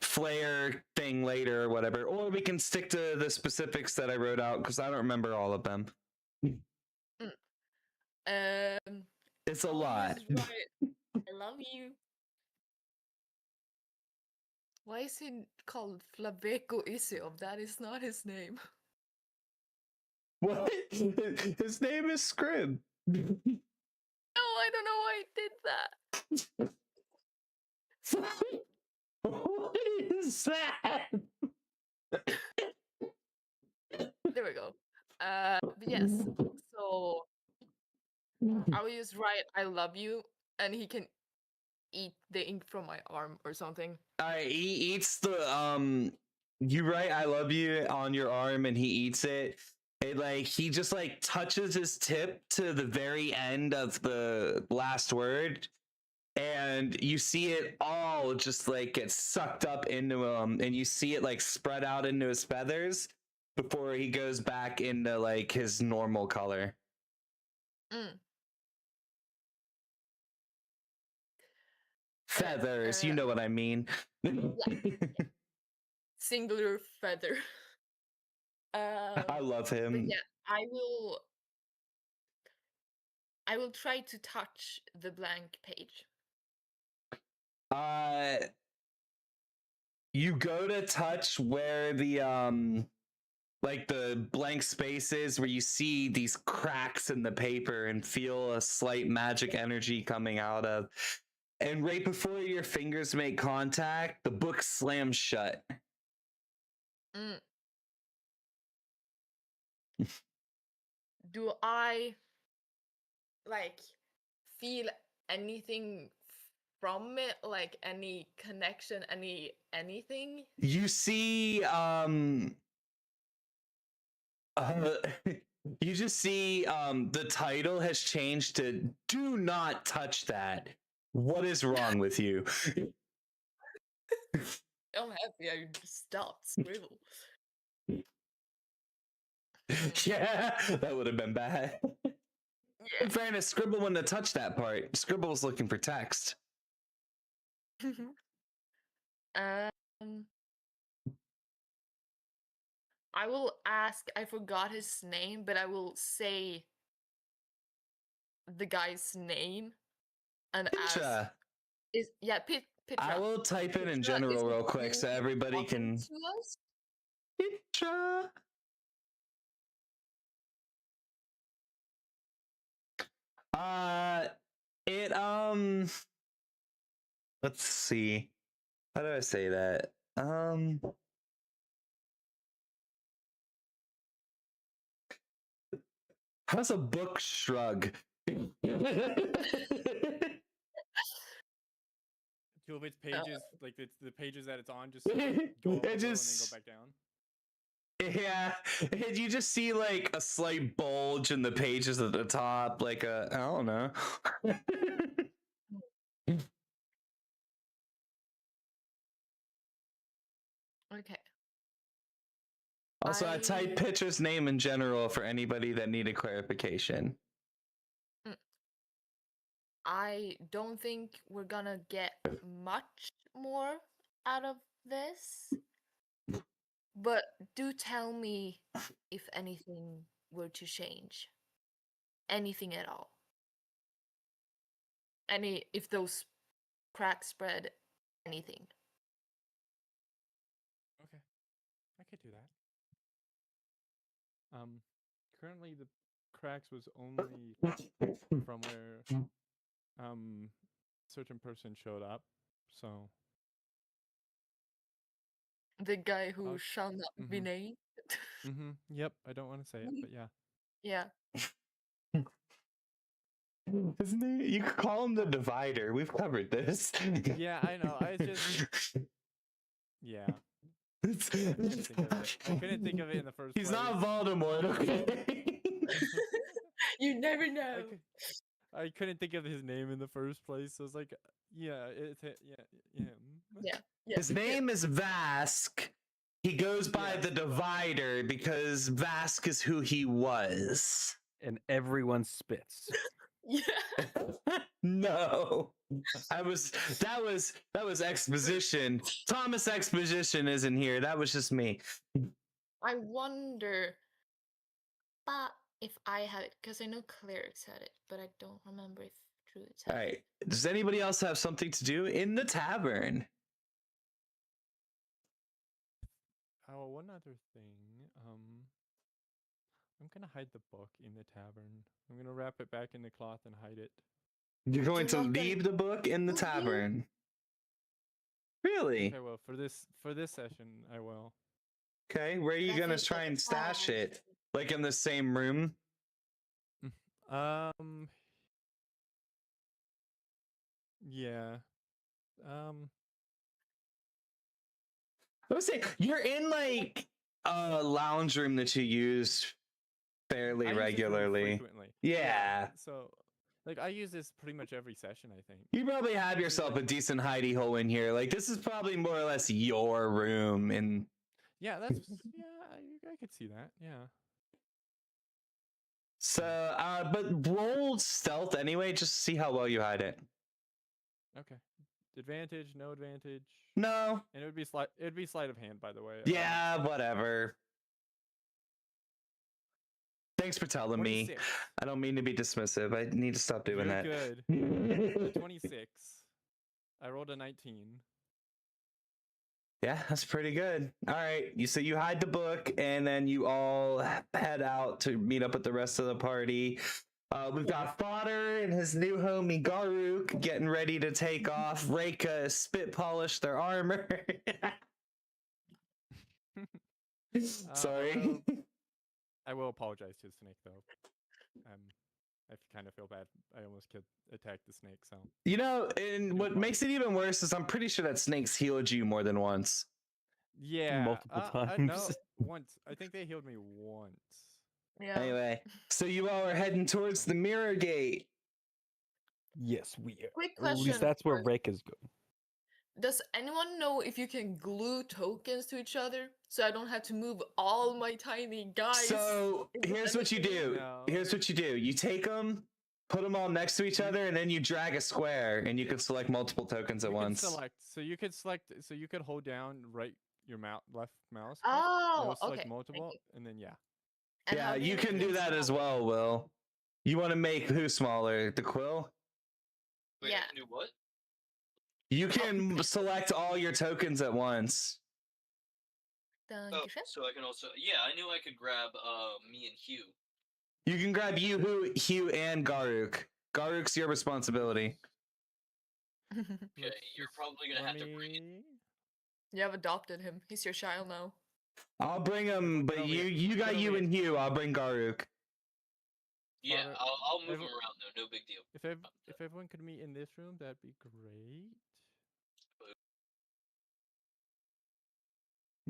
flair thing later or whatever, or we can stick to the specifics that I wrote out because I don't remember all of them. It's a lot. Right. I love you. Why is he called Flaveco Isiov? That is not his name. What? His name is Scrib. No, I don't know why he did that. What is that? There we go. But yes. So I will just write "I love you," and he can eat the ink from my arm or something. Alright, he eats the you write I love you on your arm and he eats it. And like he just like touches his tip to the very end of the last word, and you see it all just like get sucked up into him, and you see it like spread out into his feathers before he goes back into like his normal color. Feathers, you know what I mean. Singular feather. I love him. But yeah, I will try to touch the blank page. You go to touch where the like the blank spaces where you see these cracks in the paper and feel a slight magic energy coming out of. And right before your fingers make contact, the book slams shut. Do I like feel anything from it, like any connection, anything? You see you just see the title has changed to "Do Not Touch That." What is wrong with you? I'm happy I stopped scribble. Yeah, that would have been bad. In fairness, Scribble wouldn't have touched that part. Scribble was looking for text. I will ask, I forgot his name, but I will say the guy's name and ask. Pitra. I will type it in general real quick so everybody can. Pitra. Let's see. How do I say that? How's a book shrug? Two of its pages, like the pages that it's on, just go up and then go back down. Yeah, and you just see like a slight bulge in the pages at the top, like I don't know. Okay. Also, I typed Pitcher's name in general for anybody that needed clarification. I don't think we're gonna get much more out of this. But do tell me if anything were to change. Anything at all. If those cracks spread, anything. Okay, I could do that. Currently the cracks was only from where certain person showed up, so the guy who shall not be named. Yep, I don't want to say it, but yeah. Yeah. Isn't it? You could call him the Divider. We've covered this. Yeah, I know. I just yeah. I couldn't think of it in the first place. He's not Voldemort, okay? You never know. I couldn't think of his name in the first place. So I was like, yeah, it's him. Yeah. His name is Vask. He goes by Yes, the Divider because Vask is who he was. And everyone spits. Yeah. No. That was exposition. Thomas Exposition isn't here. That was just me. I wonder if I had it, because I know Clerics had it, but I don't remember if Druids had All it. right. Does anybody else have something to do in the tavern? Oh, one other thing. I'm gonna hide the book in the tavern. I'm gonna wrap it back in the cloth and hide it. You're going You're to not gonna leave the book in the kill you? tavern. Really? Okay, well, for this session, I will. Okay. Where are you That's gonna it, try like, and stash oh. it? Like in the same room? Yeah. I was saying you're in like a lounge room that you use fairly I use this room regularly. frequently. Yeah. So, like, I use this pretty much every session, I think. You probably have Usually, yourself like- a decent hidey hole in here. Like this is probably more or less your room. And Yeah, that's I could see that. Yeah. so, but roll stealth anyway, just to see how well you hide it. Okay. Advantage, no advantage. No. And it would be sleight of hand, by the way. Yeah, whatever. Thanks for telling me. 26. I don't mean to be dismissive. I need to stop doing You're that. good. 26. I rolled a 19. Yeah, that's pretty good. All right. So you hide the book and then you all head out to meet up with the rest of the party. We've got Fodder and his new homie Garuk getting ready to take off. Reika spit polish their armor. Sorry. I will apologize to the snake, though. I kind of feel bad. I almost attacked the snake, so. You know, and what makes it even worse is I'm pretty sure that snake's healed you more than once. Yeah. Multiple times. No, once. I think they healed me once. Yeah. Anyway, so you all are heading towards the mirror gate. Yes, we are. Quick Or at least question that's where first. Rake is going. Does anyone know if you can glue tokens to each other so I don't have to move all my tiny guys? So here's what you do. No. Here's what you do. You take them, put them all next to each other, and then you drag a square, and you can select multiple tokens at You once. can select. So you could select. So you could hold down your left mouse. click, Oh, it'll select okay. Thank multiple, you. and then yeah. And how Yeah, do you can make do them that as smaller? well, Will. You want to make who smaller? The quill? Wait, Yeah. I can do what? You can select all your tokens at once. Oh, Dankeschön. so I can also. Yeah, I knew I could grab me and Hugh. You can grab you, Hugh, and Garuk. Garuk's your responsibility. Okay, Let's you're just- probably gonna let have to bring it. me- You have adopted him. He's your child now. I'll bring him, but over you here. got Get you over and Hugh. I'll bring Garuk. Yeah, Father, I'll move every- him around though. No big deal. If everyone could meet in this room, that'd be great.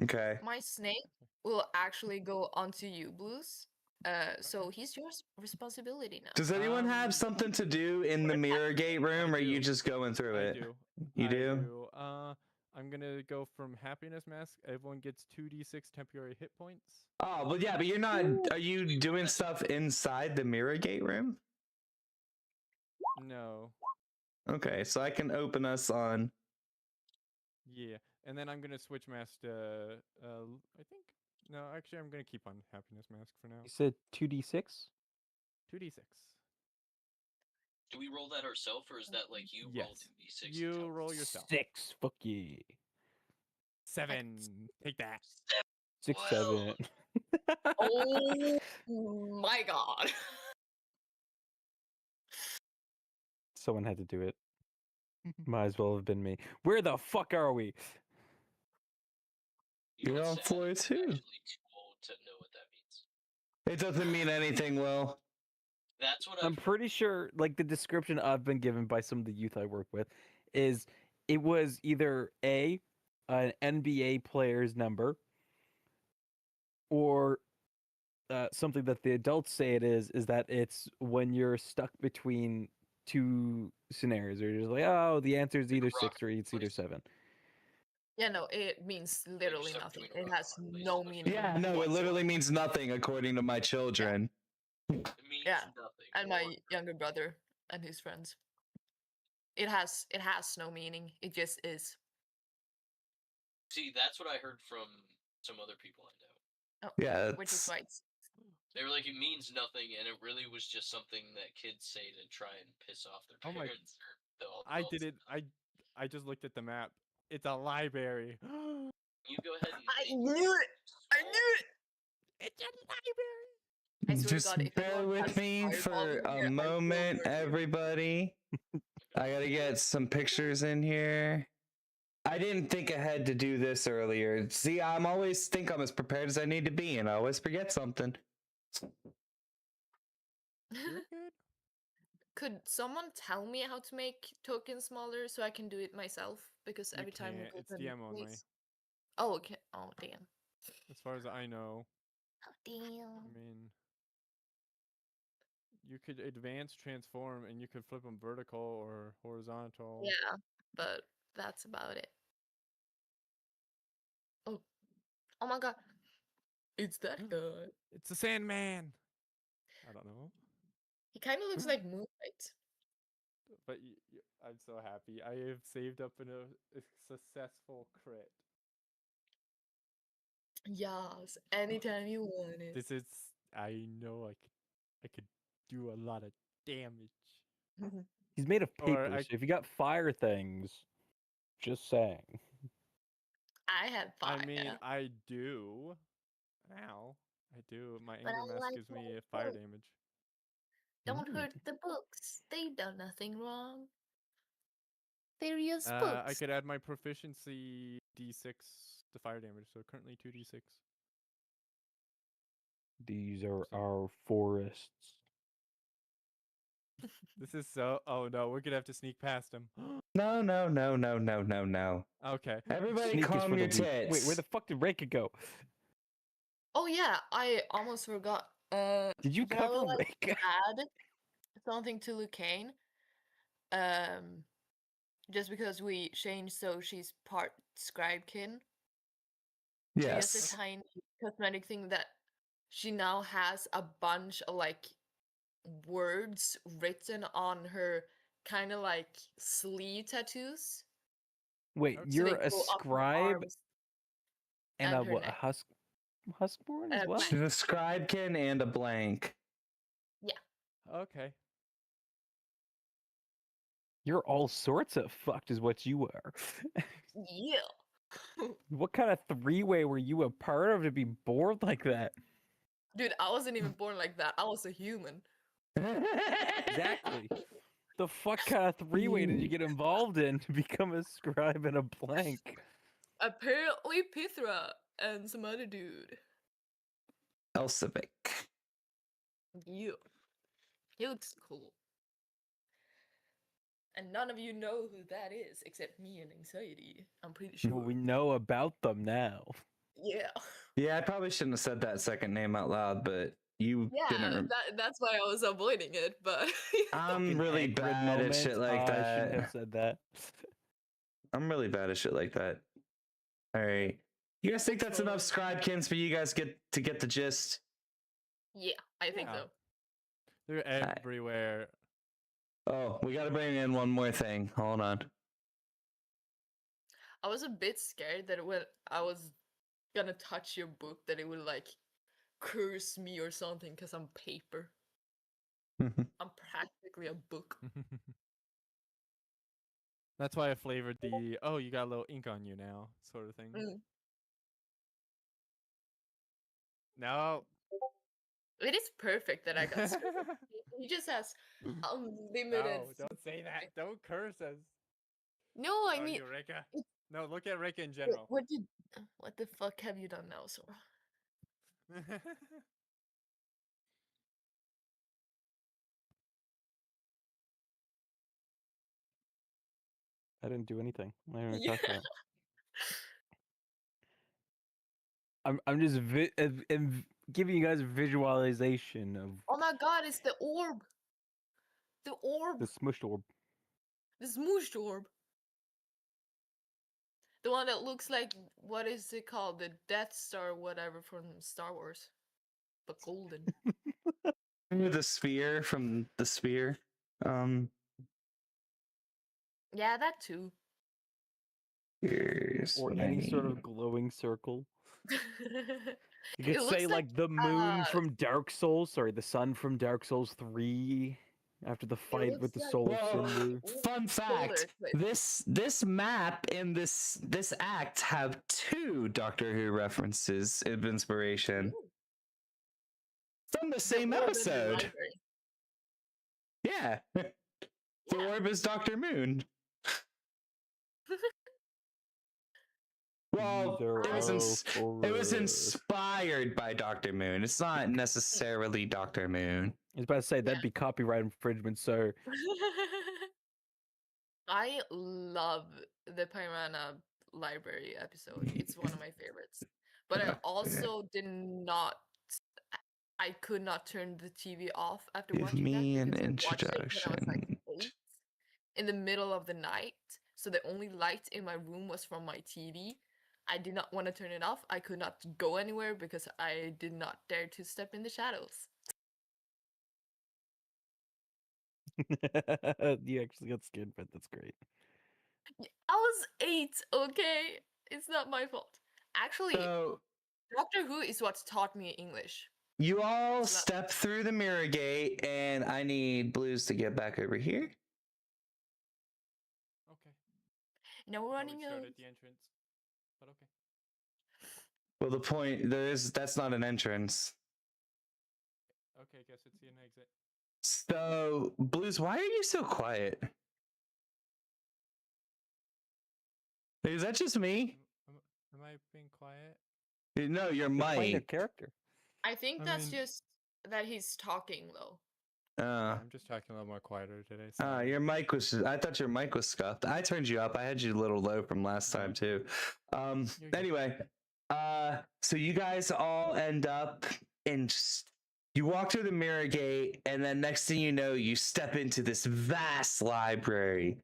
Okay. My snake will actually go onto you, Blues. So he's your responsibility now. Does anyone have something to do in the mirror gate room, or are you do. just going through I it? do. You I do? I'm gonna go from happiness mask. Everyone gets 2d6 temporary hit points. Oh, well, yeah, but you're not. Are you doing stuff inside the mirror gate room? No. Okay, so I can open us on. Yeah, and then I'm gonna switch mask to. I think. No, actually, I'm gonna keep on happiness mask for now. You said 2d6? 2d6. Do we roll that ourselves, or is that like you roll Yes. 2d6? You roll yourself. 6. Fuck yeah. 7. Take that. 6, Well. 7. Oh my god. Someone had to do it. Might as well have been me. Where the fuck are we? You're know on what's sad? floor I'm 2. actually too old to know what that means. It doesn't mean anything, Will. That's what I'm pretty sure, like, the description I've been given by some of the youth I work with is it was either A, an NBA player's number, or something that the adults say it is that it's when you're stuck between two scenarios, or you're just like, oh, the answer is Like a either rock 6 or it's either place. 7. Yeah, no, it means literally stuck nothing. between a It rock has and a hard place, no so that's meaning. Yeah, no, it literally means nothing according to my children. It means Yeah, nothing. and or my nothing. younger brother and his friends. It has no meaning. It just is. See, that's what I heard from some other people I know. Oh, Yeah, which is it's- why it's They were like, it means nothing, and it really was just something that kids say to try and piss off their Oh my- parents or the I adults. did it. I just looked at the map. It's a library. You go ahead and. I knew it! I knew it! It's a library. I swear to just God, if bear anyone with has me fireball for in a here, I will moment, murder you. everybody. I gotta get some pictures in here. I didn't think ahead to do this earlier. See, I'm always think I'm as prepared as I need to be, and I always forget something. You're good. Could someone tell me how to make tokens smaller so I can do it myself? Because You every time we can't. go It's to a new DM only. place. Oh, okay. Oh, damn. As far as I know. Oh, damn. I mean, you could advance transform and you could flip them vertical or horizontal. Yeah, but that's about it. Oh. Oh my god. It's that guy. It's the Sandman. I don't know, He kind of looks like Moonlight. but I'm so happy. I have saved up a successful crit. Yes, anytime you want it. This is. I know I could do a lot of damage. He's made of Or paper, I- so if you got fire things, just saying. I had fire. I mean, I do. Now I do. My But anger I mask like gives me my a fire book. damage. Don't hurt the books. They done nothing wrong. They're just books. I could add my proficiency d6 to fire damage, so currently 2d6. These are So- our forests. This is so. Oh no, we're gonna have to sneak past him. No, no, no, no, no, no, no. Okay. Everybody Sneak is calm for the your weak. tits. Wait, where the fuck did Reka go? Oh yeah, I almost forgot. Did you but I cover would like to Reka? add something to Lucane. Just because we changed so she's part scribekin. Just a Yes. tiny cosmetic thing that she now has a bunch of like words written on her kind of like sleeve tattoos. Wait, Okay. So you're they a go up her scribe arms and and a her what? A neck. huskborn as well? blank. She's a scribekin and a blank. Okay. You're all sorts of fucked, is what you are. Yeah. What kind of three-way were you a part of to be born like that? Dude, I wasn't even born like that. I was a human. Exactly. The fuck kind of three-way did you get involved in to become a scribe and a blank? Apparently Pithra and some other dude. Elsevic. Yeah. He looks cool. And none of you know who that is except me and Anxiety. I'm pretty sure. Well, we know about them now. Yeah. Yeah, I probably shouldn't have said that second name out loud, but you didn't. Yeah, that's why I was avoiding it, but I'm Fucking really Hagrid bad at shit moment. like I shouldn't have that. said that. I'm really bad at shit like that. All right. You guys think that's enough scribekins for you guys get the gist? yeah, I think Yeah. so. They're everywhere. Oh, we got to bring in one more thing. Hold on. I was a bit scared that when I was gonna touch your book that it would like curse me or something because I'm paper. I'm practically a book. That's why I flavored the "oh, you got a little ink on you now" sort of thing. Mm. No. It is perfect that I got scared. He just has unlimited. No, don't say that. Don't curse us. No, I Oh, mean, you Rika. it- No, look at Rika in general. what the fuck have you done now, Sora? I didn't do anything. I didn't even Yeah. touch that. I'm just giving you guys a visualization of Oh my god, it's the orb. The orb. the smushed orb. The smooshed orb. The one that looks like, what is it called? The Death Star or whatever from Star Wars. But golden. Remember the sphere from the sphere? Yeah, that too. Here's Or what I any sort need. of glowing circle. You It could say looks like the moon from Dark Souls, sorry, the sun from Dark Souls 3 after the fight with looks the like soul of Well, Cinder. fun fact: Solar this map and this act have 2 Doctor Who references of inspiration Ooh. from the The same orb in the episode. library. Yeah, the Yeah. orb is Doctor Moon. Well, These are it was all it was for- inspired by Doctor Moon. It's not necessarily Doctor Moon. I was about to say that'd be copyright infringement, so I love the Paimana library episode. It's one of my favorites. But I also did not. I could not turn the TV off after Give watching that me an because I watched it when I was like introduction. 8 in the middle of the night. So the only light in my room was from my TV. I did not want to turn it off. I could not go anywhere because I did not dare to step in the shadows. you actually got scared, but that's great. I was 8, okay? It's not my fault. Actually, So Doctor Who is what taught me English. you all step through the mirror gate, and I need Blues to get back over here. Okay. No Thought running we started nose. at the entrance, but okay. Well, the point that's not an entrance. Okay, guess it's an exit. So Blues, why are you so quiet? Is that just me? Am I being quiet? No, your Playing their mic. character. I think I that's mean- just that he's talking though. I'm just talking a little more quieter today. sorry. Your mic was. I thought your mic was scuffed. I turned you up. I had you a little low from last time too. You're good. Anyway, so you guys all end up in. You walk through the mirror gate, and then next thing you know, you step into this vast library.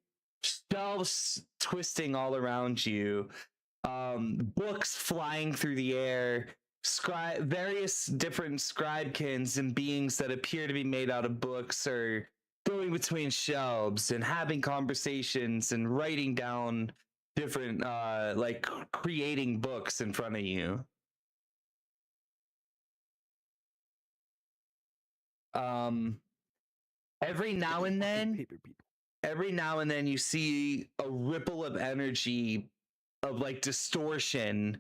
Shelves twisting all around you, books flying through the air, various different scribekins and beings that appear to be made out of books are going between shelves and having conversations and writing down different like creating books in front of you. Every now and then Paper people. every now and then you see a ripple of energy of like distortion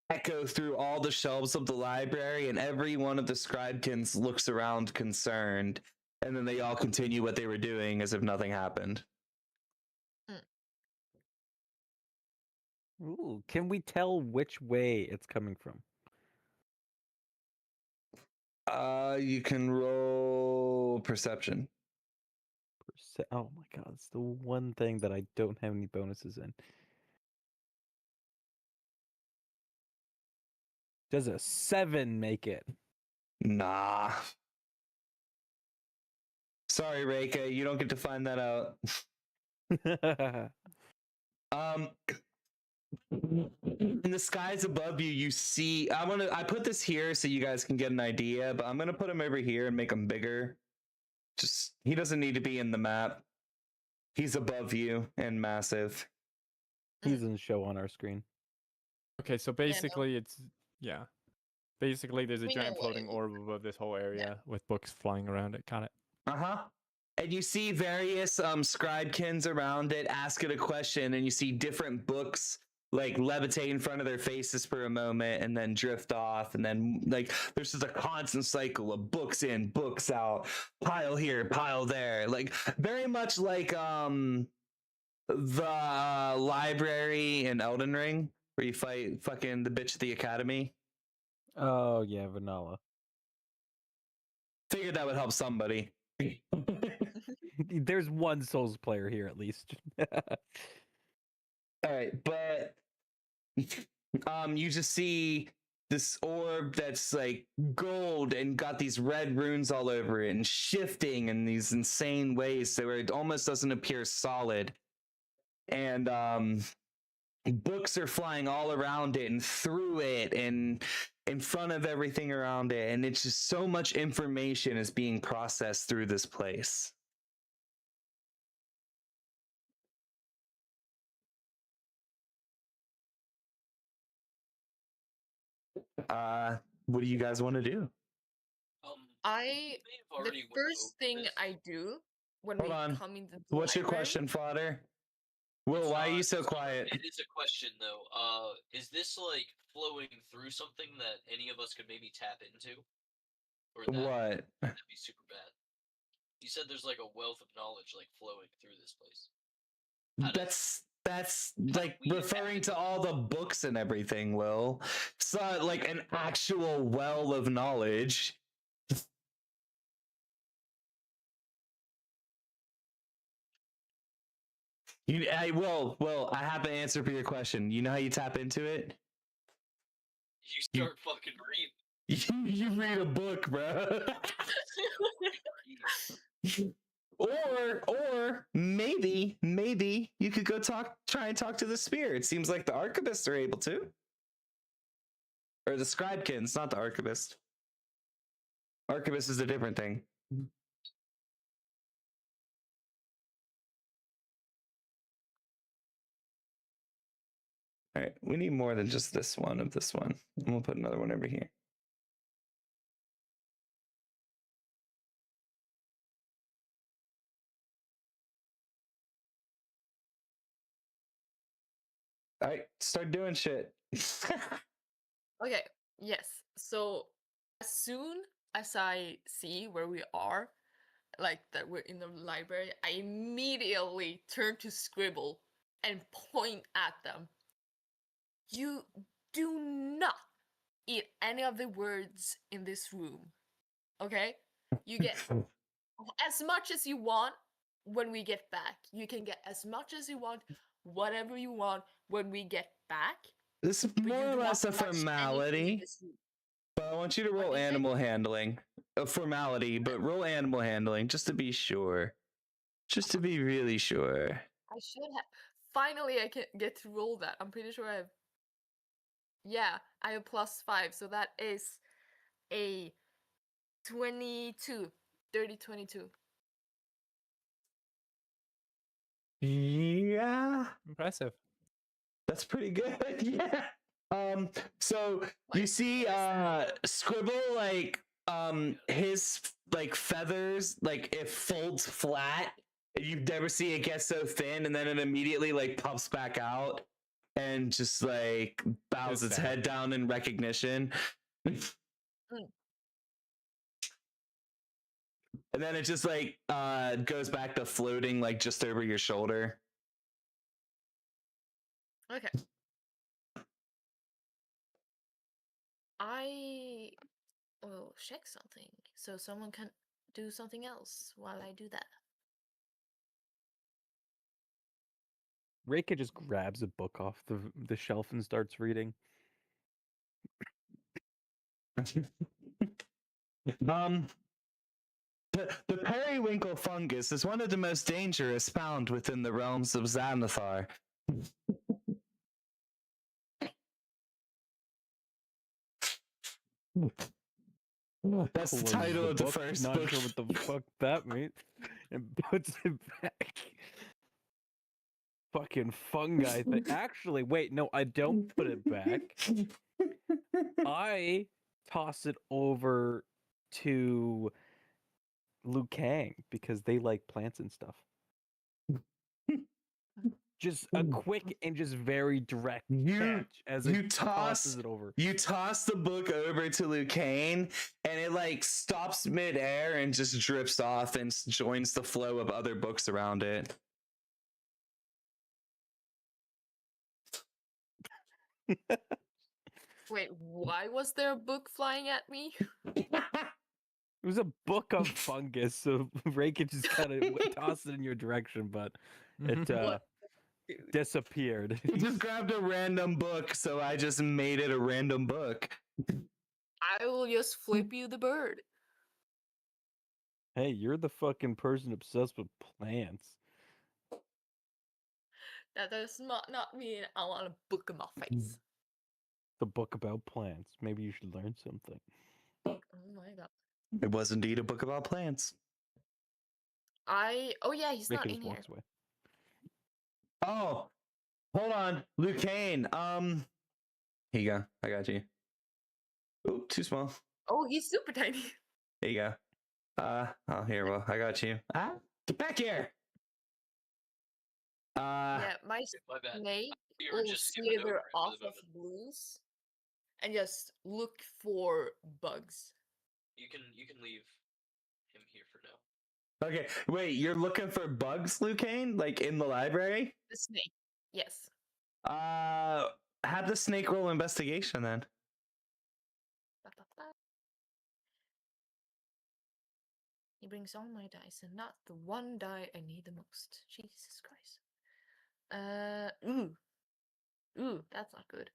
echo through all the shelves of the library, and every one of the scribekins looks around concerned, and then they all continue what they were doing as if nothing happened. Ooh, can we tell which way it's coming from? You can roll perception. Oh my god, it's the one thing that I don't have any bonuses in. Does a 7 make it? Nah. Sorry, Reika, you don't get to find that out. In the skies above you, you see. I put this here so you guys can get an idea, but I'm gonna put him over here and make him bigger. Just he doesn't need to be in the map. He's above you and massive. He's in the show on our screen. Okay, so basically basically there's a We giant know what floating it is. orb above this whole area with books flying around it. Got it. And you see various scribekins around it, ask it a question, and you see different books like levitate in front of their faces for a moment and then drift off, and then like there's just a constant cycle of books in, books out, pile here, pile there, like very much like the library in Elden Ring where you fight fucking the bitch at the academy. Oh yeah, Vanilla. Figured that would help somebody. There's one Souls player here at least. All right, but you just see this orb that's like gold and got these red runes all over it and shifting in these insane ways so where it almost doesn't appear solid. And books are flying all around it and through it and in front of everything around it, and it's just so much information is being processed through this place. What do you guys want to do? The first thing I do when Hold we on. come into the What's your library- question, Fodder? Will, why are you so quiet? It is a question though. Is this like flowing through something that any of us could maybe tap into? Or What? That'd be super bad. You said there's like a wealth of knowledge like flowing through this place. That's like referring to all the books and everything, Will. It's not like an actual well of knowledge. Well, I have an answer for your question. You know how you tap into it? You start fucking reading. You read a book, bro. Or maybe you could go try and talk to the spirit. It seems like the archivists are able to. Or the scribekins, not the archivist. Archivist is a different thing. All right, we need more than just this one of this one. I'm gonna put another one over here. All right, start doing shit. Okay, yes. So as soon as I see where we are, like that we're in the library, I immediately turn to Scribble and point at them. You do not eat any of the words in this room. Okay? You get as much as you want when we get back. You can get as much as you want, whatever you want when we get back. This is more or less a formality. But I want you to roll animal handling. A formality, but roll animal handling just to be sure. Just to be really sure. I should have. Finally, I can get to roll that. I'm pretty sure I have. Yeah, I have +5, so that is a 22. 30-22. Yeah. Impressive. That's pretty good. Yeah. So you see Scribble like his like feathers, like it folds flat. You've never seen it get so thin, and then it immediately like pops back out and just like bows its head down in recognition. And then it just like goes back to floating like just over your shoulder. Okay. I will check something so someone can do something else while I do that. Reika just grabs a book off the shelf and starts reading. The periwinkle fungus is one of the most dangerous found within the realms of Xanathar. That's the title of the first Not book. sure what the fuck that means. And puts it back. Fucking fungi thing. Actually, wait, no, I don't put it back. I toss it over to Liu Kang because they like plants and stuff. Just a quick and just very direct catch as it tosses it over. You toss the book over to Liu Kang, and it like stops midair and just drifts off and joins the flow of other books around it. Wait, why was there a book flying at me? It was a book of fungus, so Reika just kind of tossed it in your direction, but it disappeared. You just grabbed a random book, so I just made it a random book. I will just flip you the bird. Hey, you're the fucking person obsessed with plants. That does not mean I want a book in my face. The book about plants. Maybe you should learn something. Oh my god. It was indeed a book about plants. Oh yeah, he's not Rick in just here. walks away. Oh, hold on, Luke Kane. Here you go. I got you. Oh, too small. Oh, he's super tiny. There you go. Oh, here. Well, I got you. Ah, get back here. Yeah, my My bad. snake We were will just skipping over slither it for off the of moment. blues and just look for bugs. You can leave him here for now. Okay, wait. You're looking for bugs, Luke Kane? Like in the library? The snake. Yes. Have the snake roll investigation then. Ba, ba, ba. He brings all my dice and not the one die I need the most. Jesus Christ. Ooh, that's not good.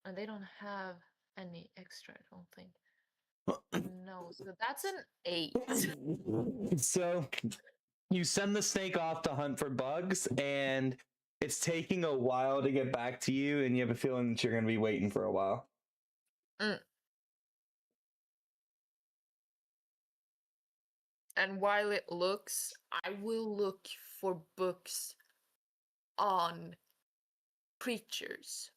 And they don't have any extra, I don't think. No, so that's an 8. So you send the snake off to hunt for bugs, and it's taking a while to get back to you, and you have a feeling that you're going to be waiting for a while. And while it looks, I will look for books on creatures.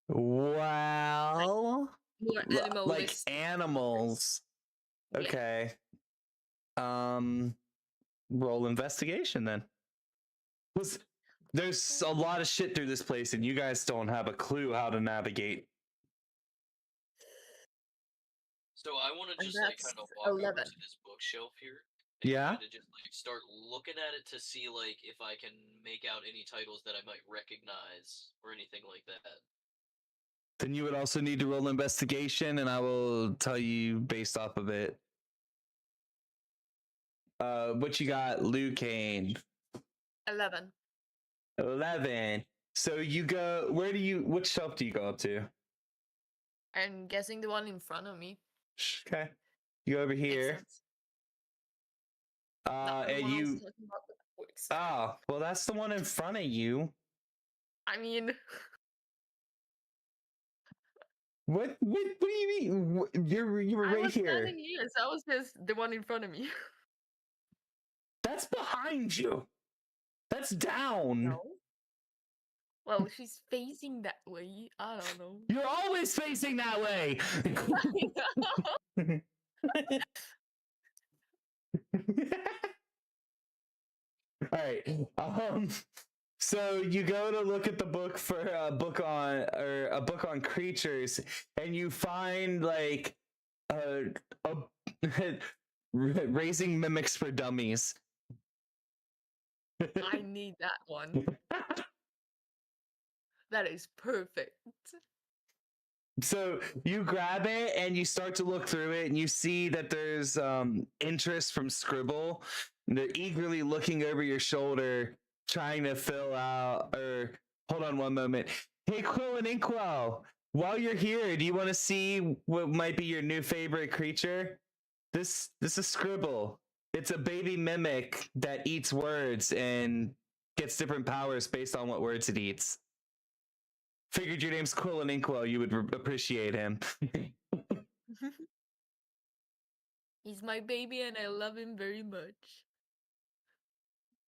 Well, More like animalistic. animals. Yeah. Okay. Roll investigation then. There's a lot of shit through this place, and you guys don't have a clue how to navigate. So I want to And just like that's kind of walk over 11. to this bookshelf here. And Yeah? kind of just like start looking at it to see like if I can make out any titles that I might recognize or anything like that. Then you would also need to roll investigation, and I will tell you based off of it. What you got, Luke Kane? 11. 11. So you go. Which shelf do you go up to? I'm guessing the one in front of me. Okay. You go over Makes here. sense. Not the And one I was you. talking about with the books. Oh, well, that's the one in front of you. I mean, What do you mean? You were I right was here. standing here, so I was just the one in front of me. That's behind you. That's down. No. Well, she's facing that way. I don't know. You're always facing that way. All right. So you go to look at the book for a book on creatures, and you find like raising mimics for dummies. I need that one. That is perfect. So you grab it and you start to look through it, and you see that there's interest from Scribble. They're eagerly looking over your shoulder, trying to fill out. Or hold on one moment. Hey, Quill and Inkwell, while you're here, do you want to see what might be your new favorite creature? This is Scribble. It's a baby mimic that eats words and gets different powers based on what words it eats. Figured your name's Quill and Inkwell, you would appreciate him. He's my baby and I love him very much.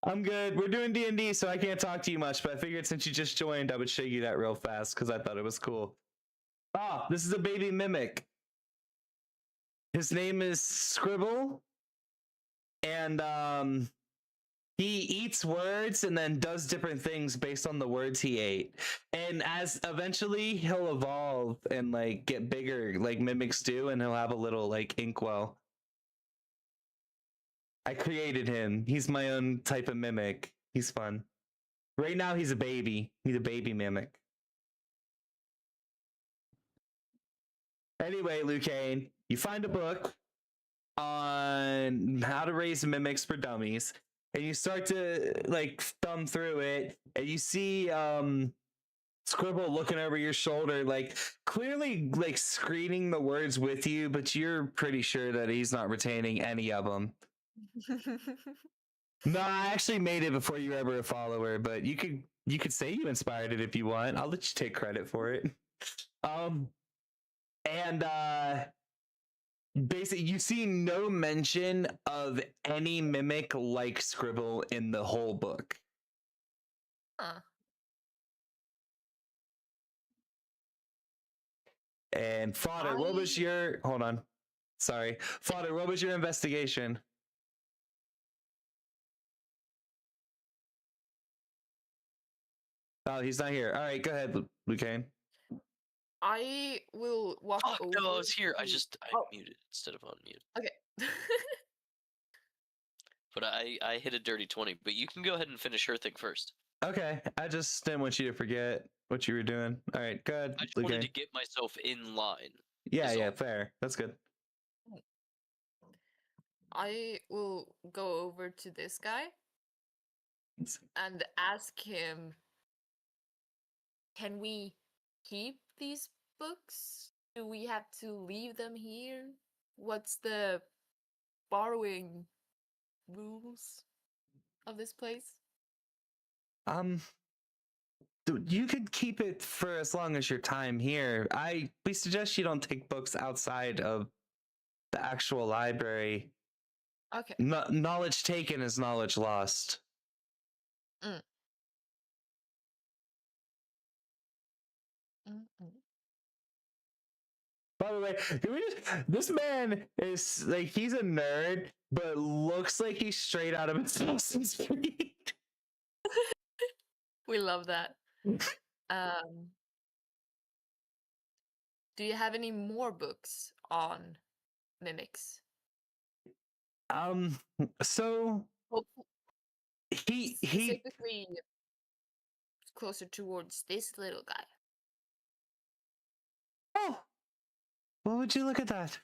I'm good. We're doing D&D, so I can't talk to you much, but I figured since you just joined, I would show you that real fast because I thought it was cool. Ah, this is a baby mimic. His name is Scribble, and he eats words and then does different things based on the words he ate. And as eventually he'll evolve and like get bigger like mimics do, and he'll have a little like inkwell. I created him. He's my own type of mimic. He's fun. Right now he's a baby. He's a baby mimic. Anyway, Lucane, you find a book on how to raise mimics for dummies, and you start to like thumb through it, and you see Scribble looking over your shoulder, like clearly like screening the words with you, but you're pretty sure that he's not retaining any of them. No, I actually made it before you were ever a follower, but you could say you inspired it if you want. I'll let you take credit for it. And basically you see no mention of any mimic like Scribble in the whole book. Huh. And Fodder, what was your hold on? Sorry. Fodder, what was your investigation? Oh, he's not here. All right, go ahead, Lucane. I will walk Oh over. no, I was here. I Oh. muted instead of unmute. Okay. But I hit a dirty 20. But you can go ahead and finish her thing first. Okay, I just didn't want you to forget what you were doing. All right, good. I just wanted to get myself in line. Yeah, fair. That's good. I will go over to this guy and ask him, can we keep these books? Do we have to leave them here? What's the borrowing rules of this place? Dude, you could keep it for as long as your time here. We suggest you don't take books outside of the actual library. Okay. Knowledge taken is knowledge lost. Mm. By the way, this man is like, he's a nerd, but looks like he's straight out of Assassin's Creed. We love that. Do you have any more books on mimics? So he specifically closer towards this little guy. Oh, well, would you look at that?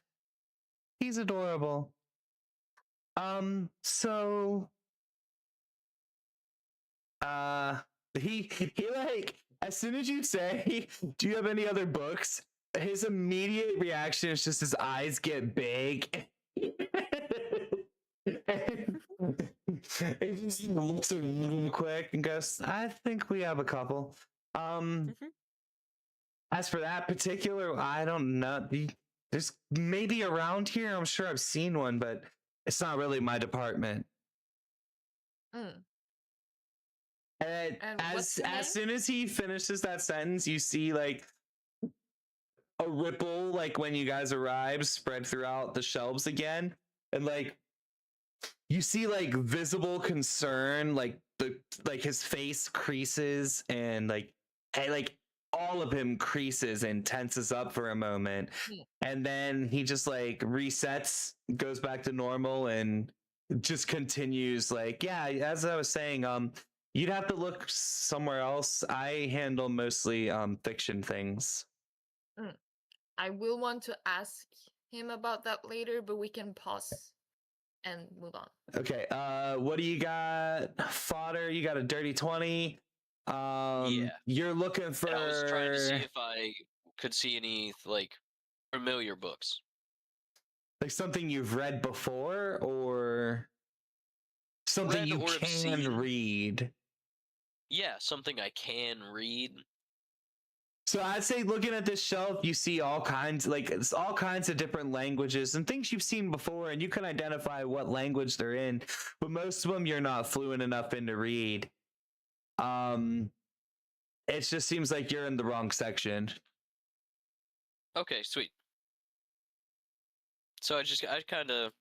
He's adorable. So he like, as soon as you say, do you have any other books? His immediate reaction is just his eyes get big. He just looks at me real quick and goes, I think we have a couple. As for that particular, I don't know. There's maybe around here. I'm sure I've seen one, but it's not really my department. And as soon as he finishes that sentence, you see like a ripple, like when you guys arrive, spread throughout the shelves again, and like you see like visible concern, like his face creases and like all of him creases and tenses up for a moment, and then he just like resets, goes back to normal, and just continues like, yeah, as I was saying, you'd have to look somewhere else. I handle mostly fiction things. I will want to ask him about that later, but we can pause and move on. Okay, what do you got? Fodder, you got a dirty 20. Yeah. You're looking for. And I was trying to see if I could see any like familiar books. Like something you've read before, or something you can read? Yeah, something I can read. So I'd say looking at this shelf, you see all kinds, like it's all kinds of different languages and things you've seen before, and you can identify what language they're in, but most of them you're not fluent enough in to read. It just seems like you're in the wrong section. Okay, sweet. So I kind of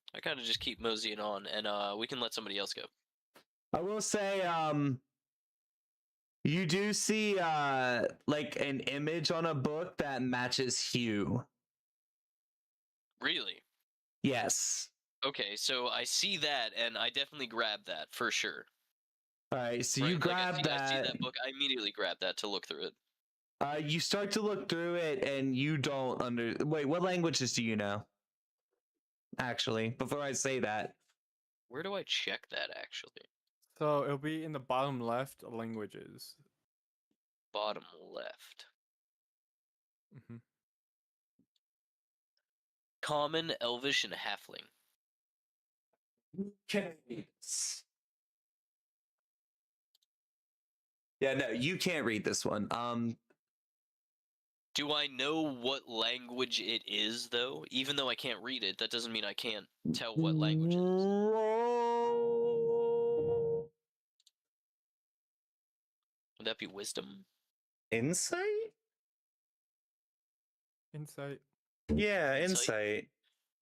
just keep moseying on, and we can let somebody else go. I will say, you do see like an image on a book that matches Hugh. Really? Yes. Okay, so I see that, and I definitely grab that for sure. All right, so you grab that. I see that book. I immediately grab that to look through it. You start to look through it, and you don't Wait, what languages do you know? Actually, before I say that, where do I check that? Actually, so it'll be in the bottom left, languages. bottom left. Mm-hmm. Common, Elvish, and Halfling. Yeah, no, you can't read this one. Do I know what language it is, though? Even though I can't read it, that doesn't mean I can't tell what language it is. Would that be wisdom? Insight? Insight. Yeah, Insight? insight.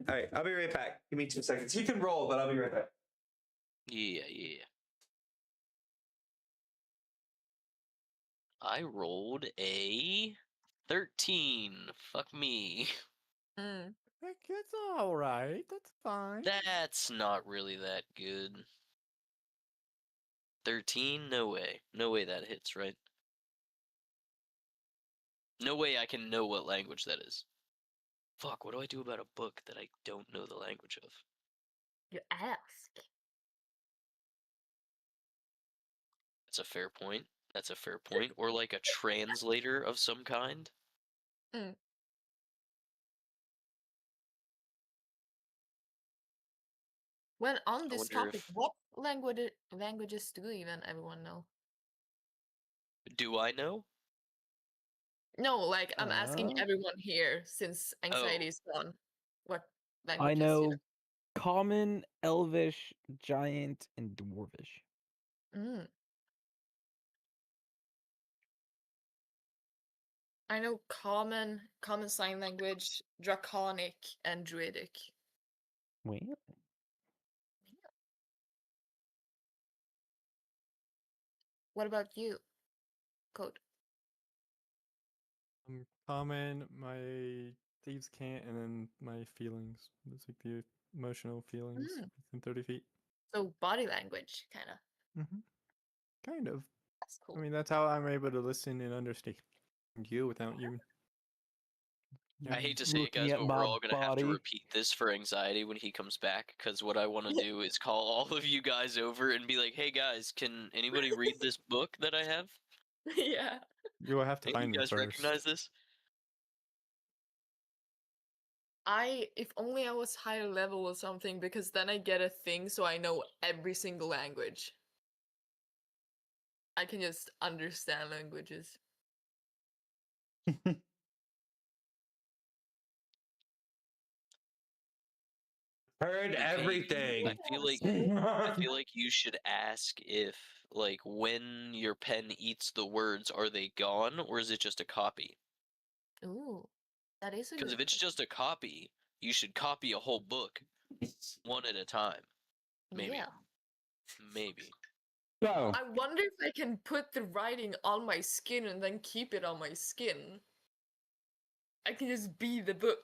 All right, I'll be right back. Give me 2 seconds. You can roll, but I'll be right back. Yeah. I rolled a 13. Fuck me. Mm. It's all right. That's fine. That's not really that good. 13? No way. No way that hits, right? No way I can know what language that is. Fuck, what do I do about a book that I don't know the language of? You ask. That's a fair point. That's a fair point. Or like a translator of some kind? Mm. When on I this wonder topic, if... what languages do even everyone know? Do I know? No, like I'm asking everyone here since anxiety Oh. is gone. What I languages? know Common, Elvish, Giant, and Dwarvish. Mm. I know common sign language, draconic, and druidic. Wait. What about you, Code? Common, my thieves can't, and then my feelings. It's like the emotional feelings within 30 feet. So body language, kind of. Mm-hmm. Kind of. That's cool. I mean, that's how I'm able to listen and understand you without you. I hate to say it, Looking guys, at but my we're all going to have to body. repeat this for anxiety when he comes back, because what I want to do is call all of you guys over and be like, hey guys, can anybody read this book that I have? Yeah. You will have to And find you them guys first. recognize this? If only I was higher level or something, because then I get a thing so I know every single language. I can just understand languages. Heard everything. I feel like you should ask if, like, when your pen eats the words, are they gone, or is it just a copy? Ooh, that is a Because good if it's just a copy, you should copy a whole book, one at a time. Maybe. Yeah. Maybe. So, I wonder if I can put the writing on my skin and then keep it on my skin. I can just be the book.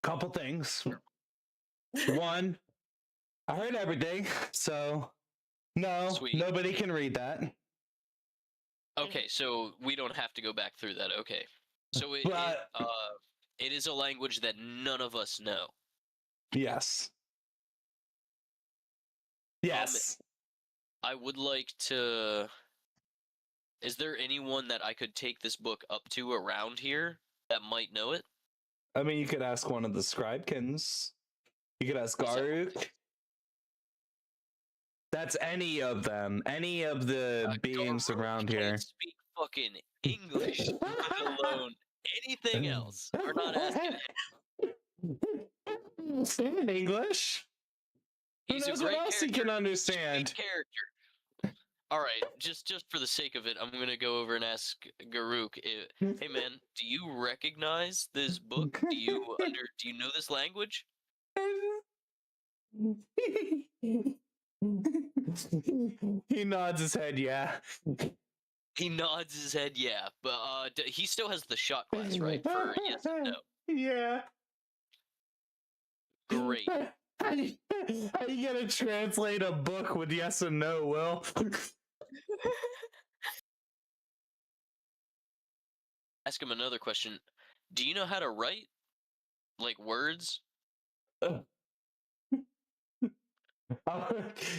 couple things. One, I heard everything, so no, Sweet. nobody can read that. Okay, so we don't have to go back through that. Okay. So But it is a language that none of us know. yes. Yes. I would like to... Is there anyone that I could take this book up to around here that might know it? I mean, you could ask one of the scribekins. You could ask What's that? Garuk. That's any of them. Any of the beings Garuk around can't here. speak fucking English, let alone anything else. We're not asking him. Understand English? Who He's knows a what great else he character. can understand? Great character. All right, just for the sake of it, I'm gonna go over and ask Garuk. Hey man, do you recognize this book? Do you know this language? He nods his head, yeah. He nods his head, yeah. But he still has the shot glass, right? For yes and no. Yeah. Great. How you gonna translate a book with yes and no, Will? Ask him another question. Do you know how to write? Like words?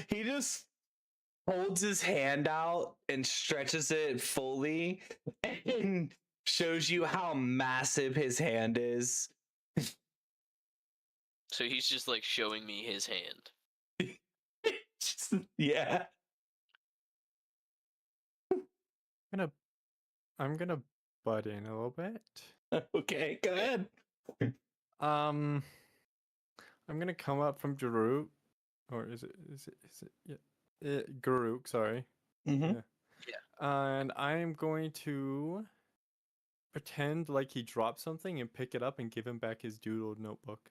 He just holds his hand out and stretches it fully and shows you how massive his hand is. So he's just like showing me his hand. Yeah. I'm gonna butt in a little bit. Okay, go ahead. I'm gonna come up from Garuk, or is it yeah, Garuk? Sorry. Mm-hmm. And I am going to pretend like he dropped something and pick it up and give him back his doodled notebook.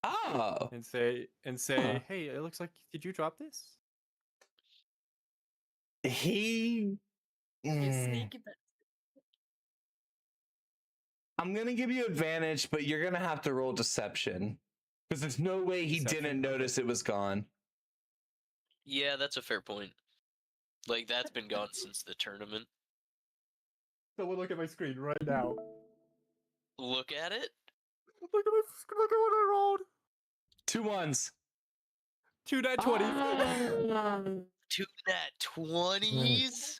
Oh. And say, Huh. hey, it looks like, did you drop this? He. You sneaky bastard. I'm gonna give you advantage, but you're gonna have to roll deception. Because there's no way he Deception? didn't notice it was gone. Yeah, that's a fair point. Like that's been gone since the tournament. Someone look at my screen right now. Look at it. Look at what I rolled. 2 1s. 2 nat 20s. 2 nat 20s.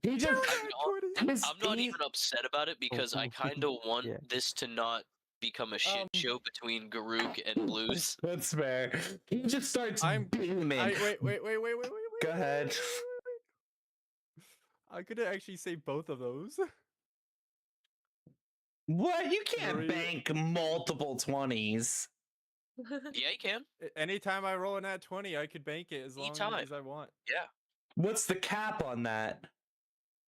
He just. I'm not even upset about it because I kind of want Yeah. this to not become a shit show between Garuk and Blues. That's fair. He just starts beaming. Wait. Go ahead. I could actually say both of those. What? You can't Marie- bank multiple 20s. Yeah, you can. Anytime I roll a nat 20, I could bank it as long Anytime. as I want. Yeah. What's the cap on that?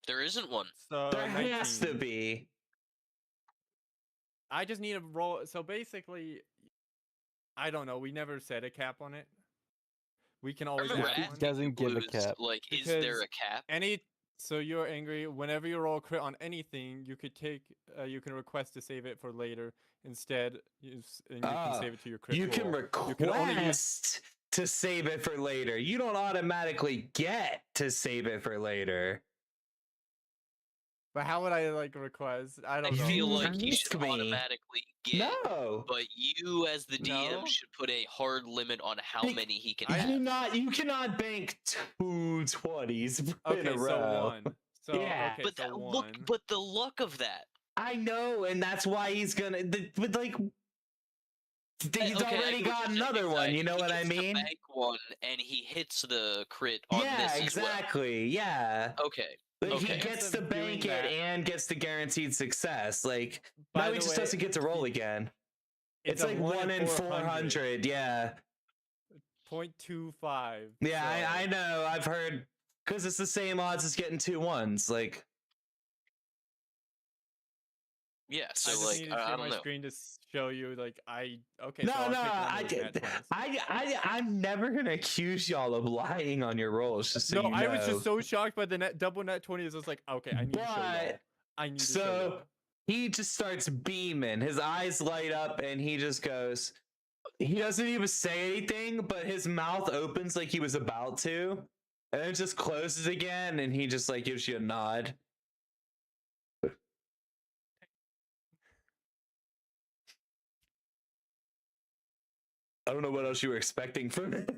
There isn't one. So There has 19. to be. I just need to roll. So basically, I don't know. We never set a cap on it. We can always Remember add asking one. Doesn't give a Blues, cap. like, is there Because a cap? So you're angry. Whenever you roll a crit on anything, you could take. You can request to save it for later. Instead, and you can save it to your crit You roll. can request only use- to save it for later. You don't automatically get to save it for later. But how would I like request? I don't know. I feel like you should Ask me. automatically get, No. but you as the DM No? should put a hard limit on how Be- many he can I- have. You cannot bank 2 20s in Okay, a so row. one. So Yeah. okay, But so that, one. look, but the luck of that. I know, and that's why he's gonna. But like, he's Okay, I already get what got you're saying, another one. You know he what I gets to mean? bank one, and he hits the crit on Yeah, this exactly. Yeah. as well. Okay. Like, Okay. he gets Instead to of doing bank it that- and gets the guaranteed success. Like, By now the he just way, doesn't get to roll again. It's a like 1 in 400. Yeah. 0.25. Yeah, so- I know. I've heard. Because it's the same odds as getting 2 1s. Like, Yeah, I so just like needed to I share don't my know. screen to show you like okay. no, so I'll no, take one of those nat 20s. I'm never gonna accuse y'all of lying on your rolls. Just so No, you I was know. just so shocked by the double net 20s. I was like, okay, I need to show y'all. But I need to show so y'all. he just starts beaming. His eyes light up, and he just goes. He doesn't even say anything, but his mouth opens like he was about to, and it just closes again, and he just like gives you a nod. I don't know what else you were expecting from it.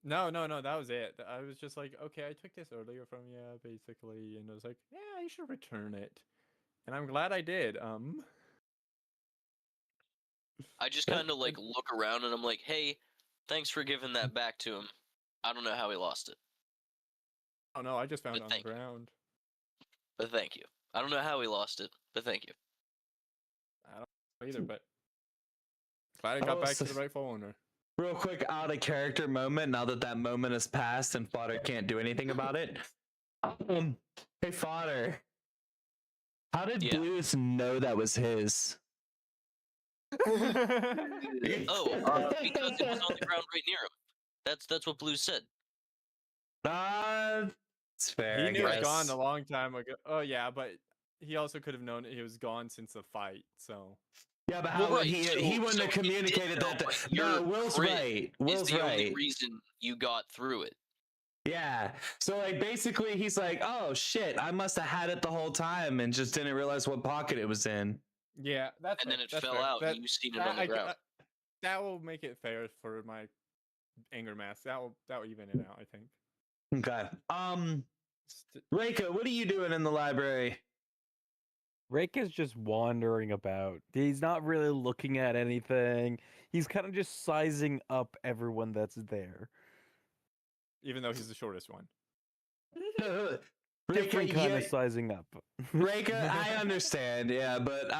No, that was it. I was just like, okay, I took this earlier from you, basically, and I was like, yeah, you should return it, and I'm glad I did. I just kind of like look around and I'm like, hey, thanks for giving that back to him. I don't know how he lost it, Oh no, I just found But it on the thank you. ground. but thank you. I don't know how he lost it, but thank you. I don't know either, but glad I got Oh, back so- to the rightful owner. Real quick, out of character moment. Now that moment has passed and Fodder can't do anything about it. Hey Fodder, how did Yeah. Blues know that was his? Oh, because it was on the ground right near him. That's what Blue said. It's fair. He I knew it was guess. gone a long time ago. Oh yeah, but he also could have known he was gone since the fight. So Yeah, but Well, how would right, he? so- He wouldn't so have he did communicated know, that. but No, your Will's crit right. Is Will's the only right. reason you got through it. Yeah. So like basically, he's like, "Oh shit, I must have had it the whole time and just didn't realize what pocket it was in." yeah, that's And then it that's fell fair. out That, and you seen it that on the I- ground. that will make it fair for my anger mask. That'll even it out, I think. Okay. Reika, what are you doing in the library? Reika's just wandering about. He's not really looking at anything. He's kind of just sizing up everyone that's there. Even though he's the shortest one. Different kind of sizing up. Reika, I understand, yeah, but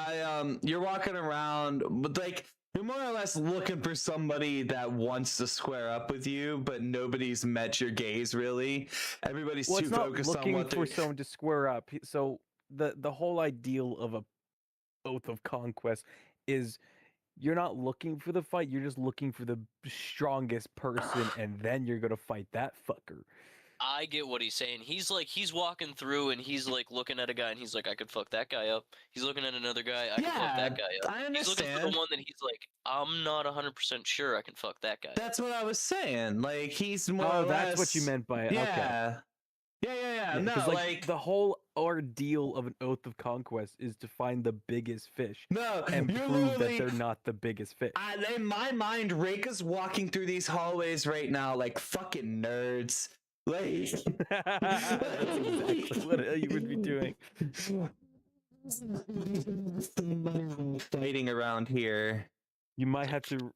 you're walking around, but like you're more or less looking for somebody that wants to square up with you, but nobody's met your gaze really. Everybody's too focused on what for someone to square up. So the whole ideal of a oath of conquest is you're not looking for the fight, you're just looking for the strongest person, and then you're gonna fight that fucker. I get what he's saying. He's walking through and he's like looking at a guy and he's like, I could fuck that guy up. He's looking at another guy, I can fuck that guy up. I understand. He's looking for the one that he's like, I'm not 100% sure I can fuck that guy. That's what I was saying. Like he's more. Oh, or that's less, what you meant by it. Yeah. Okay. Yeah. No, like the whole ordeal of an oath of conquest is to find the biggest fish. No, and prove that they're not the biggest fish. In my mind, Reika's walking through these hallways right now like fucking nerds. Like that's exactly what you would be doing. Fighting around here. You might have to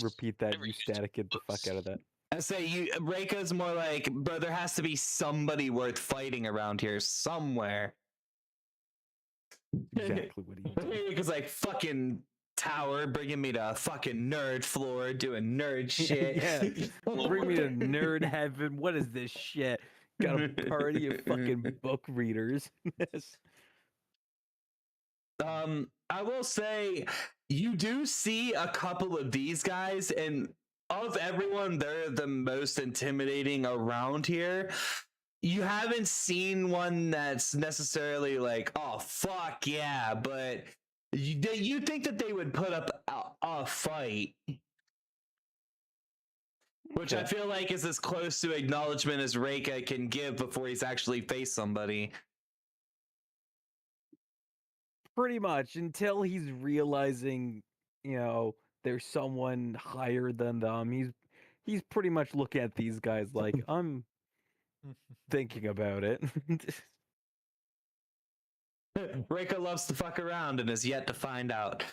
repeat that. You staticed the fuck out of that. I say Reika's more like, bro, there has to be somebody worth fighting around here somewhere. Exactly what he did. Reika's like, fucking tower, bringing me to fucking nerd floor, doing nerd shit. Yeah, bring me to nerd heaven. What is this shit? Got a party of fucking book readers. I will say, you do see a couple of these guys, and of everyone, they're the most intimidating around here. You haven't seen one that's necessarily like, oh fuck yeah, but you think that they would put up a fight, which I feel like is as close to acknowledgement as Reika can give before he's actually faced somebody. Pretty much, until he's realizing, there's someone higher than them. He's pretty much looking at these guys like, I'm thinking about it. Reika loves to fuck around and is yet to find out.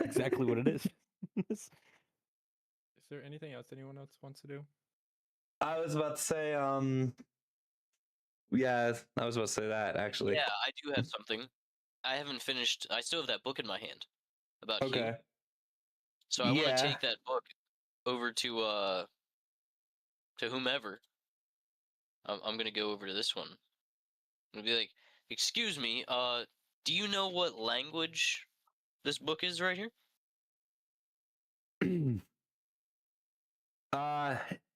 Exactly what it is. Is there anything else anyone else wants to do? I was about to say, yeah, I was about to say that actually. Yeah, I do have something. I haven't finished. I still have that book in my hand about Hugh. So I want to take that book over to whomever. I'm gonna go over to this one. I'm gonna be like, excuse me, do you know what language this book is right here?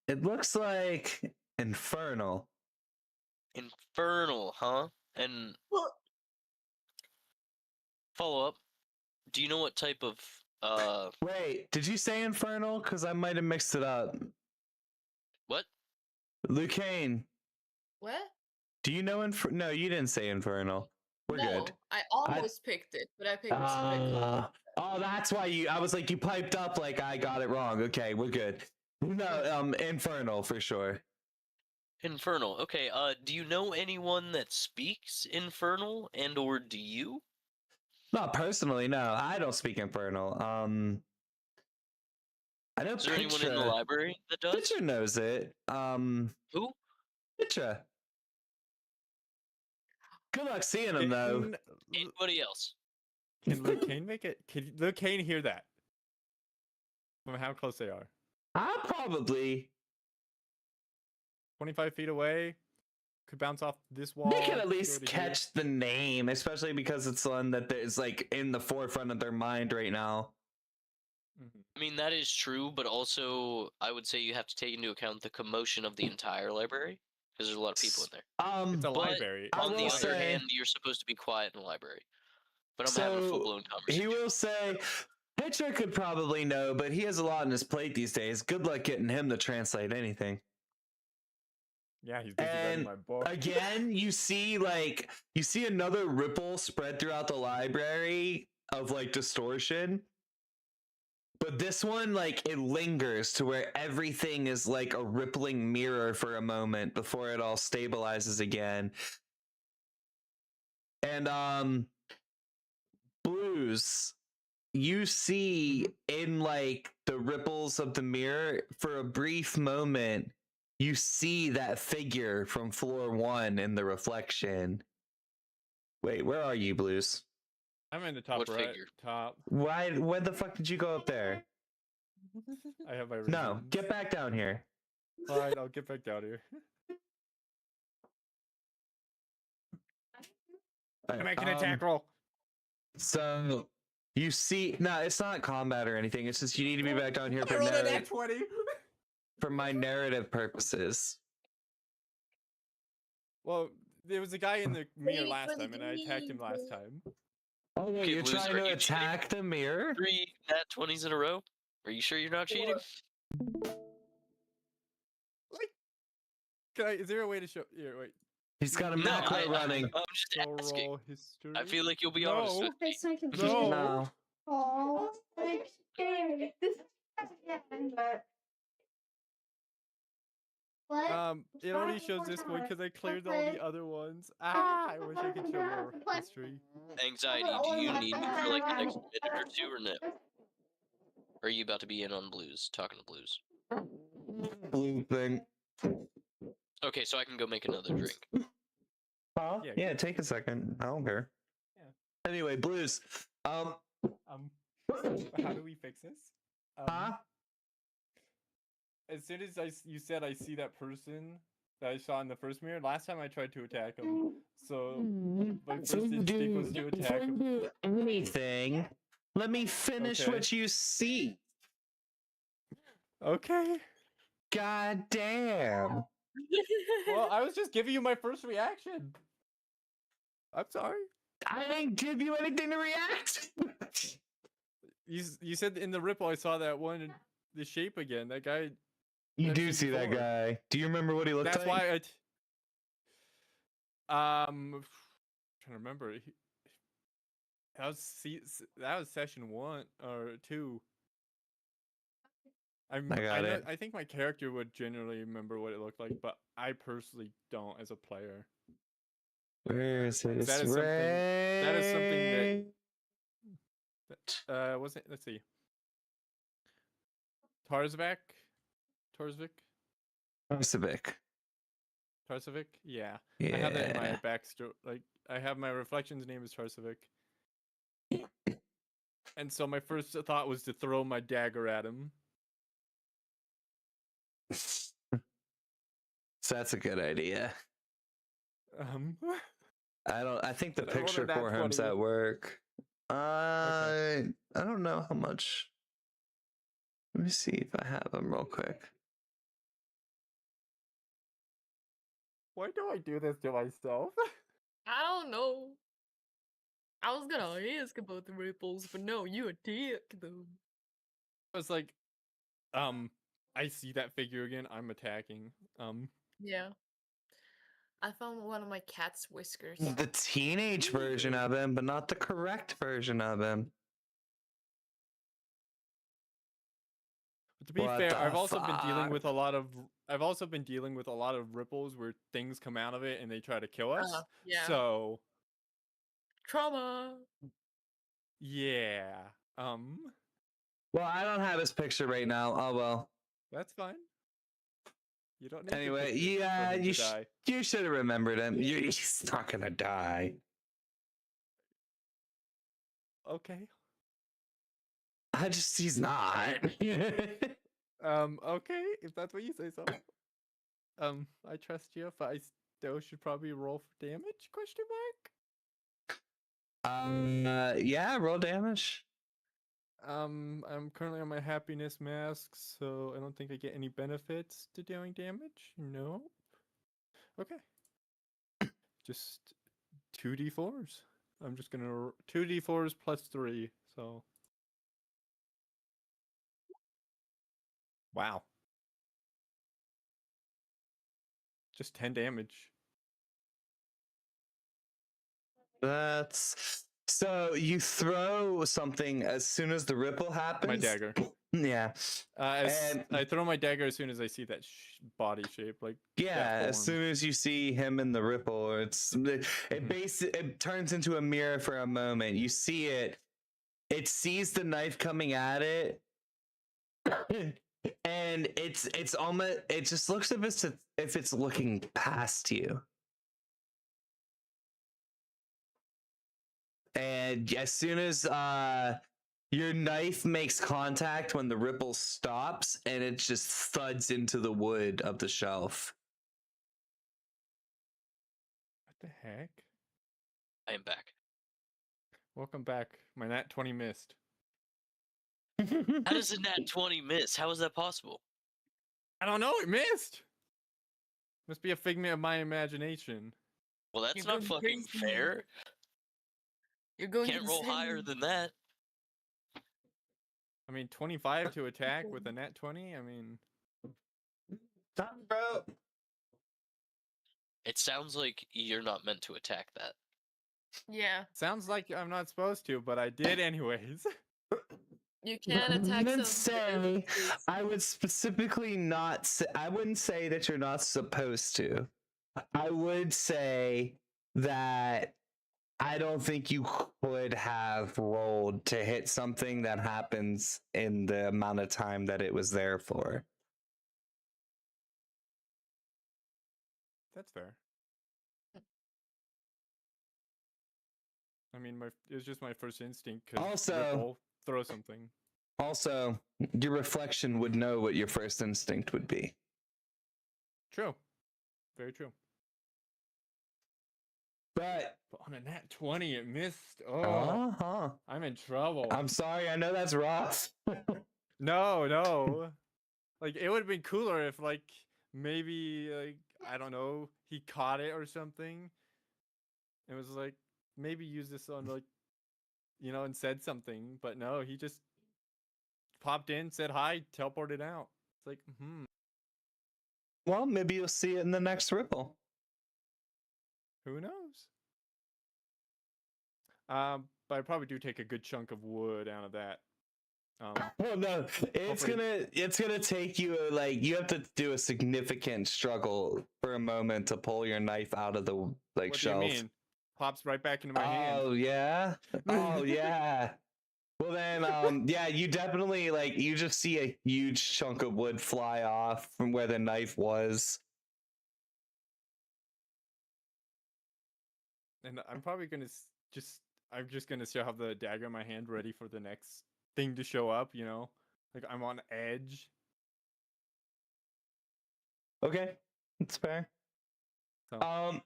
It looks like Infernal. Infernal, huh? And follow up. Do you know what type of Wait, did you say Infernal? Because I might have mixed it up. What? Lucane. What? Do you know No, you didn't say Infernal. We're good. I almost picked it, but I picked Oh, that's why I was like, you piped up like I got it wrong. Okay, we're good. No, Infernal for sure. Infernal. Okay, do you know anyone that speaks Infernal, and or do you? Not personally, no. I don't speak Infernal. I know Is there anyone in the library that does? Pitcher knows it. Who? Pitcher. Good luck seeing him, though. Anybody else? Can Lucane make it? Can Lucane hear that? From how close they are? Probably 25 feet away. Could bounce off this wall. They can at least catch the name, especially because it's one that is like in the forefront of their mind right now. I mean, that is true, but also I would say you have to take into account the commotion of the entire library, because there's a lot of people in there. It's a library. On the other hand, you're supposed to be quiet in the library. But I'm having a full-blown conversation. He will say, Pitcher could probably know, but he has a lot on his plate these days. Good luck getting him to translate anything. Yeah, he's busy writing my book. Again, you see another ripple spread throughout the library of like distortion. But this one, like, it lingers to where everything is like a rippling mirror for a moment before it all stabilizes again. And Blues, you see in like the ripples of the mirror for a brief moment, you see that figure from floor 1 in the reflection. Wait, where are you, Blues? I'm in the top What right. figure? Top. Why the fuck did you go up there? I have my reasons. No, get back down here. Fine, I'll get back down here. I make an attack roll. So you see, no, it's not combat or anything. It's just you need to be back down here I for rolled a nat 20. for my narrative purposes. Well, there was a guy in the mirror Wait last for the time, and I attacked him last time. Oh, wait, Okay, you're Blues, trying are to you cheating? attack the mirror? 3 nat 20s in a row? Are you sure you're not cheating? Like, is there a way to show? Here, wait. He's got a No, macro running. I'm just So asking. roll history. I feel like you'll be honest with me. No. No. Oh, I'm scared. This is what? It only shows this one because I cleared all the other ones. I wish I could show more history. Anxiety, do you need me for like the next minute or two or no? Or are you about to be in on Blues, talking to Blues? Blue thing. Okay, so I can go make another drink. Huh? Yeah, Yeah, take a second. I don't care. Yeah. Anyway, Blues. How do we fix this? Huh? As soon as you said I see that person that I saw in the first mirror, last time I tried to attack him. So my first instinct was to attack him. Anything. Let me finish Okay. what you see. Okay. God damn. Well, I was just giving you my first reaction. I'm sorry. I didn't give you anything to react. You said in the ripple I saw that one, the shape again. That guy. You I've do seen see that before. guy. Do you remember what he looked That's like? why trying to remember. That was session 1 or 2. I got it. I think my character would generally remember what it looked like, but I personally don't as a player. Where is it? That is something that wasn't. Let's see. Tarzvik. Tarsovic? Yeah. I have that in my backstory. Like, I have my reflections name is Tarsovic. And so my first thought was to throw my dagger at him. So that's a good idea. I think the But I rolled a picture nat for him's 20. at work. I don't know how much. Let me see if I have him real quick. Why do I do this to myself? I don't know. I was gonna ask about the ripples, but no, you attacked them. I was like, I see that figure again. I'm attacking. Yeah. I found one of my cat's whiskers. The teenage version of him, but not the correct version of him. To be What fair, the I've also been dealing fuck? with a lot of ripples where things come out of it and they try to kill us. Yeah. So Trauma. yeah. Well, I don't have his picture right now. Oh well. That's fine. You don't need Anyway, to yeah, you die. you should have remembered him. He's not gonna die. Okay. He's not. Okay, if that's what you say so. I trust you, but I still should probably roll for damage? Question mark? Yeah, roll damage. I'm currently on my happiness mask, so I don't think I get any benefits to dealing damage. No. Okay. Just 2d4s. I'm just gonna 2d4s plus 3. So. Wow. Just 10 damage. That's So you throw something as soon as the ripple happens. My dagger. Yeah. I throw my dagger as soon as I see that body shape, like yeah. that As form. soon as you see him in the ripple, it turns into a mirror for a moment. You see it. It sees the knife coming at it, and it's almost. It just looks as if it's looking past you. And as soon as your knife makes contact, when the ripple stops, and it just thuds into the wood of the shelf. What the heck? I am back. Welcome back. My nat 20 missed. How does a nat 20 miss? How is that possible? I don't know. It missed. Must be a figment of my imagination. Well, that's You're not going fucking crazy. fair. You're going Can't roll higher insane. than that. I mean, 25 to attack with a nat 20. I mean, Stop, bro. It sounds like you're not meant to attack that. Yeah, sounds like I'm not supposed to, but I did anyways. you can attack wouldn't some. say, I would specifically not say, I wouldn't say that you're not supposed to. I would say that I don't think you could have rolled to hit something that happens in the amount of time that it was there for. That's fair. I mean, it was just my first instinct. Also, throw something. Also, your reflection would know what your first instinct would be. True. Very true. But on a nat 20, it missed. Oh, I'm in trouble. I'm sorry. I know that's rough. No. Like, it would have been cooler if, like, maybe, like, I don't know, he caught it or something. It was like, maybe use this on, like, you know, and said something. But no, he just popped in, said hi, teleported out. It's like, Well, maybe you'll see it in the next ripple. Who knows? But I probably do take a good chunk of wood out of that. Well, no, it's gonna take you you have to do a significant struggle for a moment to pull your knife out of the shelf. What do you mean? Pops right back into my hand. Oh yeah. Oh yeah. Well then, yeah, you definitely you just see a huge chunk of wood fly off from where the knife was. And I'm probably gonna I'm just gonna still have the dagger in my hand, ready for the next thing to show up. You know, like I'm on edge. Okay, that's fair. So, probably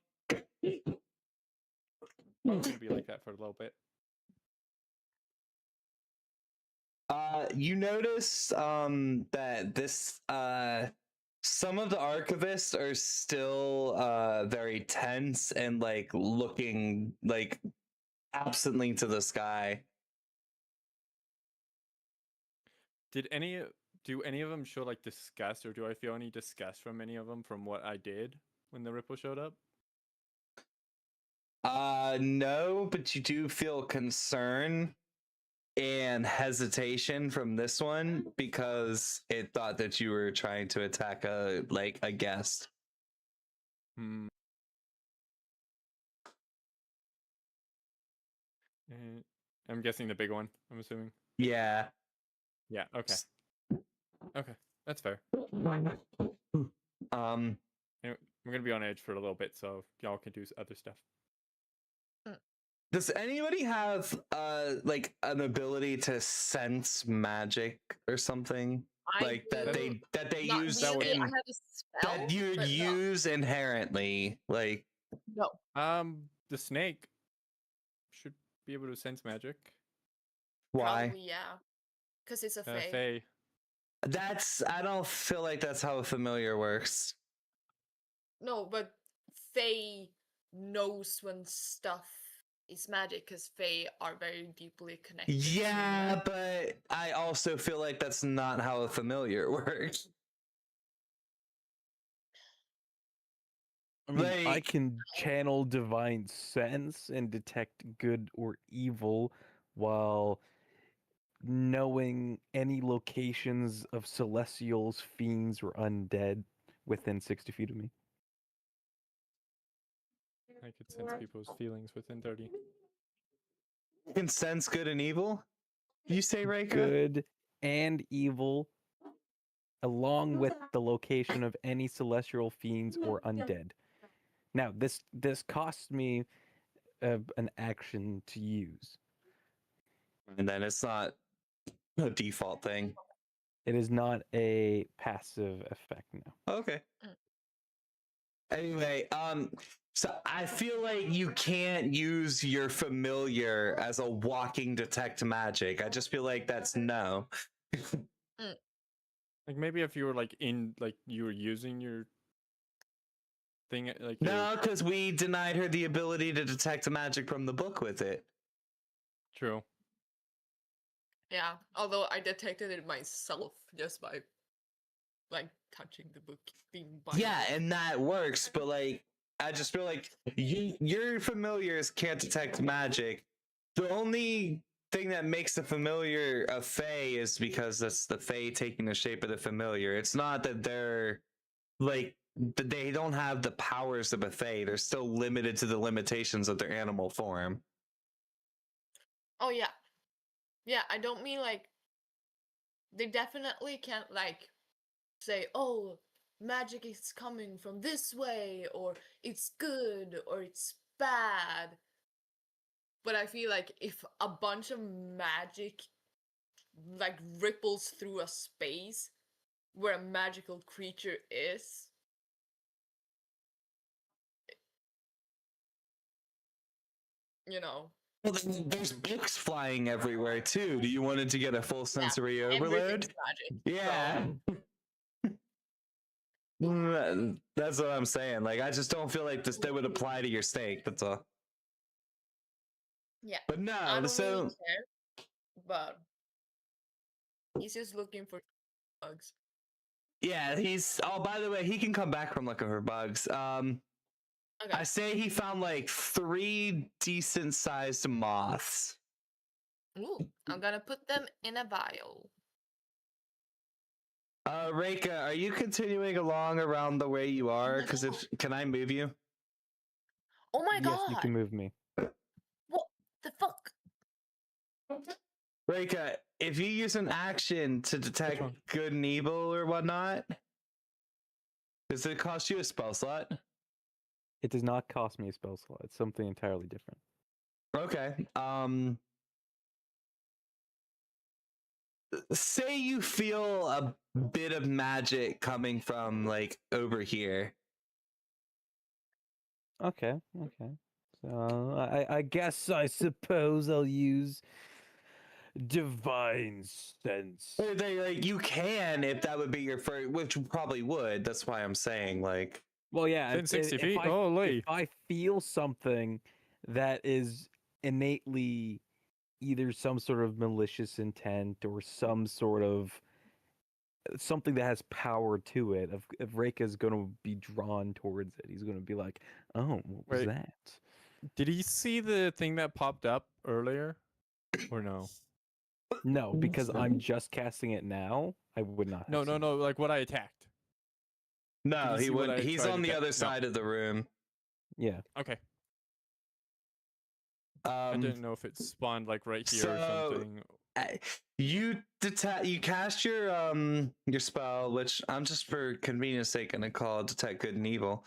gonna be like that for a little bit. You notice that this some of the archivists are still very tense and looking absently to the sky. Do any of them show disgust, or do I feel any disgust from any of them from what I did when the ripple showed up? No, but you do feel concern and hesitation from this one because it thought that you were trying to attack a guest. I'm guessing the big one, I'm assuming. Yeah. Yeah, okay. Okay, that's fair. Anyway, I'm gonna be on edge for a little bit, so y'all can do other stuff. Does anybody have an ability to sense magic or something that they use really. I have a spell that you use inherently? No. The snake should be able to sense magic. Why? Probably, yeah. Because it's a fae. Fae. I don't feel like that's how a familiar works. No, but fae knows when stuff is magic because fae are very deeply connected. Yeah, but I also feel like that's not how a familiar works. I mean, I Like- can channel divine sense and detect good or evil while knowing any locations of celestials, fiends, or undead within 60 feet of me. I could sense people's feelings within 30. You can sense good and evil? You say, Reika? Good and evil, along with the location of any celestial fiends or undead. Now, this costs me an action to use. And then it's not a default thing. It is not a passive effect now. Okay. Anyway, so I feel like you can't use your familiar as a walking detect magic. I just feel like that's no. Like maybe if you were like you were using your thing like No, because we denied her the ability to detect magic from the book with it. True. Yeah, although I detected it myself just by like touching the book, being by Yeah, and that works, but like I just feel like your familiars can't detect magic. The only thing that makes the familiar a fae is because that's the fae taking the shape of the familiar. It's not that they're like they don't have the powers of a fae. They're still limited to the limitations of their animal form. Oh yeah. Yeah, I don't mean like they definitely can't like say, "Oh, magic is coming from this way," or "it's good," or "it's bad." But I feel like if a bunch of magic like ripples through a space where a magical creature is, you know, Well, there's books flying everywhere too. Do you want it to get a full sensory overload? everything's magic. Yeah. That's what I'm saying. Like, I just don't feel like this they would apply to your snake. That's all. Yeah. But no, I don't so really care, but he's just looking for bugs. yeah, he's. Oh, by the way, he can come back from looking for bugs. Okay. I say he found like 3 decent sized moths. Ooh, I'm gonna put them in a vial. Reika, are you continuing along around the way you are? Because if can I move you? Oh my Yes, you god! can move me. What the fuck? Reika, if you use an action to detect good and evil or whatnot, does it cost you a spell slot? It does not cost me a spell slot. It's something entirely different. Okay. Say you feel a bit of magic coming from like over here. Okay. So I suppose I'll use divine sense. Like you can if that would be your first, which you probably would. That's why I'm saying like. Well, yeah. Within 60 feet? Holy. If I feel something that is innately either some sort of malicious intent or some sort of something that has power to it, if Reika's going to be drawn towards it, he's going to be like, "Oh, what was Wait. that?" Did he see the thing that popped up earlier? Or no? No, because I'm just casting it now. I would not. No, Have seen it. like what I attacked. No, Did you he see what would. I He's tried on to the get? other No. side of the room. Yeah. Okay. I didn't know if it spawned like right here or something. You cast your spell, which I'm just for convenience sake gonna call detect good and evil.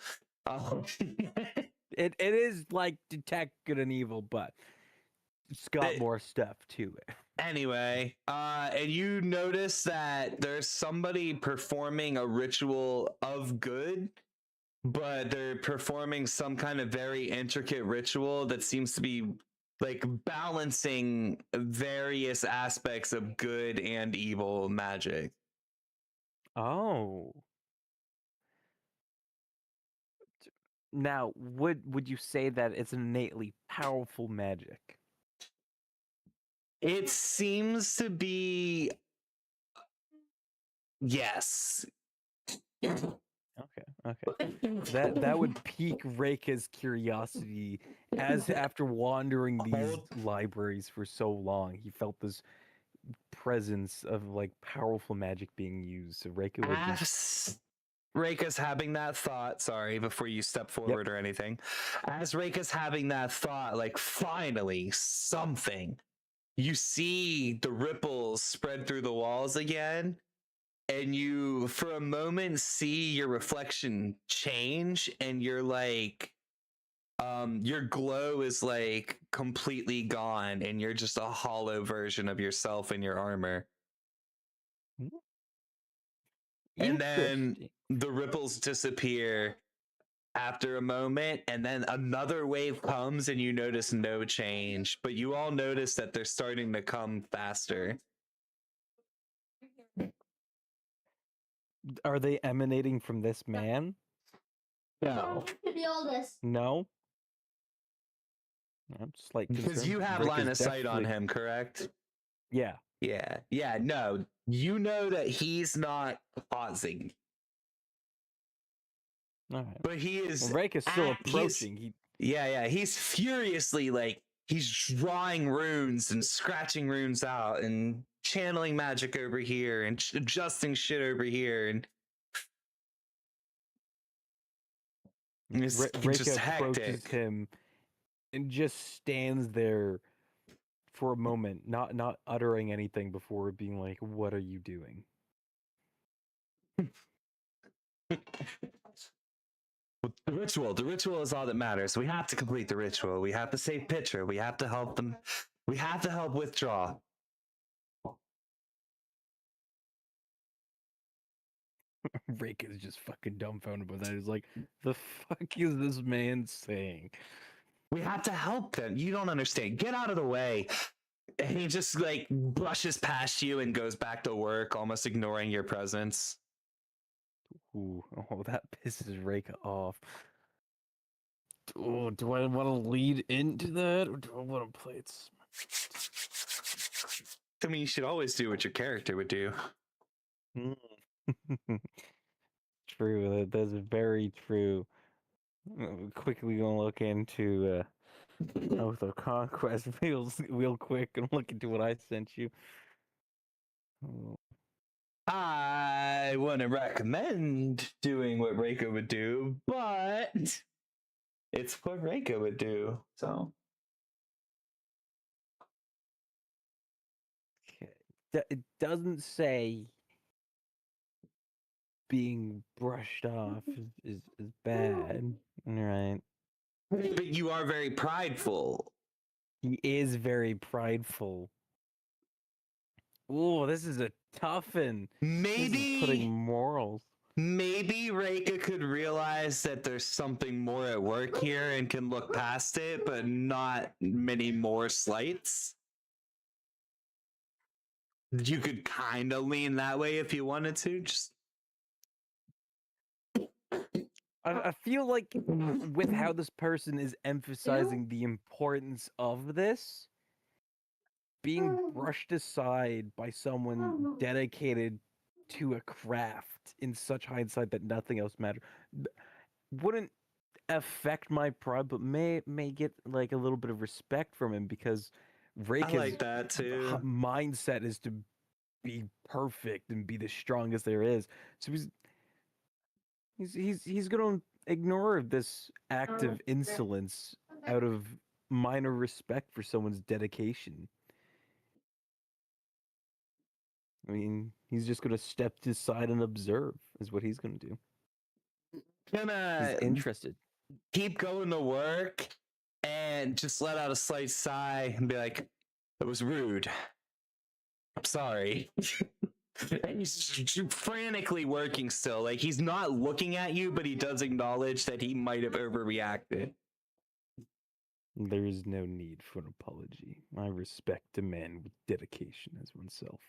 It is like detect good and evil, but it's got more stuff to it. Anyway, and you notice that there's somebody performing a ritual of good, but they're performing some kind of very intricate ritual that seems to be like balancing various aspects of good and evil magic. Oh. Now, would you say that it's an innately powerful magic? It seems to be yes. Okay. Okay. That would pique Reika's curiosity as after wandering these libraries for so long, he felt this presence of like powerful magic being used. So Reika would just As Reika's having that thought, sorry, before you step forward or anything. As Reika's having that thought, like finally something, you see the ripples spread through the walls again, and you for a moment see your reflection change, and you're like your glow is like completely gone, and you're just a hollow version of yourself in your armor. And then interesting. the ripples disappear after a moment, and then another wave comes, and you notice no change, but you all notice that they're starting to come faster. Are they emanating from this man? No, The oldest. No. I'm just like because concerned. you have Reika's line of sight on definitely- him, correct? Yeah. Yeah. No, you know that he's not pausing, All right. but he is. Well, Reika's still approaching. He's furiously like he's drawing runes and scratching runes out and channeling magic over here and adjusting shit over here, and it's Reika just approaches hectic. him and just stands there for a moment, not uttering anything before being like, "What are you doing?" The ritual is all that matters. We have to complete the ritual. We have to save Pitcher. We have to help them. We have to help withdraw. Reika's just fucking dumbfounded by that. He's like, "The fuck is this man saying?" We have to help them. You don't understand. Get out of the way. And he just like brushes past you and goes back to work, almost ignoring your presence. Ooh, oh, that pisses Reika off. Oh, do I want to lead into that, or do I want to play it smart? I mean, you should always do what your character would do. True, that's very true. Quickly gonna look into Oath of Conquest real quick and look into what I sent you. Oh. I wouldn't recommend doing what Reika would do, but it's what Reika would do. So Okay. It doesn't say being brushed off is bad. All right. but you are very prideful. He is very prideful. Ooh, this is a toughen. This is putting morals. Maybe Reika could realize that there's something more at work here and can look past it, but not many more slights. You could kind of lean that way if you wanted to. Just I feel like with how this person is emphasizing the importance of this, being brushed aside by someone dedicated to a craft in such hindsight that nothing else mattered wouldn't affect my pride, but may get like a little bit of respect from him, because Reika's I like that too. mindset is to be perfect and be the strongest there is. So he's gonna ignore this act of insolence out of minor respect for someone's dedication. I mean, he's just gonna step aside and observe, is what he's gonna do. Gonna He's interested. keep going to work and just let out a slight sigh and be like, "It was rude. I'm sorry." And he's frantically working still. Like he's not looking at you, but he does acknowledge that he might have overreacted. There is no need for an apology. I respect a man with dedication as oneself.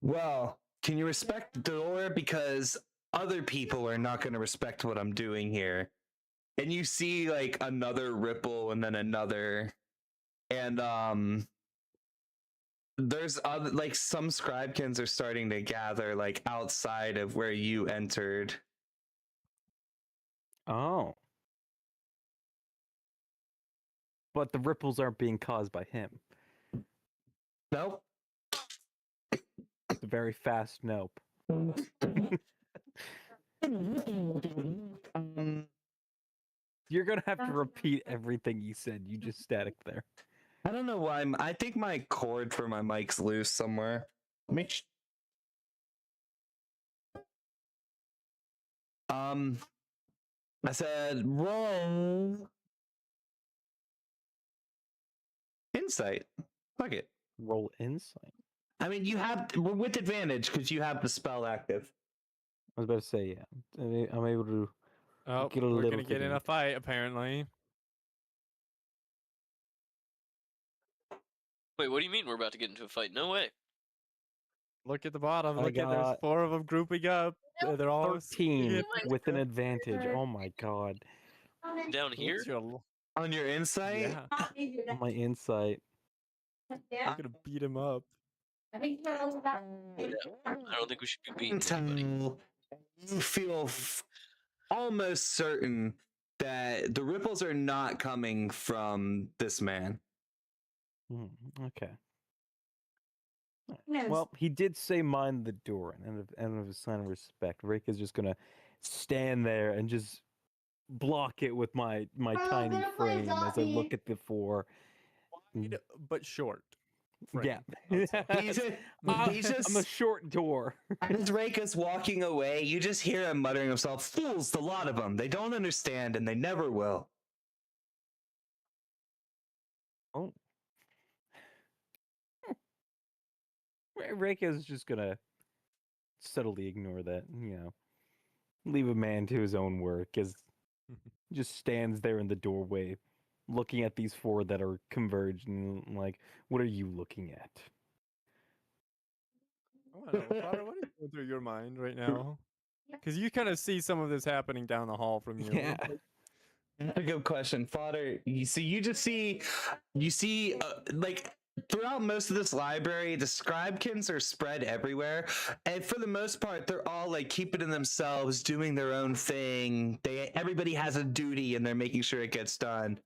Well, can you respect Dora? Because other people are not going to respect what I'm doing here. And you see like another ripple and then another. And there's other, like some scribekins are starting to gather like outside of where you entered. Oh. But the ripples aren't being caused by him. Nope. It's a very fast nope. You're gonna have to repeat everything you said. You just static there. I don't know why. I think my cord for my mic's loose somewhere. Let me. I said roll insight. Fuck it. Roll insight. I mean, you have with advantage because you have the spell active. I was about to say, yeah. I'm able to Oh, get a we're little gonna get in a advantage. fight apparently. Wait, what do you mean we're about to get into a fight? No way. Look at the bottom. I Look at there's got 4 of them grouping up. They're all 13 swinging. with an advantage. Oh my god. Down here? What's your On your insight? yeah? My insight. I'm gonna beat him up. I don't think we should be beating anybody. Until you feel almost certain that the ripples are not coming from this man. Okay. Well, he did say mind the door, and of a sign of respect, Rick is just gonna stand there and just block it with my tiny frame as I look at the 4. Wide but short. Yeah. frame, I would say. He's just I'm a short door. as Raka's walking away, you just hear him muttering to himself, "Fools, the lot of them. They don't understand, and they never will." Oh. Reika's just gonna subtly ignore that, leave a man to his own work as just stands there in the doorway looking at these 4 that are converged and like, what are you looking at? I want to know, Father, what is going through your mind right now? Because you kind of see some of this happening down the hall from you. Yeah. That's a good question, Fodder. You see, like throughout most of this library, the scribekins are spread everywhere, and for the most part, they're all like keeping to themselves, doing their own thing. Everybody has a duty, and they're making sure it gets done.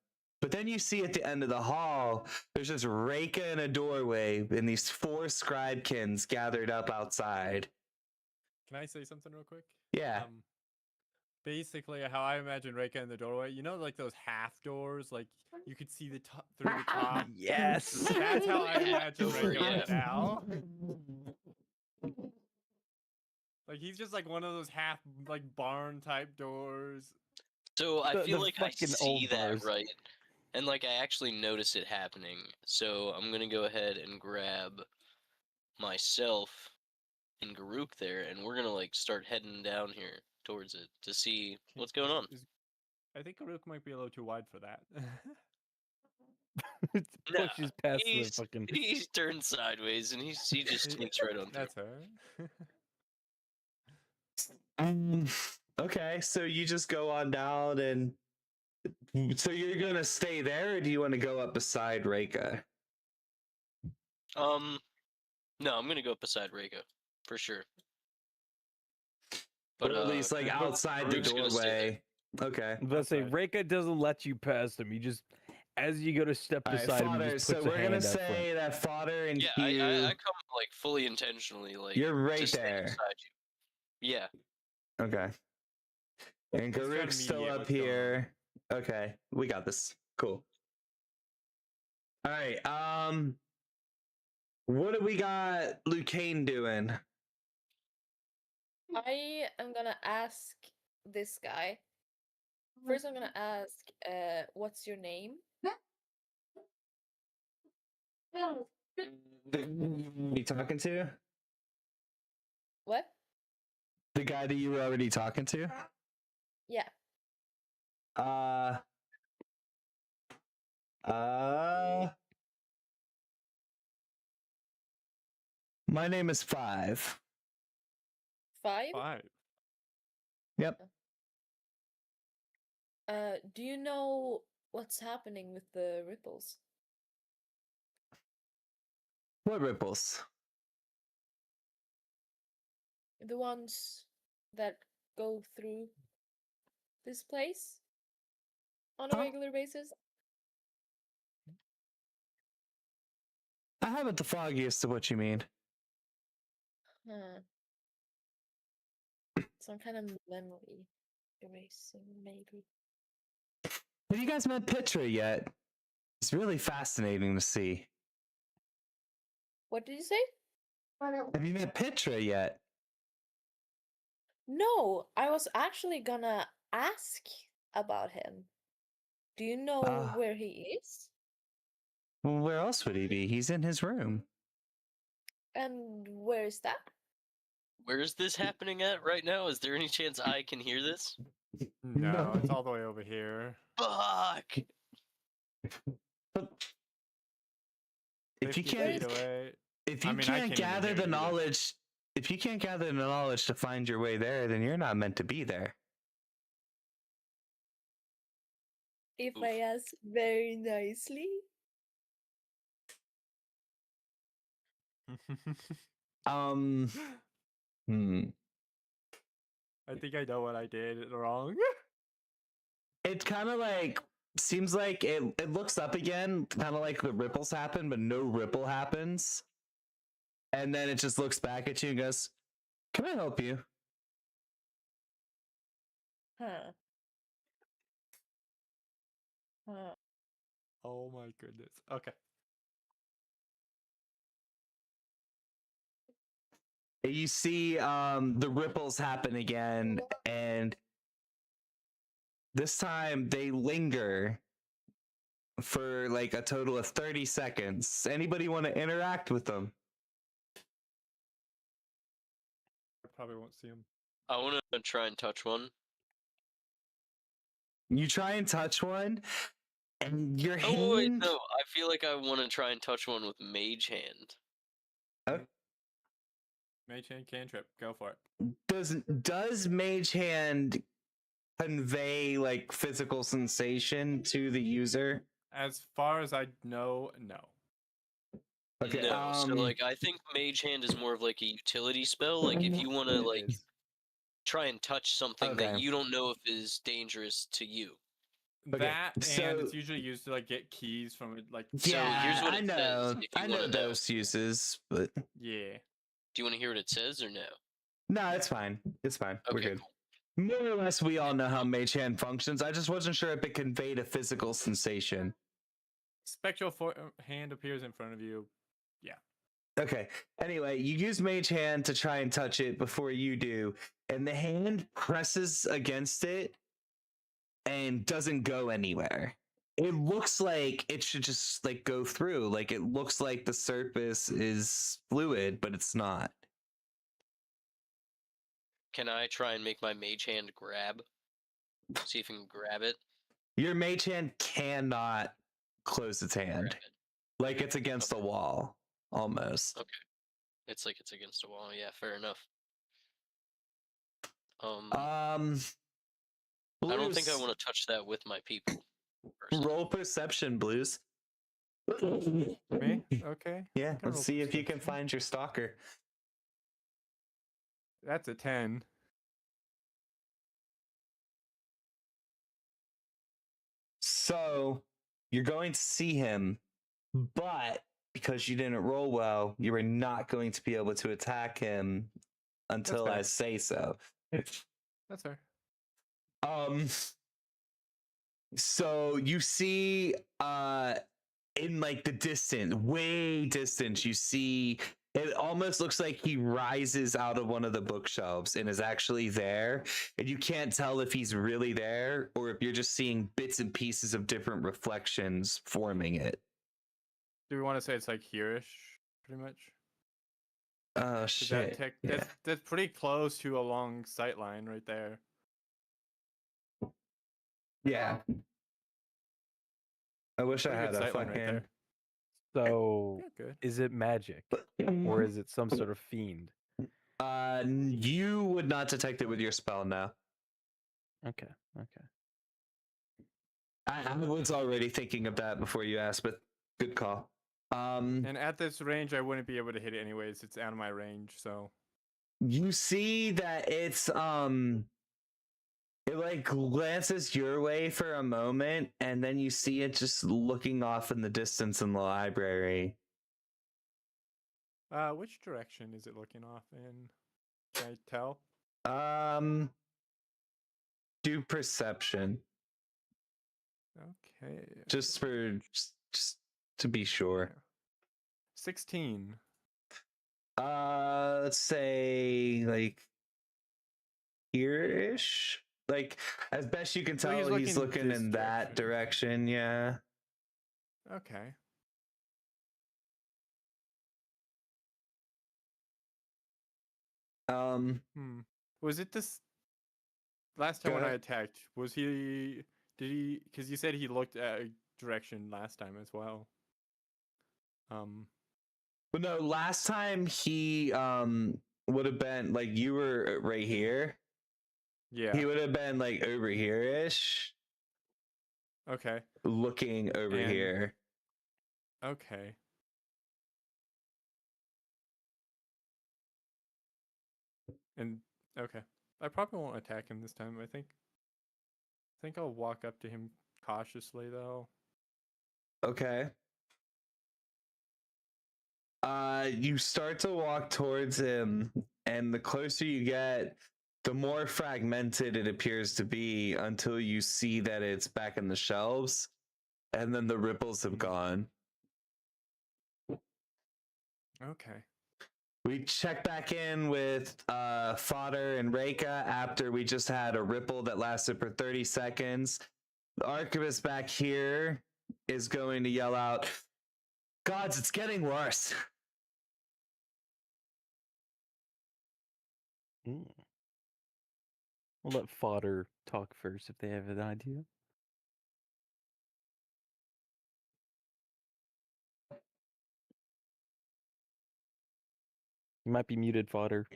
But then you see at the end of the hall, there's just Raka in a doorway, and these 4 scribekins gathered up outside. Can I say something real quick? Yeah. Basically, how I imagine Reika in the doorway, like those half doors, like you could see the top through the top. Yes. That's how I imagine Reika Yeah. right now. Like he's just like one of those half like barn type doors. So I The- feel the like I fucking see old that, bars. right? And like I actually notice it happening. So I'm gonna go ahead and grab myself and Garuk there, and we're gonna like start heading down here towards it to see what's going on. I think Karuk might be a little too wide for that. It Nah, pushes past the he's, fucking. he's turned sideways, and he just sneaks right on through. That's her. Okay, so you just go on down, and so you're gonna stay there, or do you want to go up beside Raka? No, I'm gonna go up beside Rego for sure. But Or at least like outside the Garuk's gonna stay doorway. Okay. Let's say Outside. Reika doesn't let you past him. You just, as you go to step All right, beside him, he Fodder. just So puts a we're hand gonna out front. say that Fodder and Yeah, Hugh. I come like fully intentionally, like You're to right stay there. beside you. Yeah. Okay. And He's trying to Garuk's still mediate up what's going on. here. Okay, we got this. Cool. All right. What do we got Lucane doing? I am gonna ask this guy. First, I'm gonna ask, what's your name? You talking to? What? The guy that you were already talking to? Yeah. My name is Five. 5? 5. Yep. Do you know what's happening with the ripples? What ripples? The ones that go through this place on a Huh? regular basis? I haven't the foggiest of what you mean. Huh. Some kind of memory erasing, maybe. Have you guys met Petra yet? It's really fascinating to see. What did you say? Have you met Petra yet? No, I was actually gonna ask about him. Do you know Ah. where he is? Well, where else would he be? He's in his room. And where is that? Where is this happening at right now? Is there any chance I can hear this? No, it's all the way over here. Fuck! If you 50 can't, feet away. if you I mean, I can't can't even gather hear the it either. knowledge, if you can't gather the knowledge to find your way there, then you're not meant to be there. If Oof. I ask very nicely? Hmm. I think I know what I did wrong. It kind of like seems like it looks up again, kind of like the ripples happen, but no ripple happens. And then it just looks back at you and goes, "Can I help you?" Huh. Huh. Oh my goodness. Okay. You see the ripples happen again, and this time they linger for like a total of 30 seconds. Anybody want to interact with them? I probably won't see him. I want to try and touch one. You try and touch one, and your hand. Oh wait, no. I feel like I want to try and touch one with Mage Hand. Oh, Mage Hand cantrip. Go for it. does Mage Hand convey like physical sensation to the user? As far as I know, no. Okay. No, so like I think Mage Hand is more of like a utility spell. Like if you want to It like is. try and touch something Okay. that you don't know if is dangerous to you. Okay, That and so- it's usually used to like get keys from it. Like So Yeah, here's what I it know. says, if you I know wanna know. those uses, but yeah. Do you want to hear what it says or no? no, it's fine. It's fine. We're Okay, good. cool. More or less, we all know how Mage Hand functions. I just wasn't sure if it conveyed a physical sensation. Spectral hand appears in front of you. Yeah. Okay. Anyway, you use Mage Hand to try and touch it before you do, and the hand presses against it and doesn't go anywhere. It looks like it should just like go through. Like it looks like the surface is fluid, but it's not. Can I try and make my Mage Hand grab? See if I can grab it. Your Mage Hand cannot close its hand. Grab it. Like it's against a wall, almost. Okay. It's like it's against a wall. Yeah, fair enough. I I don't think I want to touch that with my people. Personally. Roll perception, Blues. Me? Okay. Yeah, can let's roll see if you can perception. find your stalker. That's a 10. So you're going to see him, but because you didn't roll well, you are not going to be able to attack him until fair. I say so. That's fair. So you see in like the distance, way distance, you see it almost looks like he rises out of one of the bookshelves and is actually there, and you can't tell if he's really there or if you're just seeing bits and pieces of different reflections forming it. Do we want to say it's like here-ish, pretty much? Oh 'Cause shit. that's pretty close to a long sight line right there. Yeah. I wish I Pretty had good a sight line right fucking. there. So, Yeah, good. is it magic or is it some sort of fiend? You would not detect it with your spell now. Okay, okay. I was already thinking of that before you asked, but good call. And at this range, I wouldn't be able to hit it anyways. It's out of my range, so You see that it's It like glances your way for a moment, and then you see it just looking off in the distance in the library. Which direction is it looking off in? Can I tell? Do perception. Okay. Just to be sure. 16. Let's say like here-ish. Like as best you can So tell, he's looking this in that direction. Yeah. Okay. Was it this last time Go when I ahead. attacked? Was he? Did he? Because you said he looked at a direction last time as well. But no, last time he would have been like you were right here. Yeah. He would have been like over here-ish, Okay. looking over here. Okay. And okay. I probably won't attack him this time. I think I'll walk up to him cautiously though. Okay. You start to walk towards him, and the closer you get, the more fragmented it appears to be until you see that it's back in the shelves, and then the ripples have gone. Okay. We check back in with Fodder and Reika after we just had a ripple that lasted for 30 seconds. The archivist back here is going to yell out, "Gods, it's getting worse." We'll let Fodder talk first if they have an idea. You might be muted, Fodder.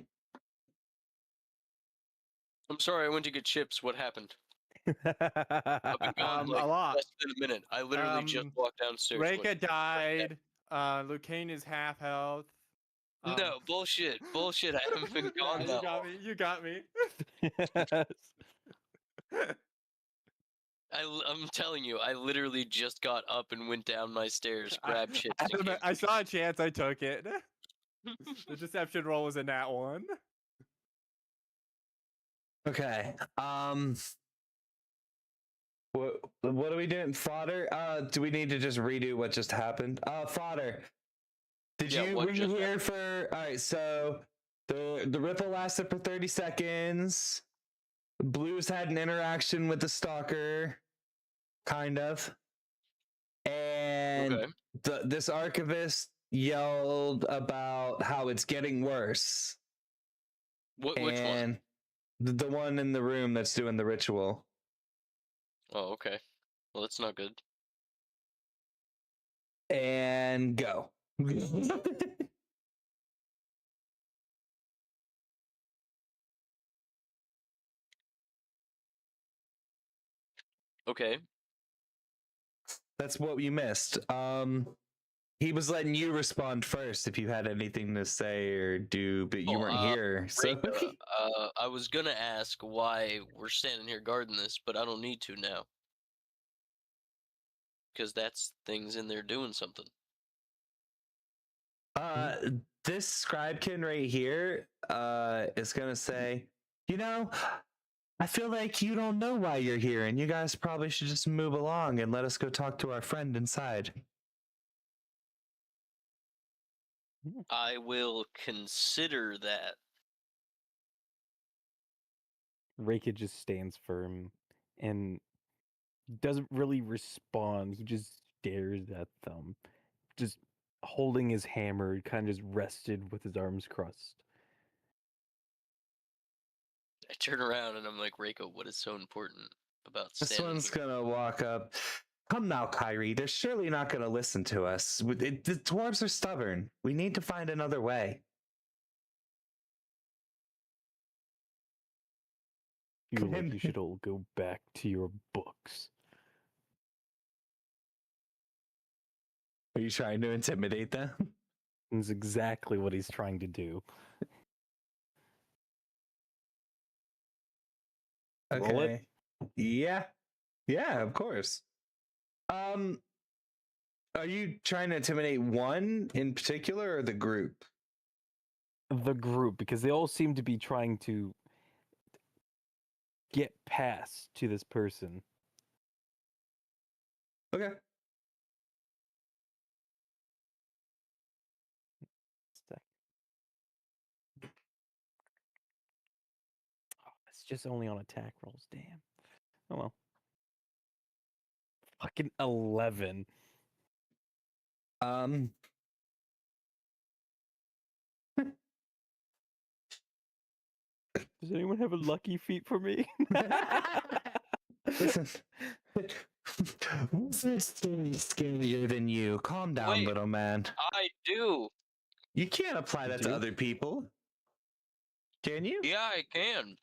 I'm sorry, I went to get chips. What happened? I've been gone like a lot. less than a minute. I literally just walked downstairs. Reika died. Lucane is half health. No, bullshit. Bullshit. I haven't been gone that long. You got me. I'm telling you, I literally just got up and went down my stairs, grabbed chips, and came. I saw a chance, I took it. The deception roll was a nat 1. Okay. What are we doing? Fodder? Do we need to just redo what just happened? Fodder. Were you here for alright, so the ripple lasted for 30 seconds. Blues had an interaction with the stalker, kind of. And this archivist yelled about how it's getting worse. Which one? The one in the room that's doing the ritual. Oh, okay. Well, that's not good. And go. Okay. That's what you missed. He was letting you respond first if you had anything to say or do, but you weren't here. So I was gonna ask why we're standing here guarding this, but I don't need to now. Because that's things in there doing something. This scribekin right here is gonna say, I feel like you don't know why you're here, and you guys probably should just move along and let us go talk to our friend inside. I will consider that. Reika just stands firm and doesn't really respond. He just stares at them, just holding his hammer, kind of just rested with his arms crossed. I turn around and I'm like, Reiko, what is so important about This standing one's here? gonna walk up. Come now, Kyrie. They're surely not gonna listen to us. The dwarves are stubborn. We need to find another way. Feel like you should all go back to your books. Are you trying to intimidate them? That's exactly what he's trying to do. Roll it. Okay. Yeah. Yeah, of course. Are you trying to intimidate one in particular or the group? The group, because they all seem to be trying to get past to this person. Okay. Sec. Oh, it's just only on attack rolls. Damn. Oh well. Fucking 11. Um Does anyone have a lucky feat for me? Listen. Who's this thing scarier than you? Calm down, Wait. little man. I do. You can't apply You that do? to other people. Can you? Yeah, I can.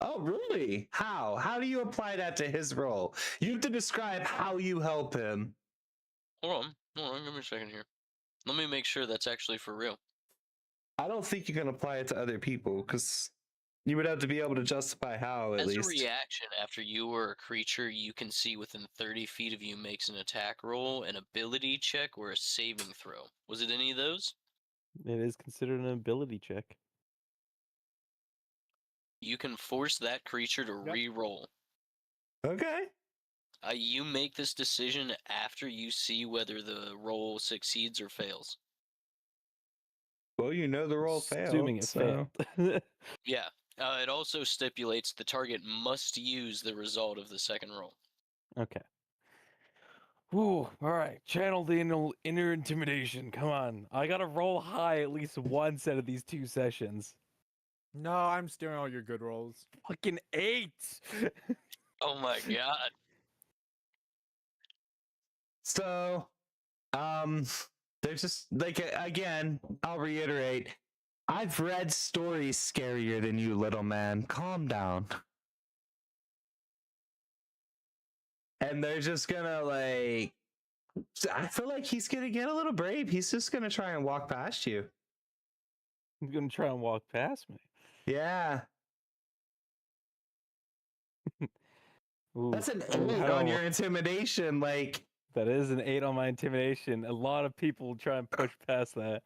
Oh, really? How? How do you apply that to his role? You have to describe how you help him. Hold on, give me a second here. Let me make sure that's actually for real. I don't think you can apply it to other people because you would have to be able to justify how, at As a least. reaction, after you or a creature you can see within 30 feet of you makes an attack roll, an ability check, or a saving throw. Was it any of those? It is considered an ability check. You can force that creature to Yep. re-roll. Okay. You make this decision after you see whether the roll succeeds or fails. Well, you know the roll failed. Assuming it so. failed. Yeah. It also stipulates the target must use the result of the second roll. Okay. Ooh, all right. Channel the inner intimidation. Come on. I gotta roll high at least once out of these 2 sessions. No, I'm steering all your good rolls. Fucking 8. Oh my god. So, there's just like again, I'll reiterate. I've read stories scarier than you, little man. Calm down. And they're just gonna like. I feel like he's gonna get a little brave. He's just gonna try and walk past you. He's gonna try and walk past me. Yeah. Ooh, That's an ooh, 8 how do I on wa- your intimidation. Like, That is an 8 on my intimidation. A lot of people try and push past that.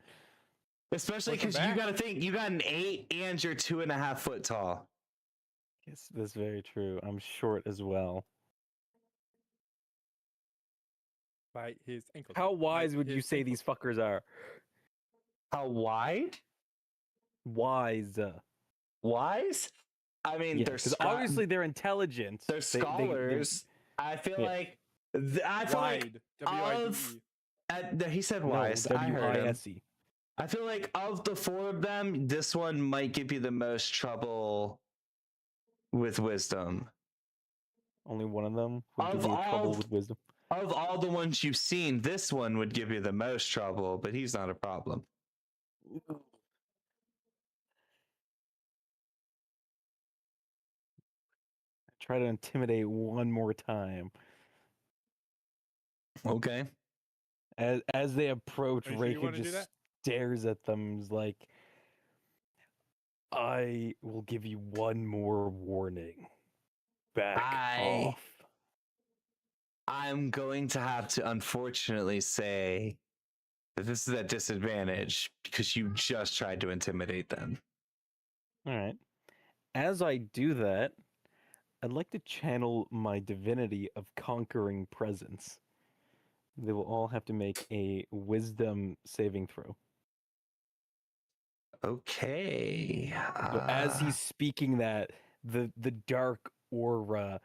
especially Push 'em because you back. got to think you got an 8 and you're 2.5 foot tall. Yes, that's very true. I'm short as well. By his ankles. How By wise would you his say ankles. these fuckers are? How wide? Wise. Wise? I mean, Yeah, they're because obviously they're intelligent. they're scholars. I feel yeah. like I feel like Wide. W-I-D-E. he said No, wise. I heard him. W-I-S-E. I feel like of the 4 of them, this one might give you the most trouble with wisdom. Only one of them would give Of me trouble all with wisdom. of all the ones you've seen, this one would give you the most trouble, but he's not a problem. Try to intimidate one more time. Okay. As they approach, Are you sure you Rayka wanna do just that? stares at them is like, I will give you one more warning. Back off. I'm going to have to unfortunately say that this is at disadvantage because you just tried to intimidate them. All right. As I do that, I'd like to channel my divinity of conquering presence. They will all have to make a wisdom saving throw. Okay. So as he's speaking that, the dark aura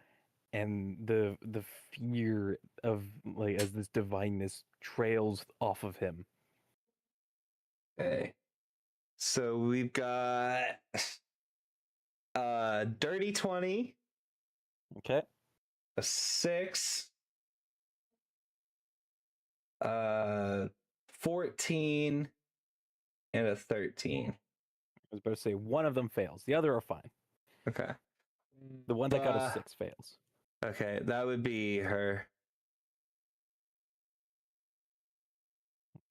and the fear of like as this divineness trails off of him. Okay. So we've got dirty 20, Okay. a 6, 14, and a 13. I was about to say one of them fails. The other are fine. Okay. The one that got a 6 fails. Okay, that would be her.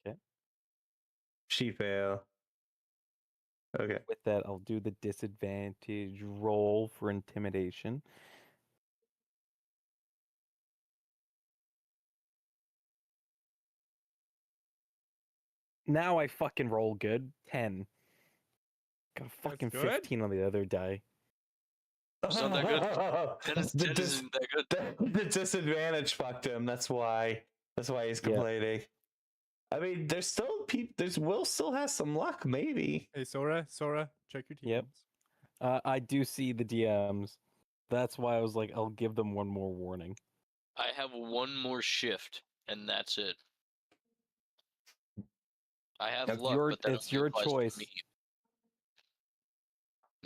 Okay. She fail. Okay. With that, I'll do the disadvantage roll for intimidation. Now I fucking roll good. 10. Got a fucking good. 15 on the other die. It's not that good. 10 isn't that good. The disadvantage fucked him. That's why. That's why he's Yep. complaining. I mean, there's still people. There's Will still has some luck, maybe. Hey, Sora, check your DMs. Yep. I do see the DMs. That's why I was like, I'll give them one more warning. I have one more shift, and that's it. I have That's luck, but that it's only your applies to choice. me.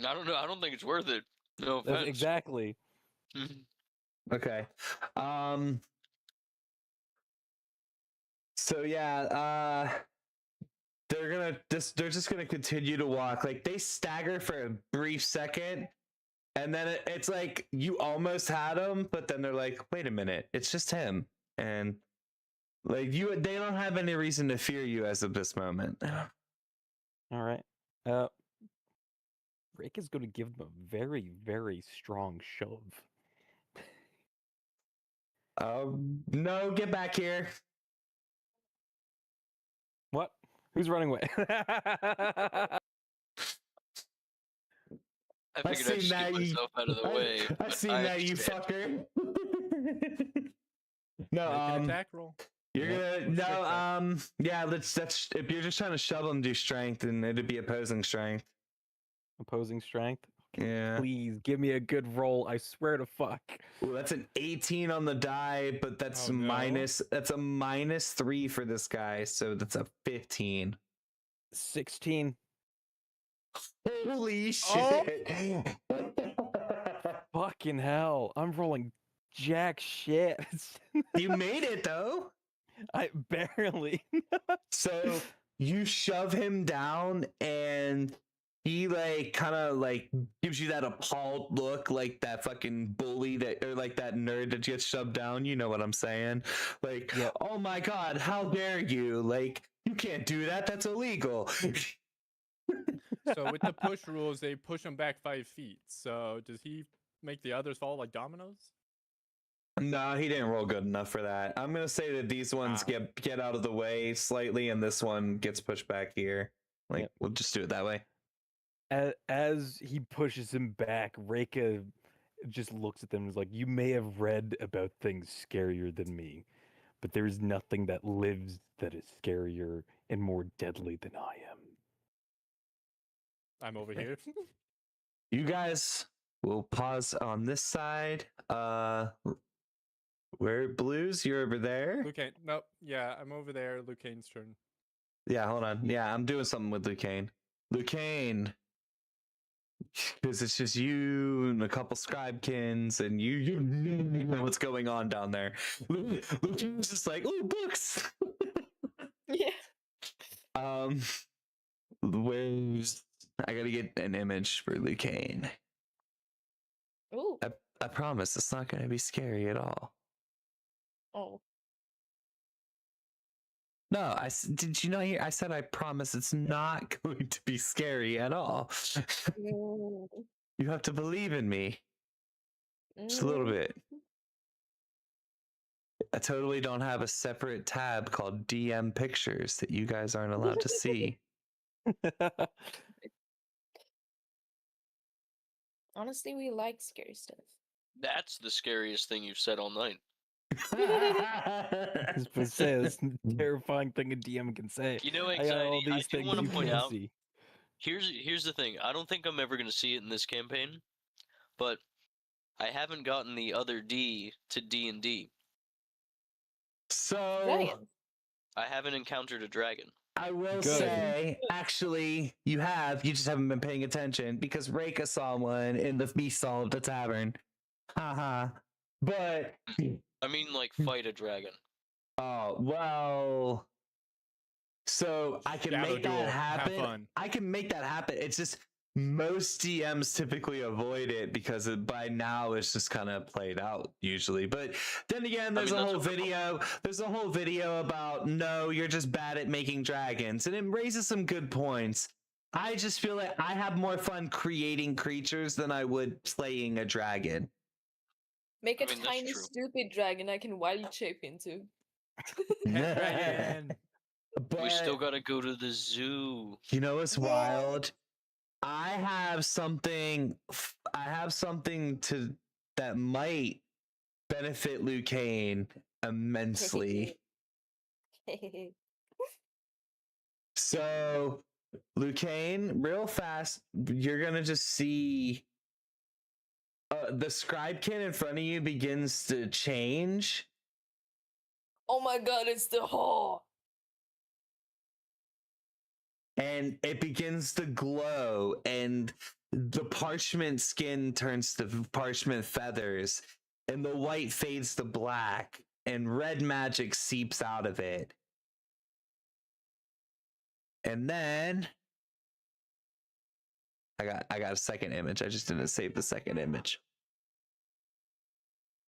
I don't know. I don't think it's worth it. No offense. Exactly. Okay. So yeah, they're just gonna continue to walk. Like they stagger for a brief second, and then it's like you almost had him, but then they're like, wait a minute, it's just him, and like they don't have any reason to fear you as of this moment. All right. Rick is going to give them a very, very strong shove. No, get back here. What? Who's running away? I figured I'd just get myself out of the way. I see now, you fucker. No, Make an attack roll. You're gonna yeah. That's if you're just trying to shove them, do strength, and it'd be opposing strength. Opposing strength. Yeah. Please give me a good roll. I swear to fuck. Ooh, that's an 18 on the die, but that's Oh, no. that's a -3 for this guy, so that's a 15. 16. Holy shit! Fucking hell. I'm rolling jack shit. You made it though. I barely. So you shove him down, and he like kind of like gives you that appalled look, like that fucking bully that, or like that nerd that gets shoved down. You know what I'm saying? Like, Yep. Oh my god, how dare you? Like, you can't do that. That's illegal. So with the push rules, they push him back 5 feet. So does he make the others fall like dominoes? No, he didn't roll good enough for that. I'm gonna say that these ones get out of the way slightly, and this one gets pushed back here. Like, Yep. We'll just do it that way. As he pushes him back, Reika just looks at them and is like, you may have read about things scarier than me, but there's nothing that lives that is scarier and more deadly than I am. I'm over here. You guys will pause on this side. Where Blues? You're over there. Lucane. Nope. Yeah, I'm over there. Lucane's turn. Yeah, hold on. Yeah, I'm doing something with Lucane. Lucane. Because it's just you and a couple scribekins, and you know what's going on down there. Lucane's just like, oh, books. Yeah. Where's I gotta get an image for Lucane. Ooh. I promise it's not gonna be scary at all. Oh. No, did you not hear? I said I promise it's not going to be scary at all. Mm. You have to believe in me. Just a little bit. I totally don't have a separate tab called DM pictures that you guys aren't allowed to see. Honestly, we like scary stuff. That's the scariest thing you've said all night. I was going to say, that's a terrifying thing a DM can say. You know, I got Anxiety, all I these do things want to you point can't out, see. here's the thing. I don't think I'm ever going to see it in this campaign, but I haven't gotten the other D to D&D. So Dragons. I haven't encountered a dragon. I will Good. say, actually, you have. You just haven't been paying attention because Reika saw one in the Beast Hall of the Tavern. Haha. But I mean, like, fight a dragon. oh well. So I can Shadow make that duel. Have happen. fun. I can make that happen. It's just most DMs typically avoid it because by now it's just kind of played out usually. But then again, there's a whole video. There's a whole video about no, you're just bad at making dragons, and it raises some good points. I just feel like I have more fun creating creatures than I would playing a dragon. Make a I mean, that's tiny, true. stupid dragon I can wild shape into. Pet dragon. But We still gotta go to the zoo. you know what's Yeah. wild? I have something to that might benefit Lucane immensely. So, Lucane, real fast, you're gonna just see the scribekin in front of you begins to change. Oh my god, it's the hall. And it begins to glow, and the parchment skin turns to parchment feathers, and the white fades to black, and red magic seeps out of it. And then I got a second image. I just didn't save the second image.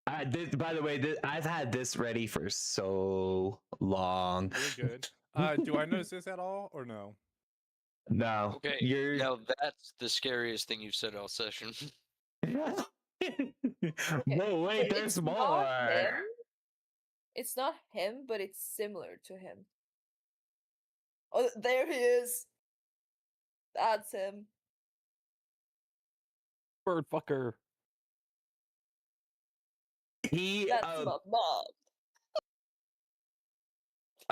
By the way, I've had this ready for so long. You're good. Do I notice this at all or no? No. Okay, You're now that's the scariest thing you've said all session. Whoa, wait, But there's it's more. not him. It's not him, but it's similar to him. Oh, there he is. That's him. Bird fucker. He That's my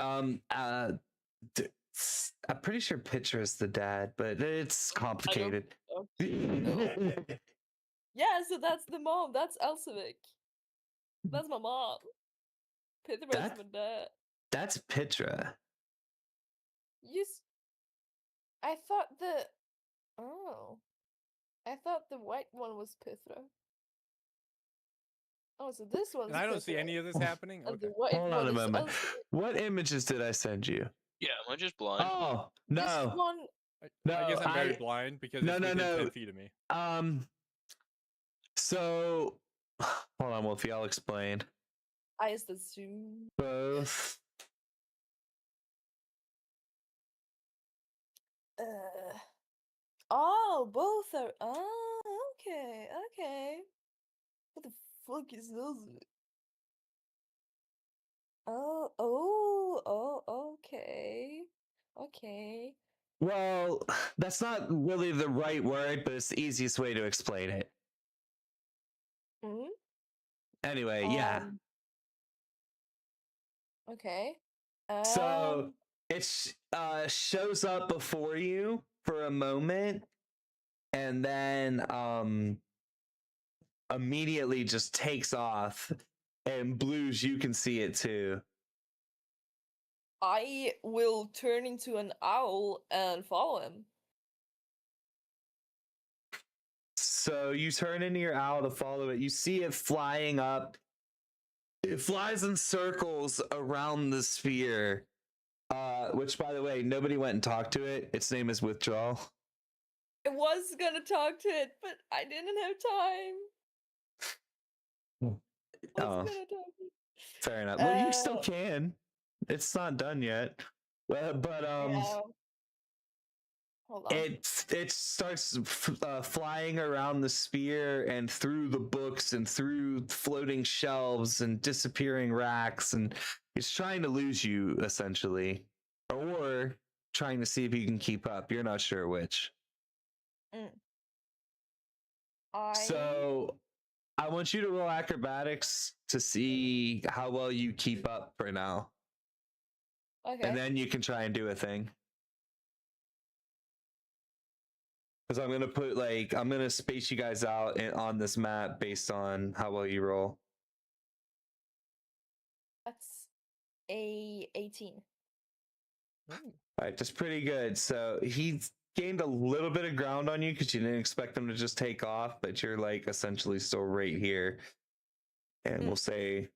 mom. I'm pretty sure Picture is the dad, but it's complicated. Yeah, so that's the mom. That's Elsevik. That's my mom. Pithra's That- my dad. That's Pitra. I thought the... Oh. I thought the white one was Pithra. Oh, so this one's And I don't see Pithra, any of this happening. and Okay. the white Hold one on a is moment. Elsevik. What images did I send you? Yeah, am I just blind? Oh, This no. one... I guess I'm very blind because No, it's no, within no. 10 feet of me. So hold on, Wolfie, I'll explain. I is the zoo. Both. Oh, both are... Oh, okay, okay. What the fuck is Elsevik? Oh, okay. Okay. Well, that's not really the right word, but it's the easiest way to explain it. Hmm? Anyway, yeah. Okay. So it shows up before you for a moment, and then immediately just takes off. And Blues, you can see it too. I will turn into an owl and follow him. So you turn into your owl to follow it. You see it flying up. It flies in circles around the sphere. Which, by the way, nobody went and talked to it. Its name is Withdrawal. I was gonna talk to it, but I didn't have time. I was gonna talk to it. Fair enough. Well, you still can. It's not done yet. But Yeah. Hold on. it starts flying around the sphere and through the books and through floating shelves and disappearing racks, and it's trying to lose you essentially, or trying to see if you can keep up. You're not sure which. So I want you to roll acrobatics to see how well you keep up for now. Okay. And then you can try and do a thing. Because I'm gonna space you guys out on this map based on how well you roll. That's a 18. All right, that's pretty good. So he's gained a little bit of ground on you because you didn't expect him to just take off, but you're like essentially still right here. And we'll say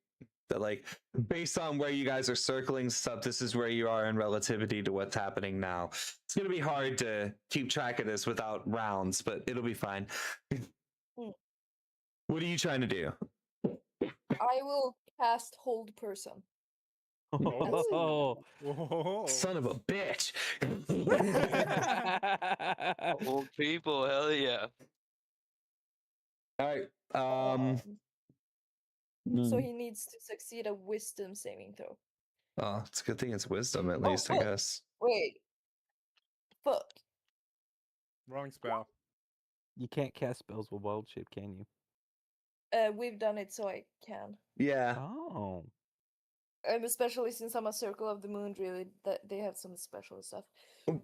that, like, based on where you guys are circling stuff, this is where you are in relativity to what's happening now. It's gonna be hard to keep track of this without rounds, but it'll be fine. What are you trying to do? I will cast Hold Person. Oh, Son of a bitch! Old people, hell yeah. All right. So he needs to succeed a Wisdom saving throw. Oh, it's a good thing it's wisdom at Oh, least, I fuck. guess. Wait. Fuck. Wrong spell. You can't cast spells with wild shape, can you? We've done it so I can. Yeah. Oh. And especially since I'm a Circle of the Moon druid, that they have some special stuff. Oh.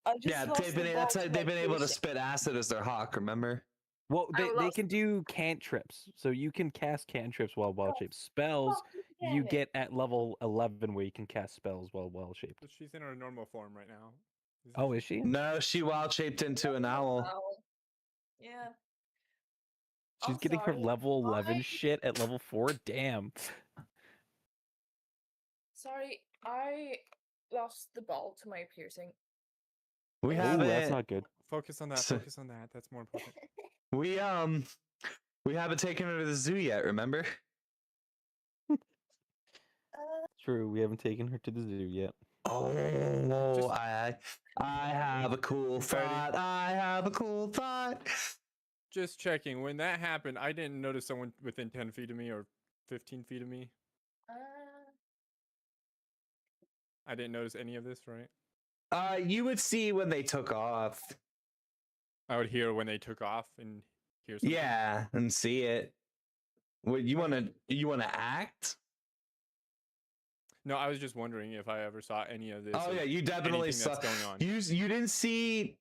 I just Yeah, lost the ball that's to how my they've been able to piercing. spit acid as their hawk, remember? Well, I they lost. can do cantrips, so you can cast cantrips while wild shape. Spells you damn it. get at level 11 where you can cast spells while wild shaped. But she's in her normal form right now. Oh, is she? No, she wild shaped into an owl. Owl. Yeah. She's I'm getting her sorry. level 11 shit at level 4? Damn. Sorry, I lost the ball to my piercing. We Oh, haven't. that's not good. Focus on that. Focus on that. That's more important. We haven't taken her to the zoo yet. Remember? True, we haven't taken her to the zoo yet. Oh, Just- I have a cool thought. I have a cool thought. Just checking. When that happened, I didn't notice someone within 10 feet of me or 15 feet of me. I didn't notice any of this, right? You would see when they took off. I would hear when they took off and hear something. Yeah, and see it. What you Okay. wanna act? No, I was just wondering if I ever saw any of this. Oh or yeah, you definitely anything saw. that's going on. You didn't see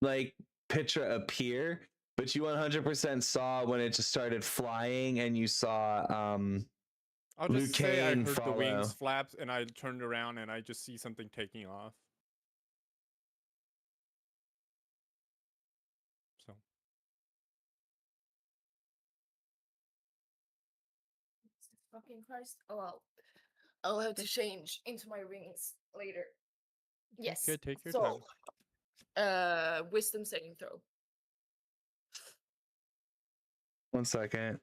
like Pitra appear, but you 100% saw when it just started flying, and you saw I'll just say I Lucane heard the wings follow. flaps and I turned around and I just see something taking off. So Fucking Christ. Oh well. I'll have to change into my rings later. Yes. good, take your so, time. Wisdom saving throw. 1 second.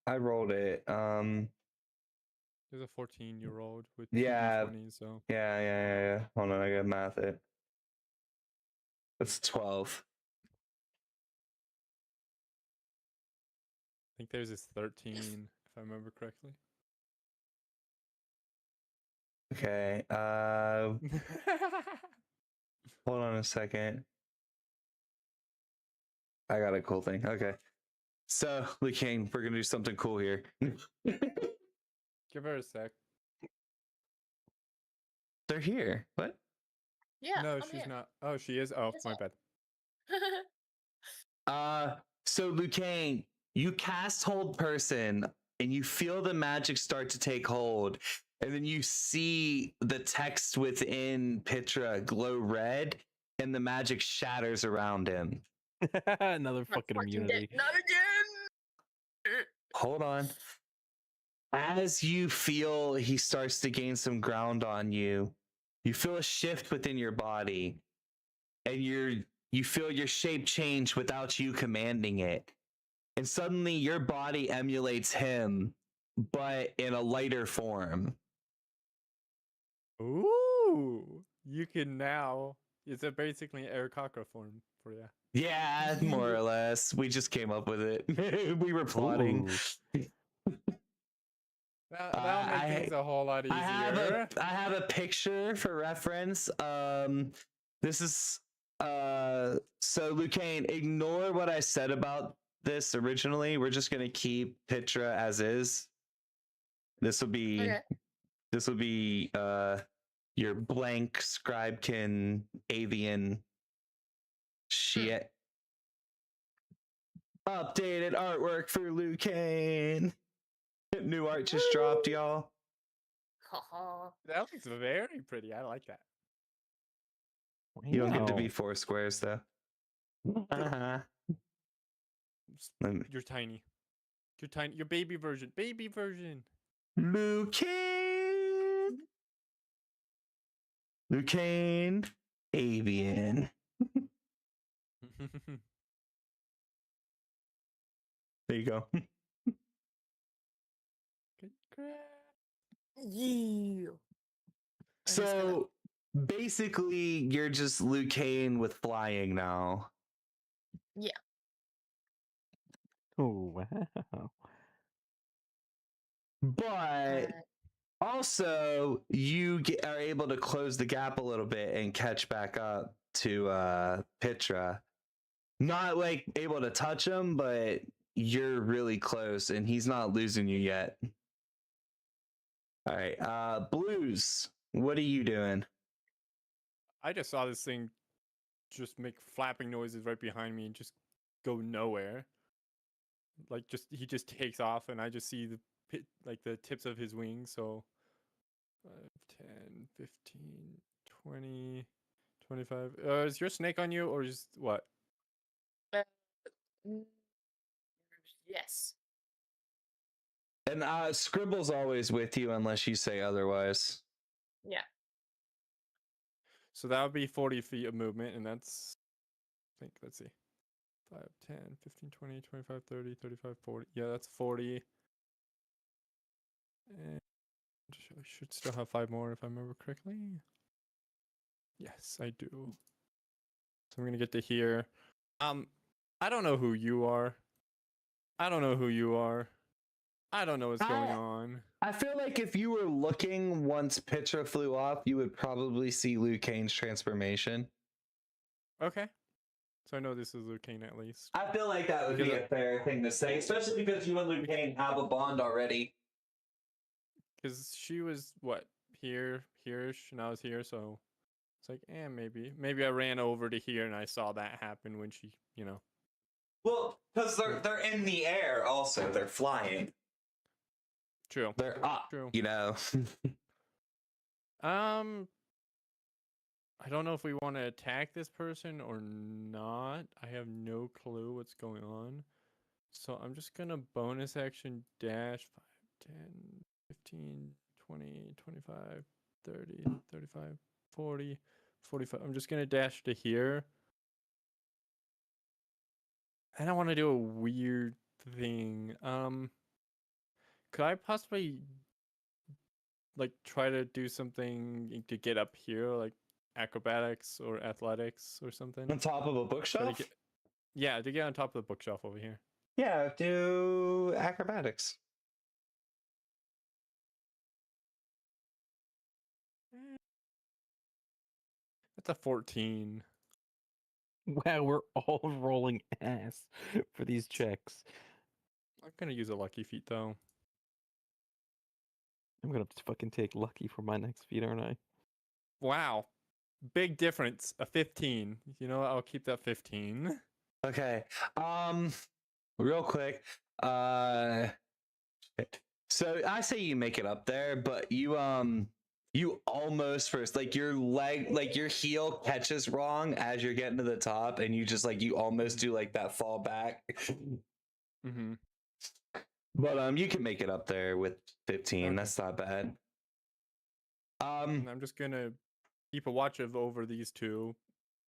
I rolled it. There's a 14-year-old with Yeah. 2d20s, so Yeah. Hold on, I gotta math it. It's 12. I think there's this 13, if I remember correctly. Okay. Hold on a second. I got a cool thing. Okay. So, Lucane, we're gonna do something cool here. Give her a sec. They're here. What? Yeah. No, I'm she's here. not. Oh, she is? Oh, Yes, my I- bad. So Lucane, you cast hold person and you feel the magic start to take hold, and then you see the text within Pitra glow red, and the magic shatters around him. Another fucking immunity. Not again. Hold on. As you feel he starts to gain some ground on you, you feel a shift within your body, and you feel your shape change without you commanding it. And suddenly your body emulates him, but in a lighter form. Ooh! You can now. It's a basically Air Cockra form for you. Yeah, more or less. We just came up with it. We were plotting. That'll make things a whole lot easier. I have a picture for reference. This is so Lucane, ignore what I said about this originally. We're just gonna keep Pitra as is. This will be your blank scribekin avian shit. Updated artwork for Lucane. New art just dropped, y'all. That looks very pretty. I like that. You don't get to be 4 squares though. You're tiny. You're tiny. Your baby version. Baby version. Lucane. Lucane. Avian. There you go. Yeah. So basically, you're just Liu Kang with flying now. Yeah. Oh wow. But also, you are able to close the gap a little bit and catch back up to Pitra. Not like able to touch him, but you're really close, and he's not losing you yet. All right, Blues, what are you doing? I just saw this thing just make flapping noises right behind me and just go nowhere. Like he just takes off and I just see the tips of his wings. So 5, 10, 15, 20, 25. Is your snake on you or is what? Yes. And Scribble's always with you unless you say otherwise. Yeah. So that would be 40 feet of movement, and that's, I think, let's see. 5, 10, 15, 20, 25, 30, 35, 40. Yeah, that's 40. And I should still have 5 more if I remember correctly. Yes, I do. So I'm going to get to here. I don't know who you are. I don't know who you are. I don't know what's going on. I feel like if you were looking once Pitra flew off, you would probably see Liu Kang's transformation. Okay. So I know this is Liu Kang at least. I feel like that would be a fair thing to say, especially because you and Liu Kang have a bond already. Because she was, what, here-ish, and I was here, so it's like, maybe I ran over to here and I saw that happen when she, Well, because they're in the air also. They're flying. True. They're up, True. I don't know if we want to attack this person or not. I have no clue what's going on. So I'm just going to bonus action dash 5, 10, 15, 20, 25, 30, 35, 40, 45. I'm just going to dash to here. And I want to do a weird thing. Could I possibly try to do something to get up here, like acrobatics or athletics or something? On top of a bookshelf? To get on top of the bookshelf over here. Yeah, do acrobatics. That's a 14. Wow, we're all rolling ass for these checks. I'm gonna use a lucky feat though. I'm gonna fucking take lucky for my next feat, aren't I? Wow. Big difference. A 15. You know what? I'll keep that 15. Okay. Real quick. So I say you make it up there, but you almost first, like your leg, like your heel catches wrong as you're getting to the top, and you just you almost do like that fall back. Mm-hmm. But you can make it up there with 15. Okay. That's not bad. And I'm just gonna keep a watch over these two.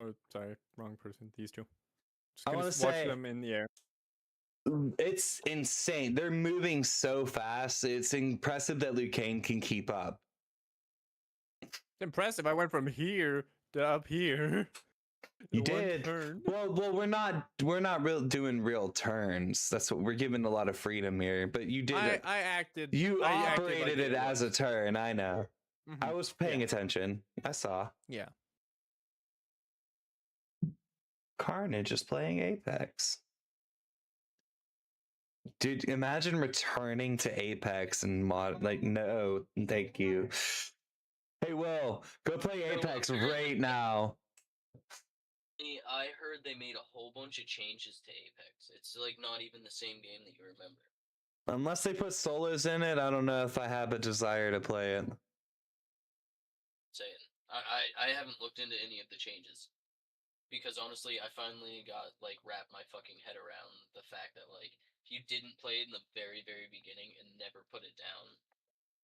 Or sorry, wrong person. These two. Just gonna watch them in the air. It's insane. They're moving so fast. It's impressive that Liu Kang can keep up. It's impressive. I went from here to up here. You did. Turn. Well, we're not doing real turns. That's what we're giving a lot of freedom here. But you did. I acted. You I operated acted like it as a turn. I know. Mm-hmm. I was paying attention. I saw. Yeah. Carnage is playing Apex. Dude, imagine returning to Apex and no, thank you. Hey, Will, go play Apex right now. I heard they made a whole bunch of changes to Apex. It's not even the same game that you remember. Unless they put solos in it, I don't know if I have a desire to play it. Saying, I haven't looked into any of the changes. Because honestly, I finally got wrapped my fucking head around the fact that if you didn't play it in the very, very beginning and never put it down,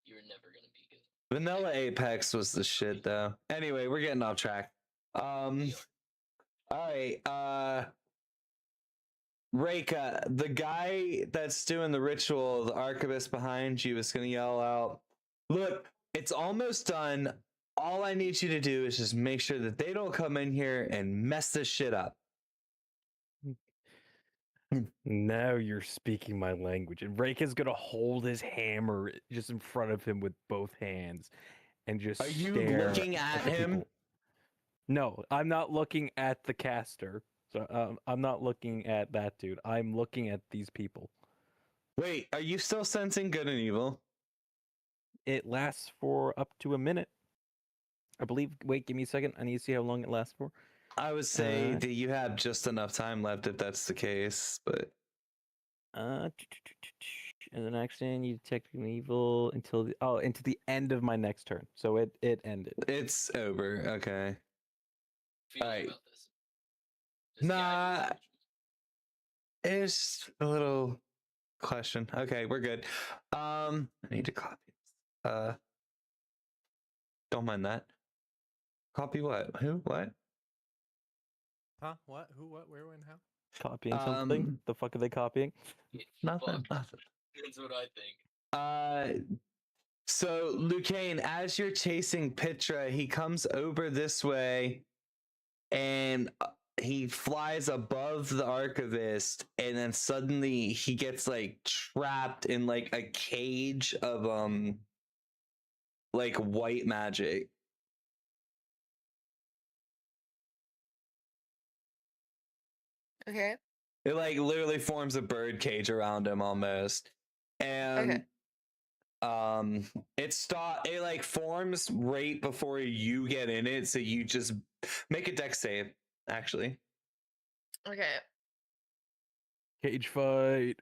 you're never gonna be good. Vanilla Apex was the shit though. Anyway, we're getting off track. All right. Reika, the guy that's doing the ritual, the archivist behind you, is going to yell out, "Look, it's almost done. All I need you to do is just make sure that they don't come in here and mess this shit up." Now you're speaking my language. And Reika's gonna hold his hammer just in front of him with both hands and just Are you stare looking at the him? people. No, I'm not looking at the caster. So I'm not looking at that dude. I'm looking at these people. Wait, are you still sensing good and evil? It lasts for up to a minute. I believe. Wait, give me a second. I need to see how long it lasts for. I would say that you have just enough time left if that's the case, but And then action, you detect an evil until into the end of my next turn. So it ended. it's over. Okay. Feeling Alright. about this. Just the idea of Nah, rituals. it's a little question. Okay, we're good. I need to copy this. Don't mind that. Copy what? Who? What? Huh? What? Who? What? Where? When? How? Copying something? The fuck are they copying? Nothing. Fuck. That's what I think. So Lucane, as you're chasing Pitra, he comes over this way and he flies above the archivist, and then suddenly he gets like trapped in like a cage of like white magic. Okay. It like literally forms a bird cage around him almost. And it like forms right before you get in it, so you just make a dex save, actually. Okay. Cage fight.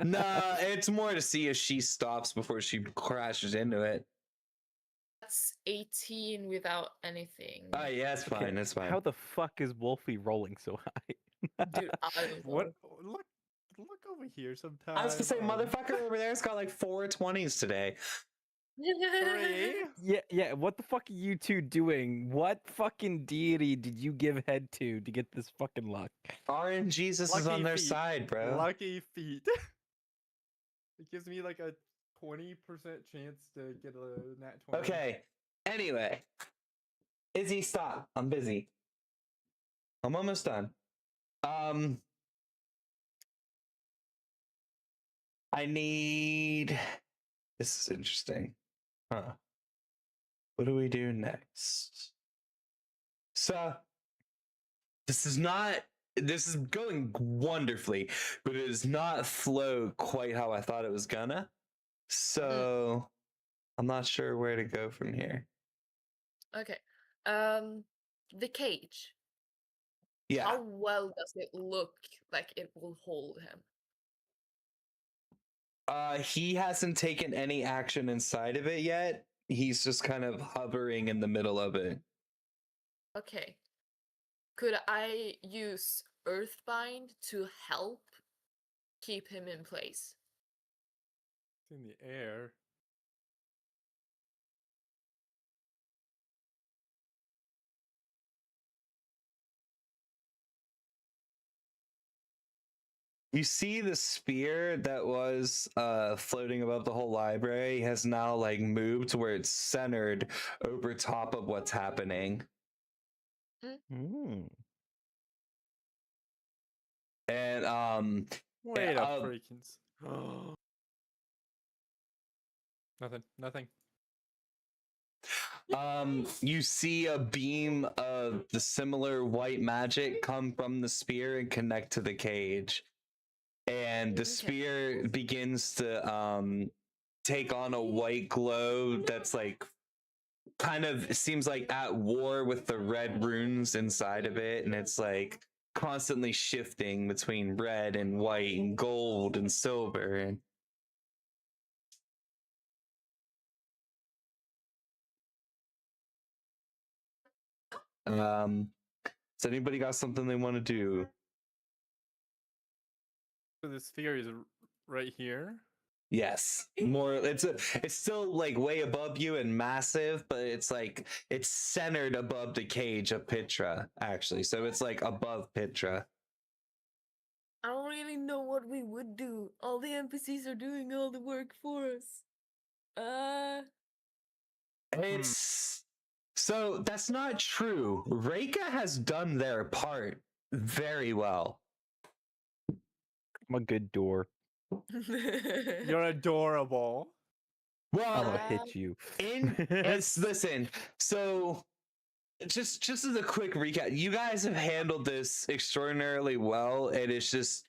Nah, it's more to see if she stops before she crashes into it. That's 18 without anything. Oh yeah, it's fine. Okay, It's fine. How the fuck is Wolfie rolling so high? Dude, I don't know. What? Look over here sometime. I was to say, motherfucker over there's got like 420s today. 3. Yeah. What the fuck are you two doing? What fucking deity did you give head to get this fucking luck? RNG Jesus is Lucky on their feet. side, bro. Lucky feet. It gives me like a 20% chance to get a nat 20. Okay. Anyway, Izzy, stop. I'm busy. I'm almost done. I need. This is interesting. Huh. What do we do next? So, this is going wonderfully, but it does not flow quite how I thought it was gonna. So, I'm not sure where to go from here. Okay. The cage. Yeah. How well does it look like it will hold him? He hasn't taken any action inside of it yet. He's just kind of hovering in the middle of it. Okay. Could I use Earthbind to help keep him in place? It's in the air. You see the spear that was floating above the whole library has now like moved to where it's centered over top of what's happening. And Wait a freaking. Nothing. you see a beam of the similar white magic come from the spear and connect to the cage. And the spear begins to take on a white glow that's like kind of seems like at war with the red runes inside of it, and it's like constantly shifting between red and white and gold and silver. And has anybody got something they want to do? So the sphere is right here. Yes, more. It's still like way above you and massive, but it's like it's centered above the cage of Pitra, actually. So it's like above Pitra. I don't really know what we would do. All the NPCs are doing all the work for us. It's so that's not true. Reika has done their part very well. I'm a good door. You're adorable. I'm Well, gonna hit you. listen. So just as a quick recap, you guys have handled this extraordinarily well, and it's just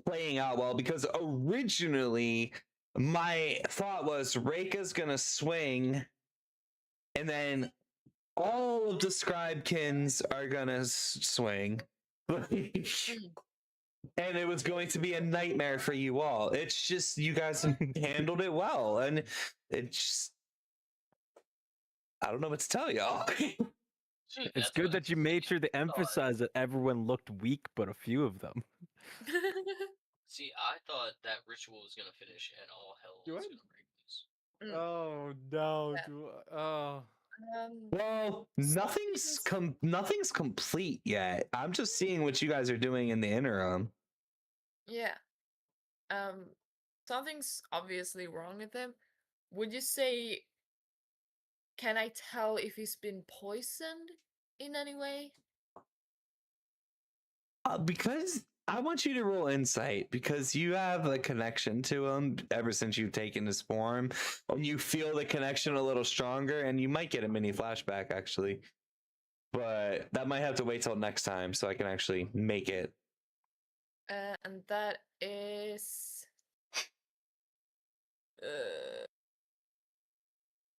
playing out well because originally my thought was Reika's gonna swing, and then all of the scribekins are gonna swing. And it was going to be a nightmare for you all. It's just you guys handled it well, and it's just, I don't know what to tell y'all. See, It's that's good what that you made sure to thought. emphasize that everyone looked weak, but a few of them. See, I thought that ritual was gonna finish and all hell Do was I- gonna break loose. Oh no, Yeah. oh. Well, Some nothing's complete yet. I'm just seeing what you guys are doing in the interim. Yeah. Something's obviously wrong with him. Would you say, can I tell if he's been poisoned in any way? Because I want you to roll insight because you have a connection to him ever since you've taken his form, and you feel the connection a little stronger, and you might get a mini flashback actually. But that might have to wait till next time so I can actually make it. And that is...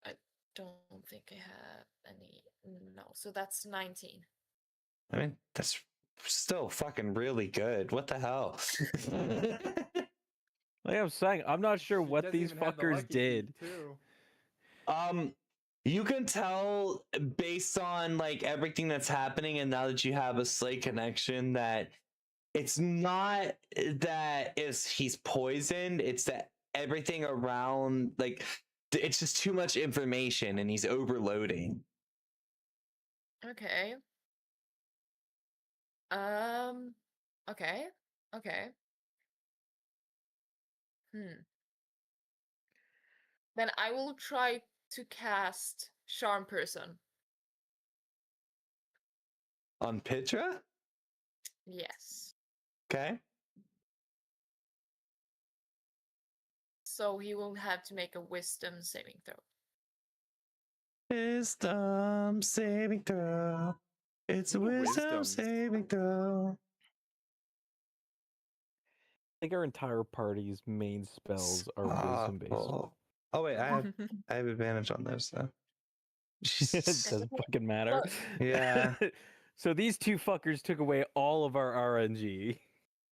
I don't think I have any... No, so that's 19. I mean, that's still fucking really good. What the hell? Like I'm saying, I'm not sure She what doesn't these even have the fuckers lucky did. feet, too. You can tell based on like everything that's happening, and now that you have a Slay connection, that it's not that he's poisoned, it's that everything around, like, it's just too much information and he's overloading. Okay. Okay. Okay. Then I will try to cast Charm Person. On Pitra? Yes. Okay. So he will have to make a Wisdom saving throw. Wisdom saving throw. It's a wisdom Wisdoms. saving throw. I think our entire party's main spells are wisdom based. Oh wait, I have advantage on those though. It doesn't fucking matter. Yeah. So these two fuckers took away all of our RNG.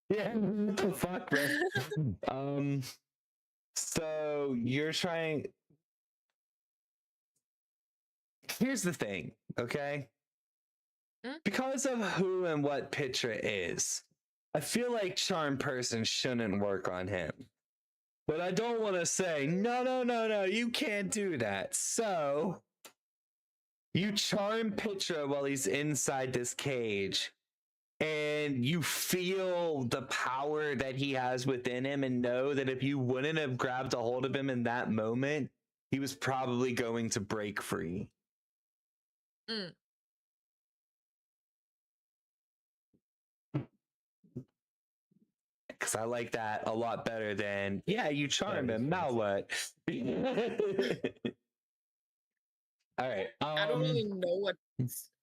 Yeah. What the fuck, bro? So you're trying. Here's the thing, okay? Because of who and what Pitra is, I feel like Charm Person shouldn't work on him. But I don't want to say, no, you can't do that. So you charm Pitra while he's inside this cage, and you feel the power that he has within him, and know that if you wouldn't have grabbed a hold of him in that moment, he was probably going to break free. Because I like that a lot better than, yeah, you charmed him. Now what? All right. I don't really know what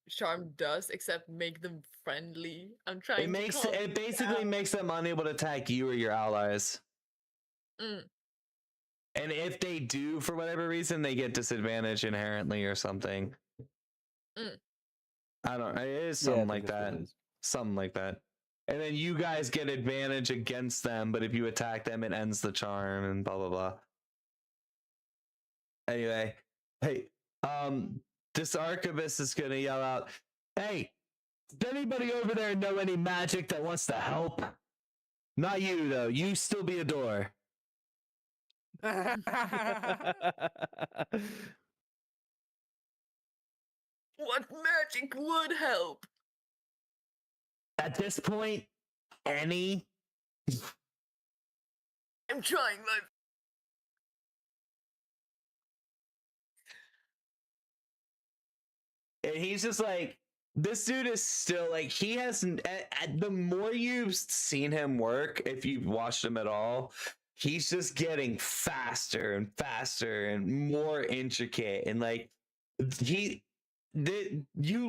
Charm does except make them friendly. I'm trying It basically makes them unable to attack you or your allies. And if they do, for whatever reason, they get disadvantage inherently or something. I don't. It is something like that. Something like that. And then you guys get advantage against them, but if you attack them, it ends the charm and blah blah blah. Anyway, hey, this archivist is gonna yell out, "Hey, does anybody over there know any magic that wants to help? Not you though. You still be a door." What magic would help? At this point, any I'm trying my. And he's just like, this dude is still like, he hasn't, the more you've seen him work, if you've watched him at all, he's just getting faster and faster and more intricate. And like, you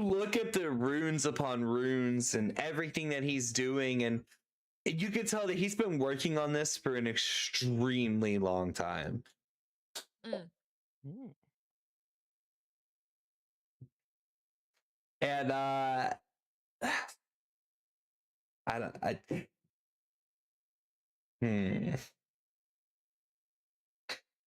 look at the runes upon runes and everything that he's doing, and you could tell that he's been working on this for an extremely long time. And all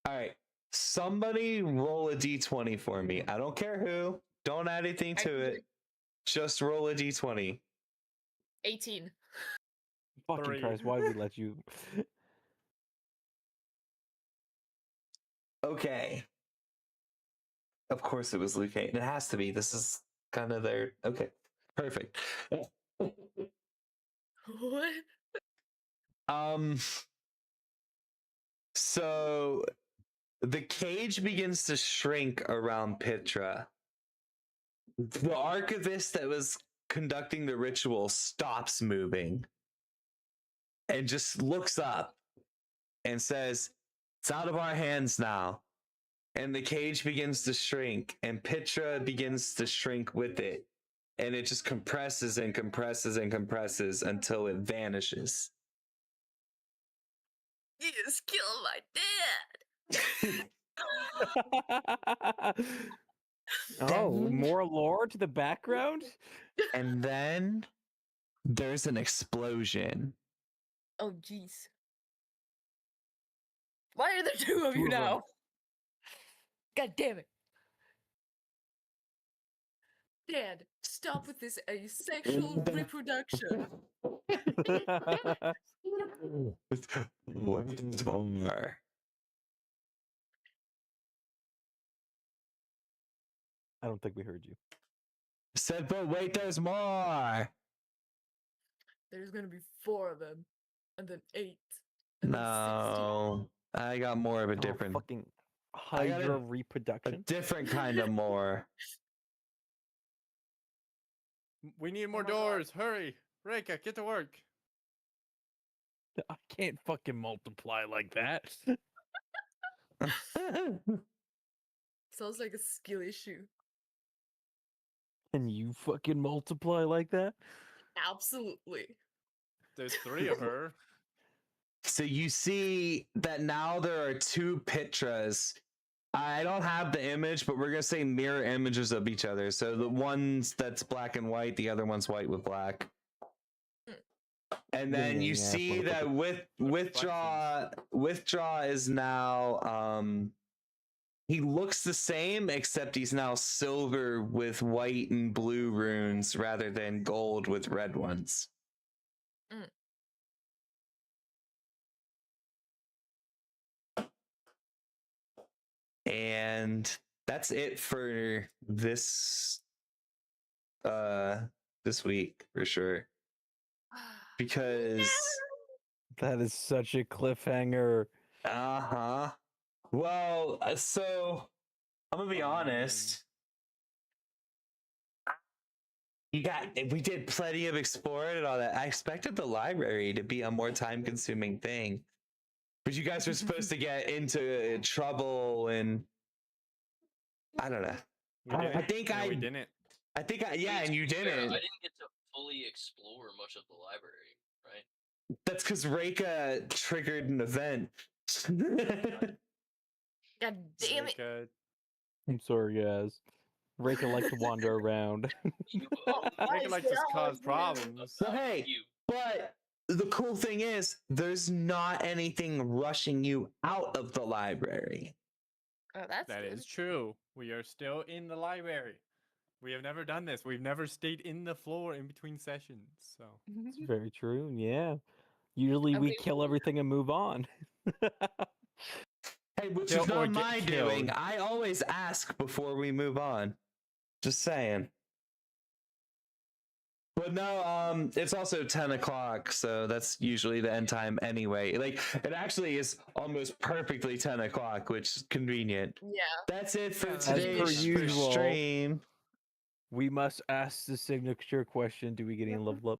right, somebody roll a d20 for me. I don't care who. Don't add anything to it. Just roll a d20. 18. Fucking 3. Christ, why did we let you? Okay. Of course it was Luke Hayden. It has to be. This is kind of their. Okay. Perfect. What? So the cage begins to shrink around Pitra. The archivist that was conducting the ritual stops moving and just looks up and says, "It's out of our hands now." And the cage begins to shrink, and Pitra begins to shrink with it. And it just compresses and compresses and compresses until it vanishes. You just killed my dad. Oh, more lore to the background? And then there's an explosion. Oh, jeez. Why are there 2 of you Two of 'em. now? God damn it. Dad, stop with this asexual reproduction. What's more? I don't think we heard you. Said, but wait, there's more. There's gonna be 4 of them, and then 8, and then 16. No, I got more of a different, fucking I got Hydra a reproduction. different kind of more. We need more doors. Hurry. Reika, get to work. I can't fucking multiply like that. Sounds like a skill issue. Can you fucking multiply like that? Absolutely. There's 3 of her. So you see that now there are 2 Pitras. I don't have the image, but we're gonna say mirror images of each other. So the one's that's black and white, the other one's white with black. And then you see that withdraw is now he looks the same, except he's now silver with white and blue runes rather than gold with red ones. And that's it for this this week for sure. Because that is such a cliffhanger. Uh-huh. Well, so I'm gonna be honest. We did plenty of exploring and all that. I expected the library to be a more time-consuming thing. But you guys were supposed to get into trouble and I don't know. I think we didn't. I think and you didn't. I didn't get to fully explore much of the library, right? That's because Reika triggered an event. God damn it. I'm sorry, guys. Reika likes to wander around. Reika likes to cause problems. So hey, but the cool thing is there's not anything rushing you out of the library. Oh, that's That good. is true. We are still in the library. We have never done this. We've never stayed in the floor in between sessions. So It's very true. Yeah. Usually we kill everything and move on. Hey, which is not my doing. I always ask before we move on. Just saying. But no, it's also 10 o'clock, so that's usually the end time anyway. Like, it actually is almost perfectly 10 o'clock, which is convenient. Yeah. That's it for As today's per usual. stream. We must ask the signature question: do we get any level up?